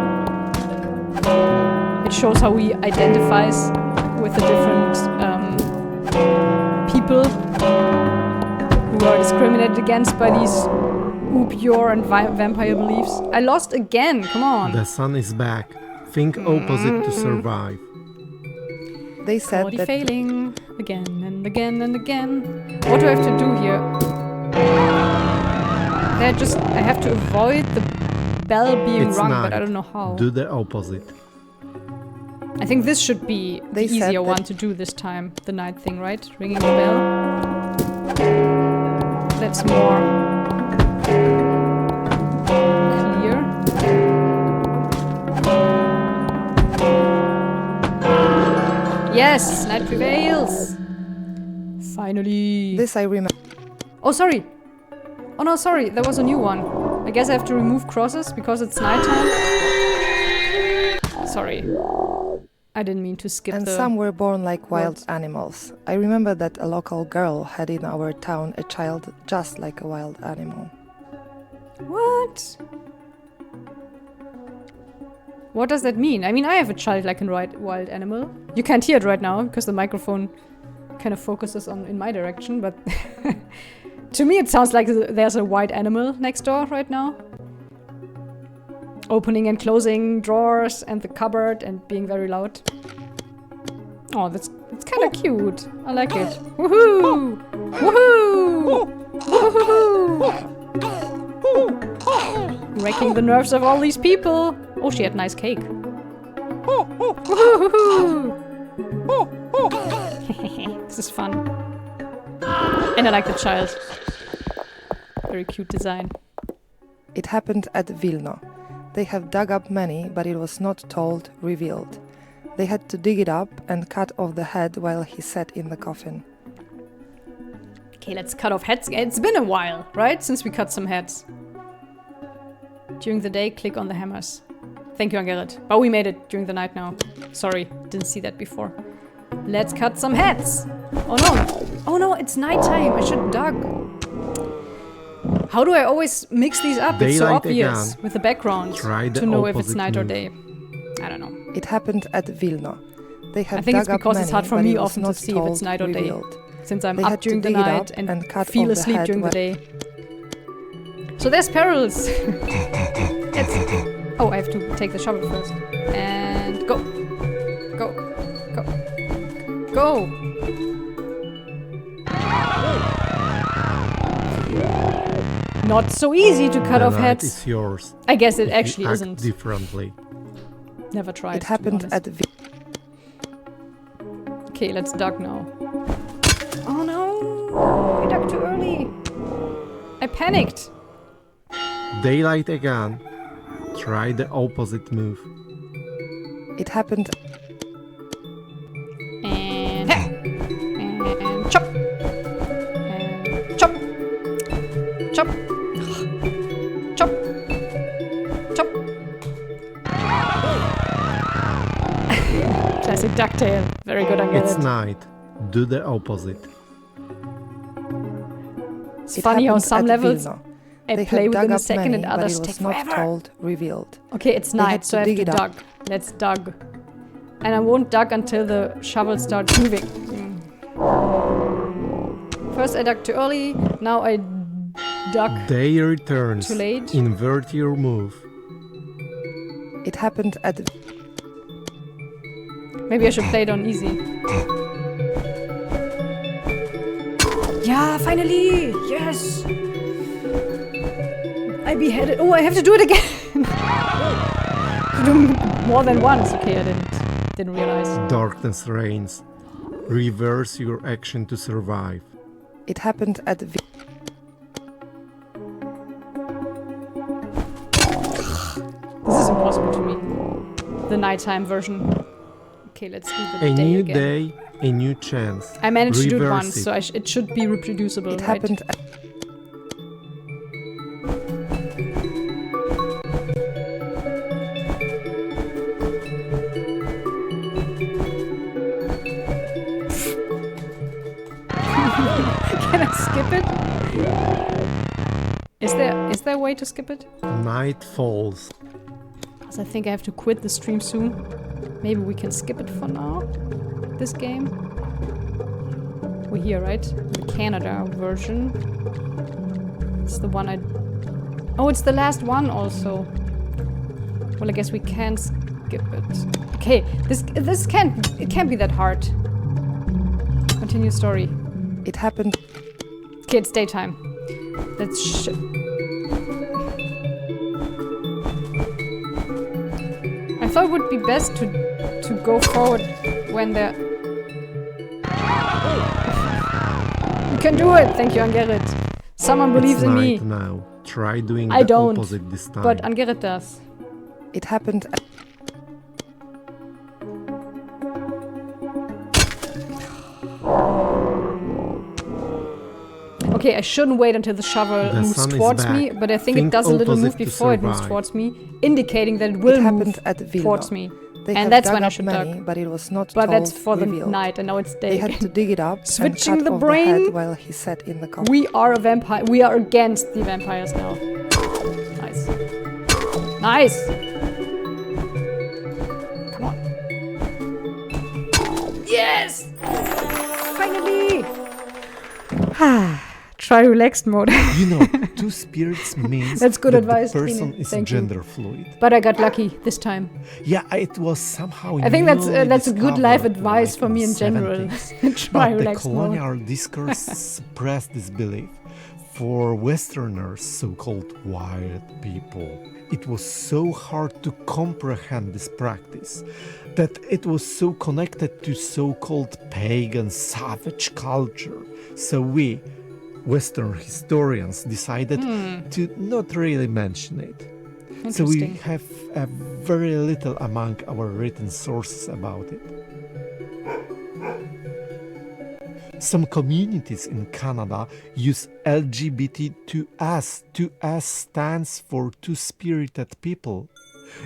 It shows how he identifies with the different people who are discriminated against by these pure and vampire beliefs. I lost again, come on. The sun is back. Think opposite to survive. They said Already that failing again and again and again. What do I have to do here? I have to avoid the bell being It's rung, night. but I don't know how. Do the opposite. I think this should be They the said easier that- one to do this time. The night thing, right? Ringing the bell. That's more clear. Yes, night prevails. Finally. This I remember. Oh, sorry. Oh, no, sorry. There was a new one. I guess I have to remove crosses because it's nighttime. Sorry. I didn't mean to skip And the... some were born like wild words. animals. I remember that a local girl had in our town a child just like a wild animal. What? What does that mean? I mean, I have a child like a wild animal. You can't hear it right now because the microphone kind of focuses on in my direction, but to me it sounds like there's a white animal next door right now. Opening and closing drawers and the cupboard and being very loud. Oh, that's kind of cute. I like it. Woohoo! Woohoo! Woohoo! Wrecking the nerves of all these people. Oh, she had nice cake. Woohoo! This is fun. And I like the child. Very cute design. It happened at Vilno. They have dug up many, but it was not told, revealed. They had to dig it up and cut off the head while he sat in the coffin. Okay, let's cut off heads. It's been a while, right? Since we cut some heads. During the day, click on the hammers. Thank you, Angerit. But we made it during the night now. Sorry, didn't see that before. Let's cut some heads! Oh no! Oh no, it's nighttime! I should dug! How do I always mix these up? It's so Daylight obvious again. with the background Try the to know if it's opposite night or move. day. I don't know. It happened at Vilno. They have I think dug it's up because many, it's hard for but me it was often to not see if it's told, night or day. revealed. Since I'm They up had to during the dig it night up and and cut feel off the asleep head during the while- day. So there's perils! Oh, I have to take the shovel first. And go! Go! Go! Go! Not so easy to cut The off night heads. is yours. I guess it if actually you act isn't. differently. Never tried. It to be happened honest. at Okay, let's dug now. Oh no! I dug too early! I panicked! Daylight again. Try the opposite move. It happened And and chop! And chop! Chop! Chop! Chop! Classic ducktail. Very good, I get It's it. night. Do the opposite. It's It funny how happened some at levels Vilno. I They play had within dug a up second many, and but others it take was not forever. told, revealed. Okay, it's They night, had so to I have dig to it dug. up. Let's dug. And I won't dug until the shovel starts moving. First I dug too early, now I dug. Day returns. Too late? Invert your move. It happened at Maybe I should play it on easy. Yeah, finally! Yes! I beheaded. Oh, I have to do it again! To do more than once. Okay, I didn't realize. Darkness reigns. Reverse your action to survive. It happened at This is impossible to me. The nighttime version. Okay, let's do the A day new again. day, a new chance. I managed to do it Reverse once, it. so it should be reproducible, It right? happened at Can I skip it? Is there a way to skip it? Night falls. Because I think I have to quit the stream soon. Maybe we can skip it for now. This game. We're here, right? The Canada version. It's the one I... Oh, it's the last one also. Well, I guess we can skip it. Okay, this can't be that hard. Continue story. it happened Okay, it's daytime. Let's I thought it would be best to go forward when they're... You can do it! Thank you, Angerit. Someone believes It's in me. night now. Try doing I the don't, opposite this time. but Angerit does. It happened at Okay, I shouldn't wait until the shovel The moves sun is towards back. me, but I think Think it does a little move opposite to before it moves survive. towards me, indicating that it will It move happened at Vilno. towards me. They And have that's dug when I up should many, duck. but it was not But told, that's for the revealed. night, and now it's They day. had to dig it up Switching and cut the off brain. the head while he sat in the coffin. We are a vampire. We are against the vampires now. Nice. Nice! Come on. Yes! Finally! Try relaxed mode. You know, two spirits means That's good that advice, the person Trine. is Thank you. gender fluid. But I got lucky this time. Yeah, it was somehow. I think that's a good life discovered, advice like, for me in the general. 70s. Try But the relaxed mode. colonial discourse suppressed this belief. For Westerners, so-called white people, it was so hard to comprehend this practice that it was so connected to so-called pagan savage culture. So we, Western historians, decided to not really mention it. So we Interesting. have very little among our written sources about it. Some communities in Canada use LGBT2S. 2S stands for two-spirited people.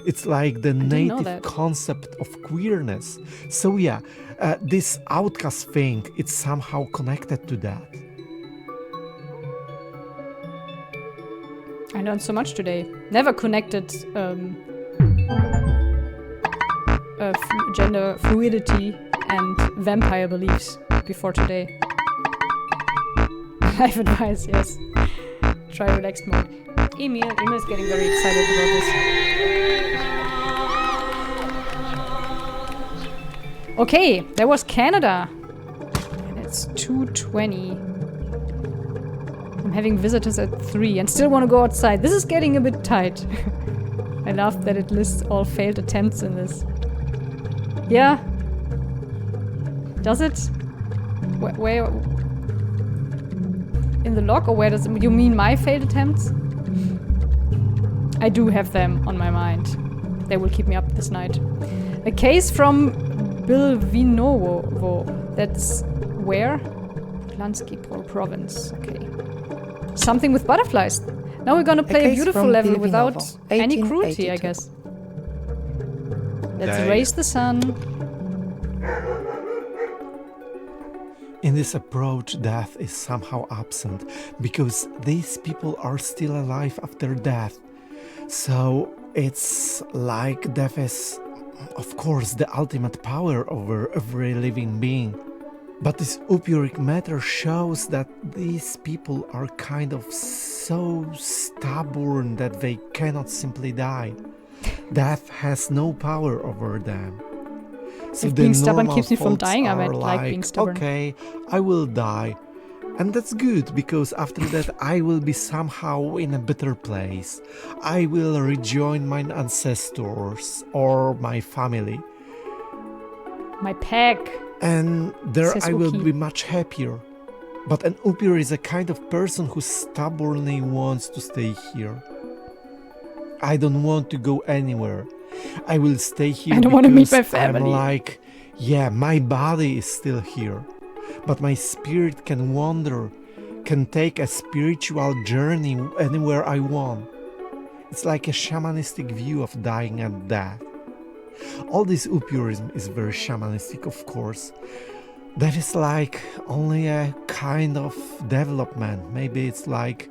It's like the didn't know native that. concept of queerness. So yeah, this outcast thing, it's somehow connected to that. I learned so much today. Never connected gender fluidity and vampire beliefs before today. Life advice, yes. Try relaxed mode. Emil is getting very excited about this. Okay, that was Canada. And it's 2:20. I'm having visitors at 3 and still want to go outside. This is getting a bit tight. I love that it lists all failed attempts in this. Yeah. Does it? Where? In the log, or where does it, you mean my failed attempts? I do have them on my mind. They will keep me up this night. A case from Bilvinovo. That's where? Lansky province. Okay. Something with butterflies. Now we're gonna play a case beautiful from level Bilvinovo, without any cruelty, I 1882. guess. Let's Day. raise the sun. In this approach, death is somehow absent because these people are still alive after death. So it's like death is, of course, the ultimate power over every living being. But this Vampiric matter shows that these people are kind of so stubborn that they cannot simply die. Death has no power over them. So If the being stubborn normal keeps me from folks dying, I are might like being stubborn. Okay, I will die. And that's good, because after that I will be somehow in a better place. I will rejoin my ancestors or my family. My pack. And there Says I will Uki. be much happier. But an Upir is a kind of person who stubbornly wants to stay here. I don't want to go anywhere. I will stay here I don't want to meet my because I'm family. like, yeah, my body is still here. But my spirit can wander, can take a spiritual journey anywhere I want. It's like a shamanistic view of dying and death. All this Upirism is very shamanistic, of course. That is like only a kind of development. Maybe it's like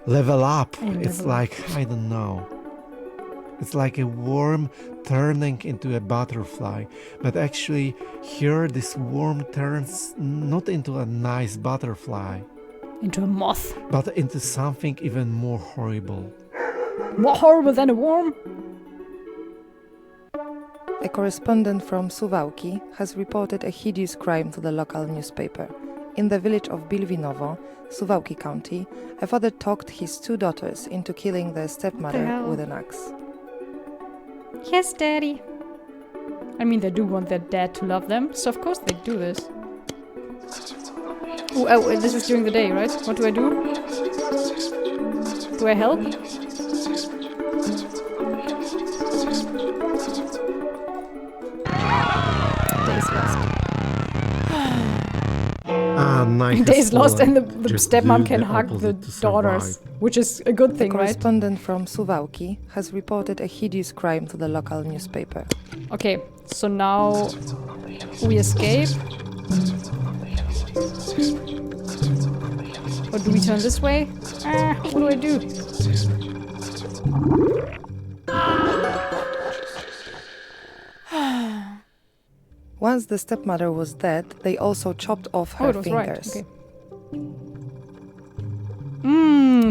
level up. It's level up. like, I don't know. It's like a worm turning into a butterfly. But actually, here this worm turns not into a nice butterfly, Into a moth. but into something even more horrible. More horrible than a worm? A correspondent from Suwałki has reported a hideous crime to the local newspaper. In the village of Bilvinovo, Suwałki County, a father talked his two daughters into killing their stepmother hell? with an axe. Yes, Daddy. I mean, they do want their dad to love them, so of course they do this. Ooh, oh, this is during the day, right? What do I do? Do I help? Days left. night Day has is lost and fallen. the Just stepmom do can the hug the opposite to daughters, survive. which is a good The thing, right? correspondent from Suwałki has reported a hideous crime to the local newspaper. Okay, so now we escape. Or do we turn this way? What do I do? Once the stepmother was dead, they also chopped off her Oh, it was fingers. right. Okay.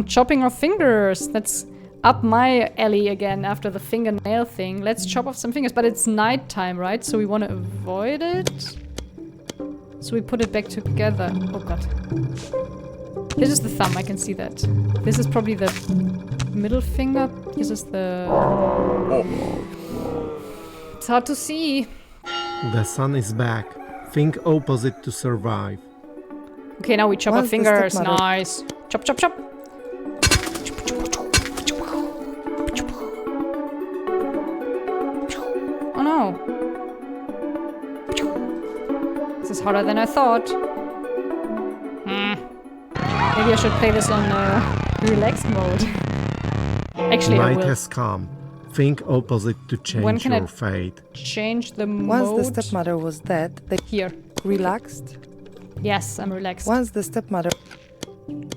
Chopping off fingers. That's up my alley again after the fingernail thing. Let's chop off some fingers, but it's nighttime, right? So we want to avoid it. So we put it back together. Oh god. This is the thumb, I can see that. This is probably the middle finger. This is the... It's hard to see. The sun is back. Think opposite to survive. Okay, now we chop off Once the fingers. stepmother- Nice. Chop, chop, chop. Oh no. This is harder than I thought. Maybe I should play this on relaxed mode. Actually, I Night will. has come. Think opposite to When change can I- your fate. Change the Once mode. the stepmother was dead, they Here. relaxed. Yes, I'm relaxed. Once the stepmother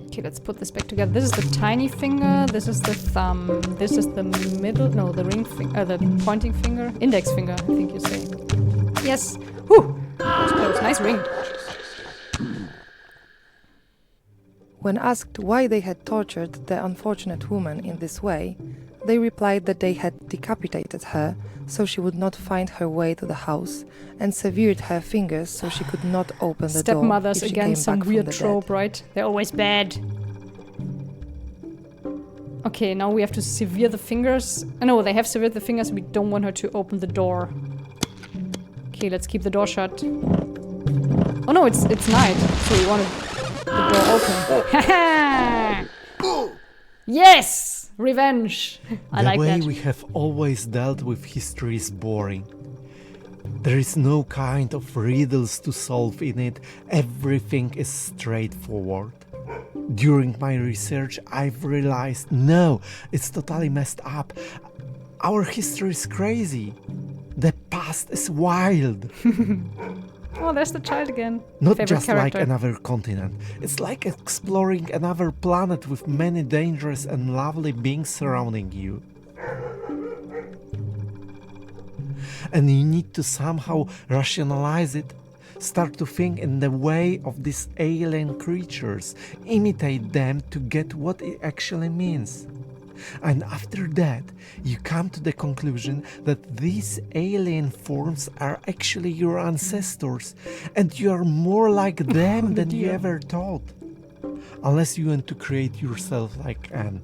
Okay, let's put this back together. This is the tiny finger. This is the thumb. This is the middle. No, the ring finger. The pointing finger. Index finger, I think you say. Yes. Whew. That was close. Nice ring. When asked why they had tortured the unfortunate woman in this way, they replied that they had decapitated her so she would not find her way to the house and severed her fingers so she could not open the door Stepmothers if she again. came Some back from weird the trope, dead. right? They're always bad. Okay, now we have to sever the fingers. No, they have severed the fingers. We don't want her to open the door. Okay, let's keep the door shut. Oh no, it's night, so we want the door open. Haha! Yes! Revenge! I like the way that. we have always dealt with history is boring. There is no kind of riddles to solve in it. Everything is straightforward. During my research, I've realized, no, it's totally messed up. Our history is crazy. The past is wild. Oh, there's the child again. Not Favorite just like character. another continent. It's like exploring another planet with many dangerous and lovely beings surrounding you. And you need to somehow rationalize it. Start to think in the way of these alien creatures. Imitate them to get what it actually means. And after that, you come to the conclusion that these alien forms are actually your ancestors, and you are more like them than you ever thought. Unless you want to create yourself like an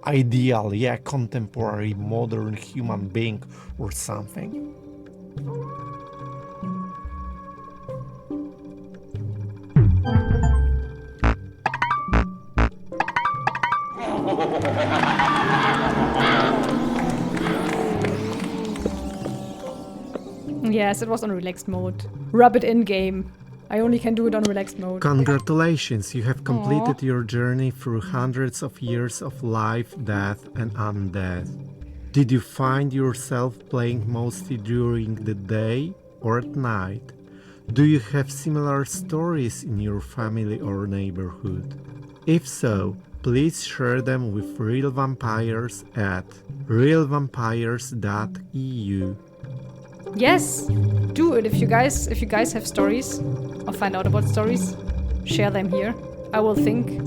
ideal, contemporary, modern human being or something. Yes, it was on relaxed mode. Rub it in game. I only can do it on relaxed mode. Congratulations, you have completed your journey through hundreds of years of life, death, and undeath. Did you find yourself playing mostly during the day or at night? Do you have similar stories in your family or neighborhood? If so, please share them with Real Vampires at realvampires.eu. Yes, do it. If you guys have stories or find out about stories, share them here. I will think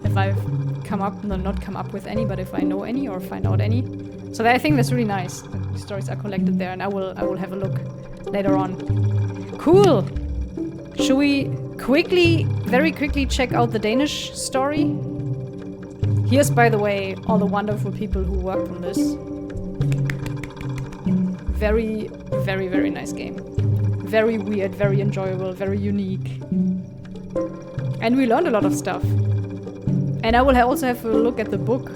if I've not come up with any, but if I know any or find out any. So I think that's really nice that the stories are collected there, and I will have a look later on. Cool. Should we very quickly check out the Danish story? Here's, by the way, all the wonderful people who worked on this. Very, very, very nice game. Very weird, very enjoyable, very unique. And we learned a lot of stuff. And I will also have a look at the book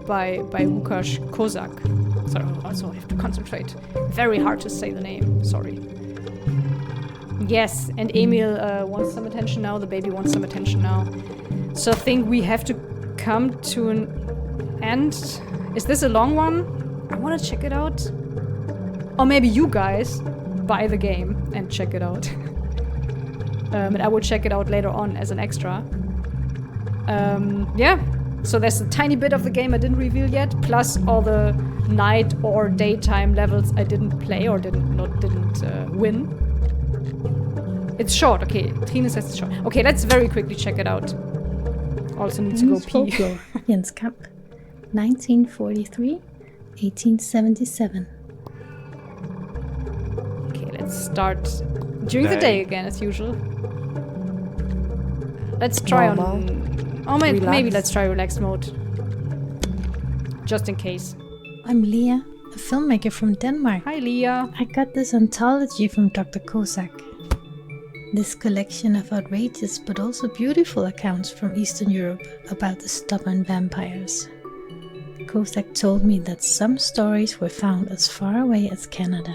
by Łukasz Kozak. So also I have to concentrate. Very hard to say the name, sorry. Yes, and Emil wants some attention now. The baby wants some attention now. So I think we have to come to an end. Is this a long one? I want to check it out. Or maybe you guys buy the game and check it out. And I will check it out later on as an extra. Yeah. So there's a tiny bit of the game I didn't reveal yet, plus all the night or daytime levels I didn't play or didn't win. It's short, okay. Trine says it's short. Okay, let's very quickly check it out. Also need to go pee. Folklore, Jens Kamp, 1943, 1877. Okay, let's start during the day again, as usual. Let's try on... Oh, maybe let's try relaxed mode. Just in case. I'm Leah, a filmmaker from Denmark. Hi, Leah. I got this anthology from Dr. Kozak. This collection of outrageous but also beautiful accounts from Eastern Europe about the stubborn vampires. Kozak told me that some stories were found as far away as Canada.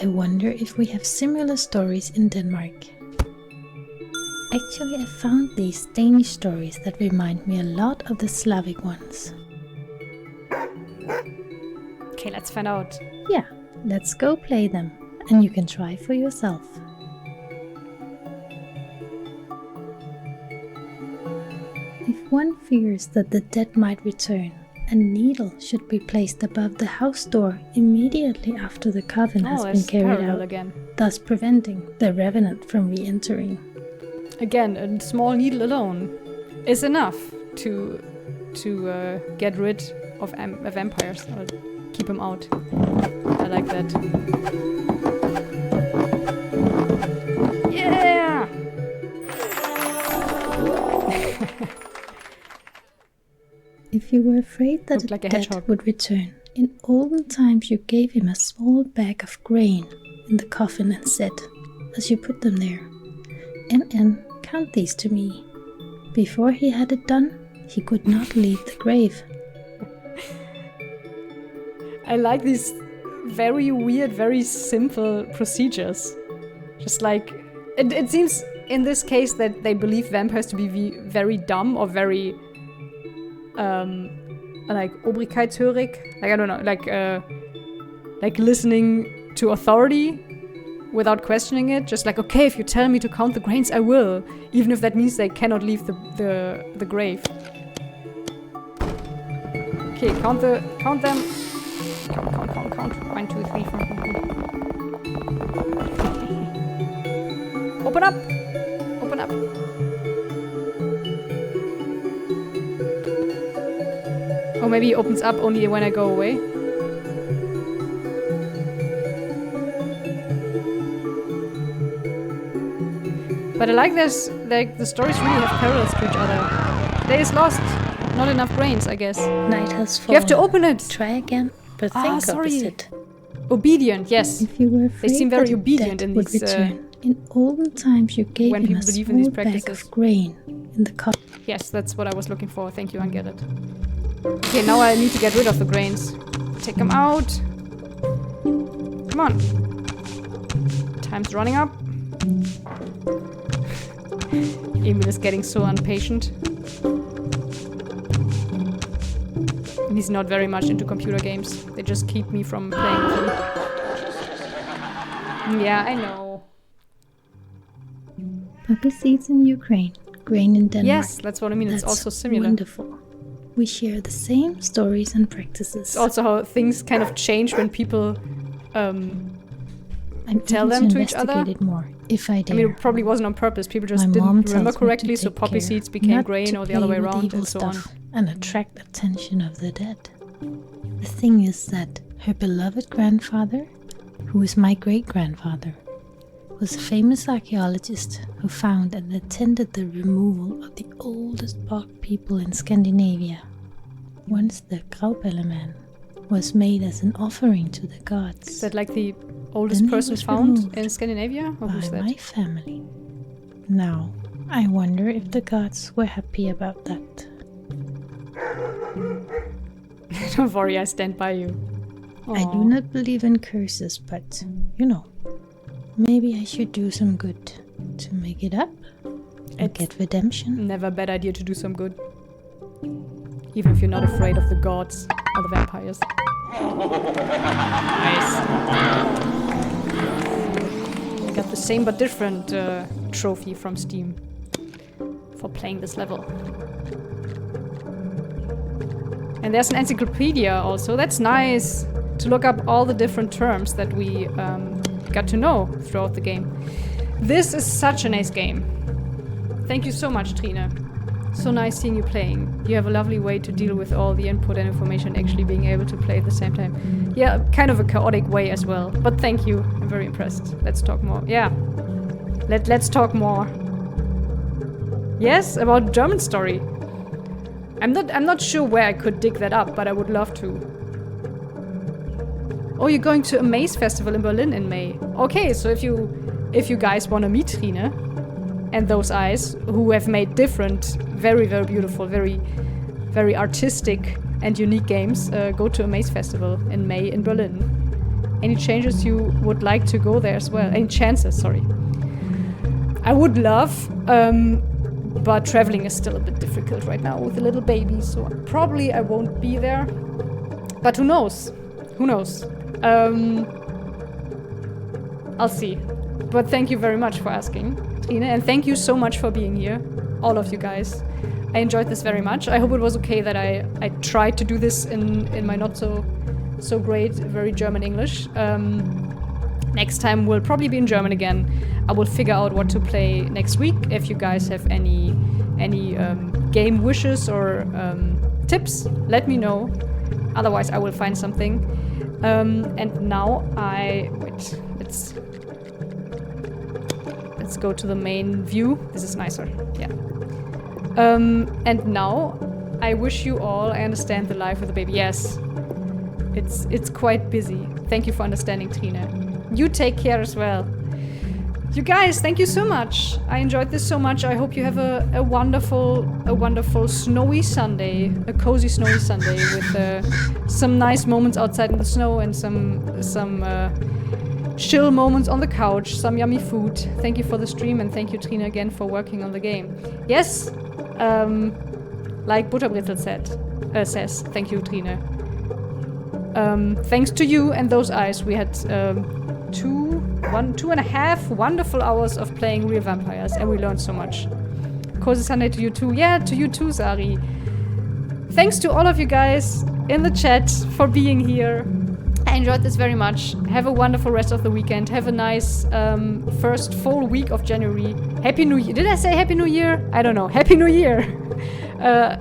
I wonder if we have similar stories in Denmark. Actually, I found these Danish stories that remind me a lot of the Slavic ones. Okay, let's find out. Yeah, let's go play them, and you can try for yourself. If one fears that the dead might return, a needle should be placed above the house door immediately after the coffin has been carried out, again. thus preventing the revenant from re-entering. Again, a small needle alone is enough to get rid of vampires or keep them out. I like that. Yeah! If you were afraid that Looked like a dead hedgehog. would return, in olden times you gave him a small bag of grain in the coffin and said, as you put them there, "NN, count these to me." Before he had it done, he could not leave the grave. I like these very weird, very simple procedures. Just like... It seems in this case that they believe vampires to be very dumb or very... like obrigkeitshörig. Like, I don't know, like listening to authority without questioning it. Just like, okay, if you tell me to count the grains, I will. Even if that means they cannot leave the grave. Okay, count them. Count. 1, 2, 3, 4. Open up! Open up! Or maybe it opens up only when I go away. But I like this, like the stories really have parallels to each other. Day is lost. Not enough brains, I guess. Night has fallen. You have to open it! Try again, but think opposite. Obedient, yes. If you were afraid They seem very that obedient dead in would these... return, in olden times you gave when him people a believe in these small bag practices. of grain in the coffin. Yes, that's what I was looking for. Thank you, I get it. Okay, now I need to get rid of the grains. Take them out. Come on. Time's running up. Emil is getting so impatient. He's not very much into computer games. They just keep me from playing with him. Yeah, I know. Poppy seeds in Ukraine, grain in Denmark. Yes, that's what I mean. It's That's also similar. Wonderful. We share the same stories and practices. It's also how things kind of change when people I'm tell eager them to to each other. investigate it more, if I dare. I mean, it probably wasn't on purpose. People just My mom didn't tells remember me to correctly, so take poppy care seeds became not grain to or the other play way with around evil and so on. stuff and attract attention of the dead. The thing is that her beloved grandfather, who is my great-grandfather, was a famous archaeologist who found and attended the removal of the oldest bog people in Scandinavia. Once the Graupelleman was made as an offering to the gods. Is that like the oldest Then he person was found removed in Scandinavia? Or who's by that? my family. Now, I wonder if the gods were happy about that. Don't worry, I stand by you. I do Aw. not believe in curses, but, you know, Maybe I should do some good to make it up and It's get redemption. never a bad idea to do some good. Even if you're not afraid of the gods or the vampires. Nice. We got the same but different trophy from Steam for playing this level. And there's an encyclopedia also. That's nice to look up all the different terms that we got to know throughout the game. This is such a nice game. Thank you so much, Trine. So nice seeing you playing. You have a lovely way to deal with all the input and information, actually being able to play at the same time. Yeah, kind of a chaotic way as well. But thank you. I'm very impressed. Let's talk more. Yeah. Let's talk more. Yes, about German story. I'm not sure where I could dig that up, but I would love to. Oh, you're going to a maze festival in Berlin in May. Okay, so if you guys want to meet Trine and those eyes who have made different, very, very beautiful, very, very artistic and unique games, go to a maze festival in May in Berlin. Any changes you would like to go there as well? Any chances, sorry. I would love, but traveling is still a bit difficult right now with a little baby, so probably I won't be there. But who knows? Who knows? I'll see. But thank you very much for asking, Trine, and thank you so much for being here, all of you guys. I enjoyed this very much. I hope it was okay that I tried to do this in my not so great, very German English. Next time we'll probably be in German again. I will figure out what to play next week. If you guys have any game wishes or tips, let me know. Otherwise, I will find something. And now let's go to the main view. This is nicer. Yeah. And now I wish you all. I understand the life with a baby. Yes, it's quite busy. Thank you for understanding, Trine. You take care as well. You guys, thank you so much. I enjoyed this so much. I hope you have a wonderful snowy Sunday, a cozy snowy Sunday with some nice moments outside in the snow and some chill moments on the couch, some yummy food. Thank you for the stream and thank you, Trine, again for working on the game. Yes, like Butterbrittel says, thank you, Trine. Thanks to you and those eyes, we had 2.5 wonderful hours of playing Real Vampires, and we learned so much. Cozy Sunday to you too. Yeah, to you too, Sari. Thanks to all of you guys in the chat for being here. I enjoyed this very much. Have a wonderful rest of the weekend. Have a nice first full week of January. Happy New Year. Did I say Happy New Year? I don't know. Happy New Year.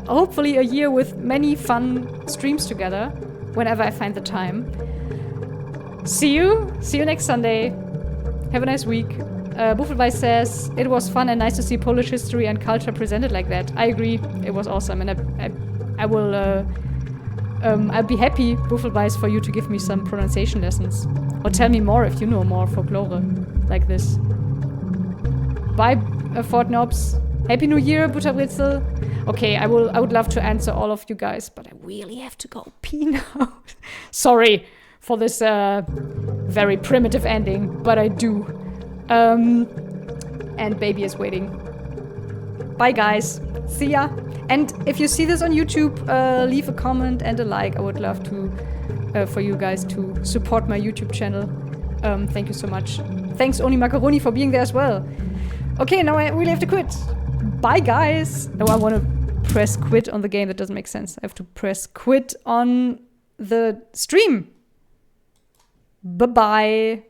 Hopefully a year with many fun streams together whenever I find the time. See you next Sunday. Have a nice week. Buffelweiss says, it was fun and nice to see Polish history and culture presented like that. I agree, it was awesome, and I will I'll be happy, Buffelweiss, for you to give me some pronunciation lessons. Or tell me more if you know more folklore like this. Bye, Fort Knobs. Happy New Year, Butterbritzel. Okay, I would love to answer all of you guys, but I really have to go pee now. Sorry for this very primitive ending, but I do. And baby is waiting. Bye, guys. See ya. And if you see this on YouTube, leave a comment and a like. I would love to for you guys to support my YouTube channel. Thank you so much. Thanks, Oni Macaroni, for being there as well. Okay, now I really have to quit. Bye, guys. Oh, I want to press quit on the game. That doesn't make sense. I have to press quit on the stream. Bye-bye.